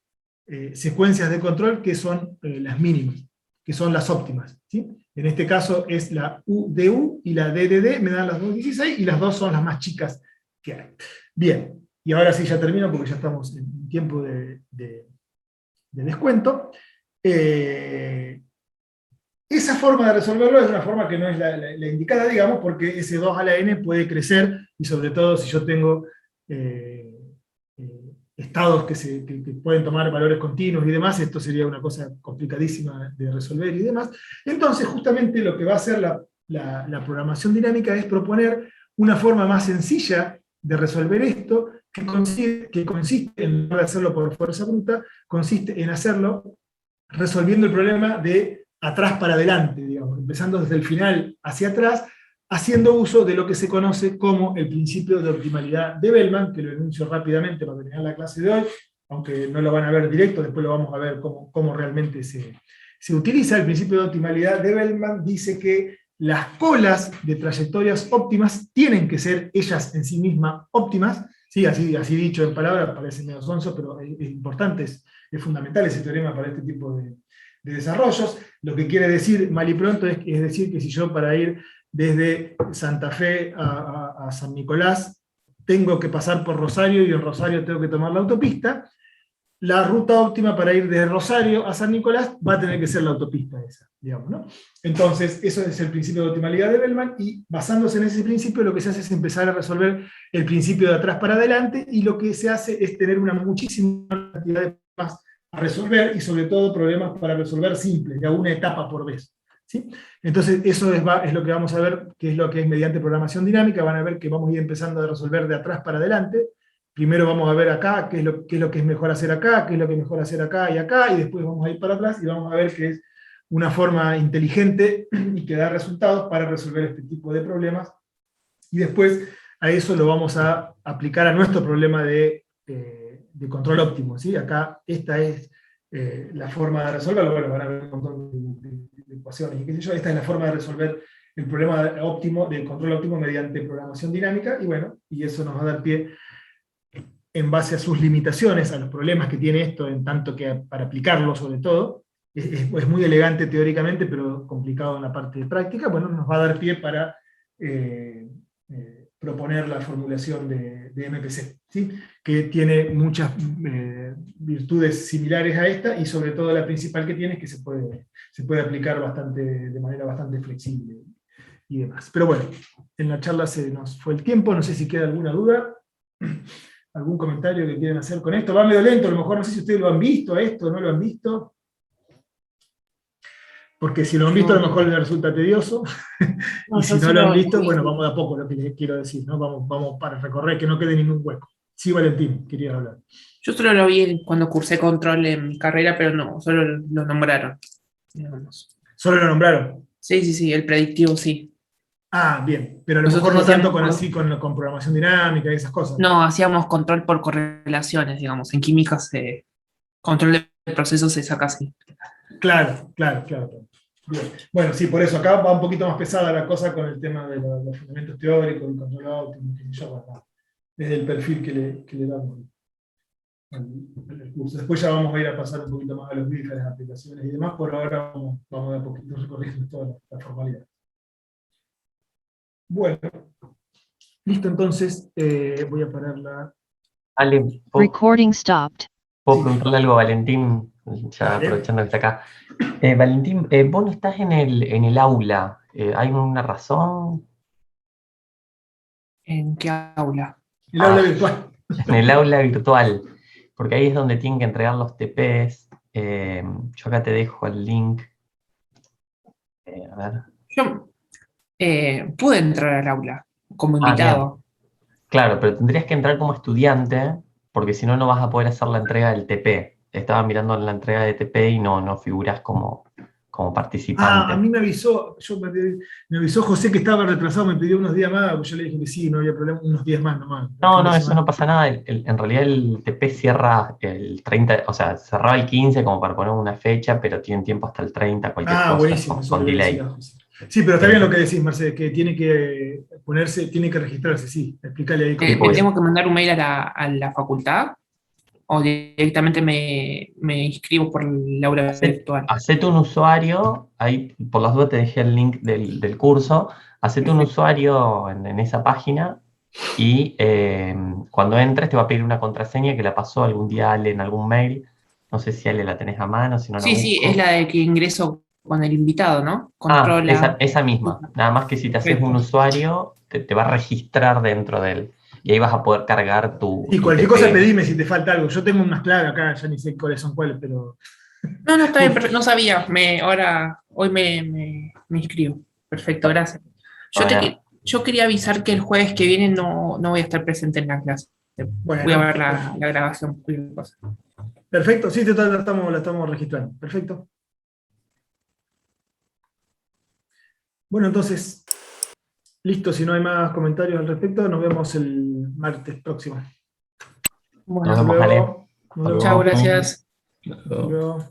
secuencias de control que son las mínimas, que son las óptimas, ¿sí? En este caso es la UDU y la DDD, me dan las 2.16, y las 2 son las más chicas que hay. Bien, y ahora sí ya termino, porque ya estamos en tiempo de descuento. Esa forma de resolverlo es una forma que no es la indicada, digamos, porque ese 2 a la n puede crecer, y sobre todo si yo tengo estados que pueden tomar valores continuos y demás, esto sería una cosa complicadísima de resolver y demás. Entonces, justamente lo que va a hacer la programación dinámica es proponer una forma más sencilla de resolver esto, que consiste, en lugar de hacerlo por fuerza bruta, consiste en hacerlo resolviendo el problema de atrás para adelante, digamos, empezando desde el final hacia atrás, haciendo uso de lo que se conoce como el principio de optimalidad de Bellman, que lo enuncio rápidamente para terminar la clase de hoy, aunque no lo van a ver directo, después lo vamos a ver cómo realmente se utiliza. El principio de optimalidad de Bellman dice que las colas de trayectorias óptimas tienen que ser ellas en sí mismas óptimas, ¿sí? Así dicho en palabras, parece medio sonso, pero es importante, es fundamental ese teorema para este tipo de desarrollos. Lo que quiere decir, mal y pronto, es decir que si yo para ir desde Santa Fe a San Nicolás tengo que pasar por Rosario, y en Rosario tengo que tomar la autopista, la ruta óptima para ir desde Rosario a San Nicolás va a tener que ser la autopista esa, digamos, ¿no? Entonces, eso es el principio de optimalidad de Bellman, y basándose en ese principio, lo que se hace es empezar a resolver el principio de atrás para adelante, y lo que se hace es tener una muchísima cantidad de problemas a resolver, y sobre todo problemas para resolver simples, de una etapa por vez, ¿sí? Entonces, eso es lo que vamos a ver, que es lo que es mediante programación dinámica. Van a ver que vamos a ir empezando a resolver de atrás para adelante. Primero vamos a ver acá qué es lo que es mejor hacer acá, qué es lo que es mejor hacer acá, y después vamos a ir para atrás y vamos a ver que es una forma inteligente y que da resultados para resolver este tipo de problemas. Y después a eso lo vamos a aplicar a nuestro problema de control óptimo, ¿sí? Acá esta es la forma de resolverlo. Bueno, van a ver un montón de ecuaciones y qué sé yo. Esta es la forma de resolver el problema óptimo, del control óptimo, mediante programación dinámica, y bueno, y eso nos va a dar pie, en base a sus limitaciones, a los problemas que tiene esto, en tanto que para aplicarlo sobre todo, es muy elegante teóricamente, pero complicado en la parte práctica. Bueno, nos va a dar pie para proponer la formulación de MPC, ¿sí? Que tiene muchas virtudes similares a esta, y sobre todo la principal que tiene es que se puede aplicar de manera bastante flexible y demás. Pero bueno, en la charla se nos fue el tiempo, no sé si queda alguna duda. ¿Algún comentario que quieran hacer con esto? Va medio lento, a lo mejor no sé si ustedes lo han visto, esto, no lo han visto. Porque si lo han visto, a lo mejor les resulta tedioso. Y si no lo han visto, bueno, vamos de a poco, lo que les quiero decir, ¿no? Vamos para recorrer, que no quede ningún hueco. Sí, Valentín, quería hablar. Yo solo lo vi cuando cursé control en mi carrera, pero no, solo lo nombraron, digamos. ¿Solo lo nombraron? Sí, el predictivo sí. Ah, bien, pero a lo Nosotros mejor no tanto hacíamos con programación dinámica y esas cosas. No, hacíamos control por correlaciones, digamos. En química control de procesos se saca así. Claro. Bien. Bueno, sí, por eso acá va un poquito más pesada la cosa con el tema de los fundamentos teóricos, el control óptimo, que yo, acá, desde el perfil que le damos al curso. Después ya vamos a ir a pasar un poquito más a los diferentes aplicaciones y demás. Por ahora vamos de a poquito recorriendo toda la formalidad. Bueno, listo, entonces voy a parar la... Ale, Recording stopped. ¿puedo Sí. preguntarle algo a Valentín? ya Dale. aprovechando que está acá. Valentín, vos no estás en el aula. ¿Hay una razón? ¿En qué aula? El aula virtual. En el aula virtual, porque ahí es donde tienen que entregar los TPs. Yo acá te dejo el link. A ver. Yo pude entrar al aula como Bien. invitado. Claro, pero tendrías que entrar como estudiante, porque si no, no vas a poder hacer la entrega del TP. Estaba mirando la entrega de TP y no figuras como participante. A mí me avisó, me avisó José que estaba retrasado, me pidió unos días más, pues yo le dije que sí, no había problema, unos días más nomás. No, eso no pasa nada. En realidad el TP cierra el 30, o sea, cerraba el 15 como para poner una fecha, pero tienen tiempo hasta el 30, cualquier cosa, Buenísimo, eso con le voy a delay. decir a José. Sí, pero está bien lo que decís, Marcelo, que tiene que ponerse, tiene que registrarse, sí. Explícale ahí cómo. ¿Me tengo que mandar un mail a la facultad? ¿O directamente me inscribo por el aula virtual? Hacete un usuario, ahí por las dudas te dejé el link del curso, hacete un usuario en esa página y cuando entres te va a pedir una contraseña que la pasó algún día Ale en algún mail. No sé si Ale la tenés a mano, si no la Sí, sí, busco. es la de que ingreso con el invitado, ¿no? Controla. Esa misma. Nada más que si te haces un Perfecto. usuario, te va a registrar dentro de él. Y ahí vas a poder cargar Y tu cualquier TP. cosa pedime si te falta algo. Yo tengo unas claves acá, ya ni sé cuáles son cuáles, pero. No, está bien, no sabía. Hoy me inscribo. Perfecto, gracias. Bueno, Yo quería avisar que el jueves que viene no voy a estar presente en la clase. Voy a Bueno, ver la grabación. Cualquier cosa. perfecto, sí, la estamos registrando. Perfecto. Bueno, entonces, listo, si no hay más comentarios al respecto, nos vemos el martes próximo. Bueno, nos vemos, Ale. Nos vemos. chao, gracias. Hasta luego.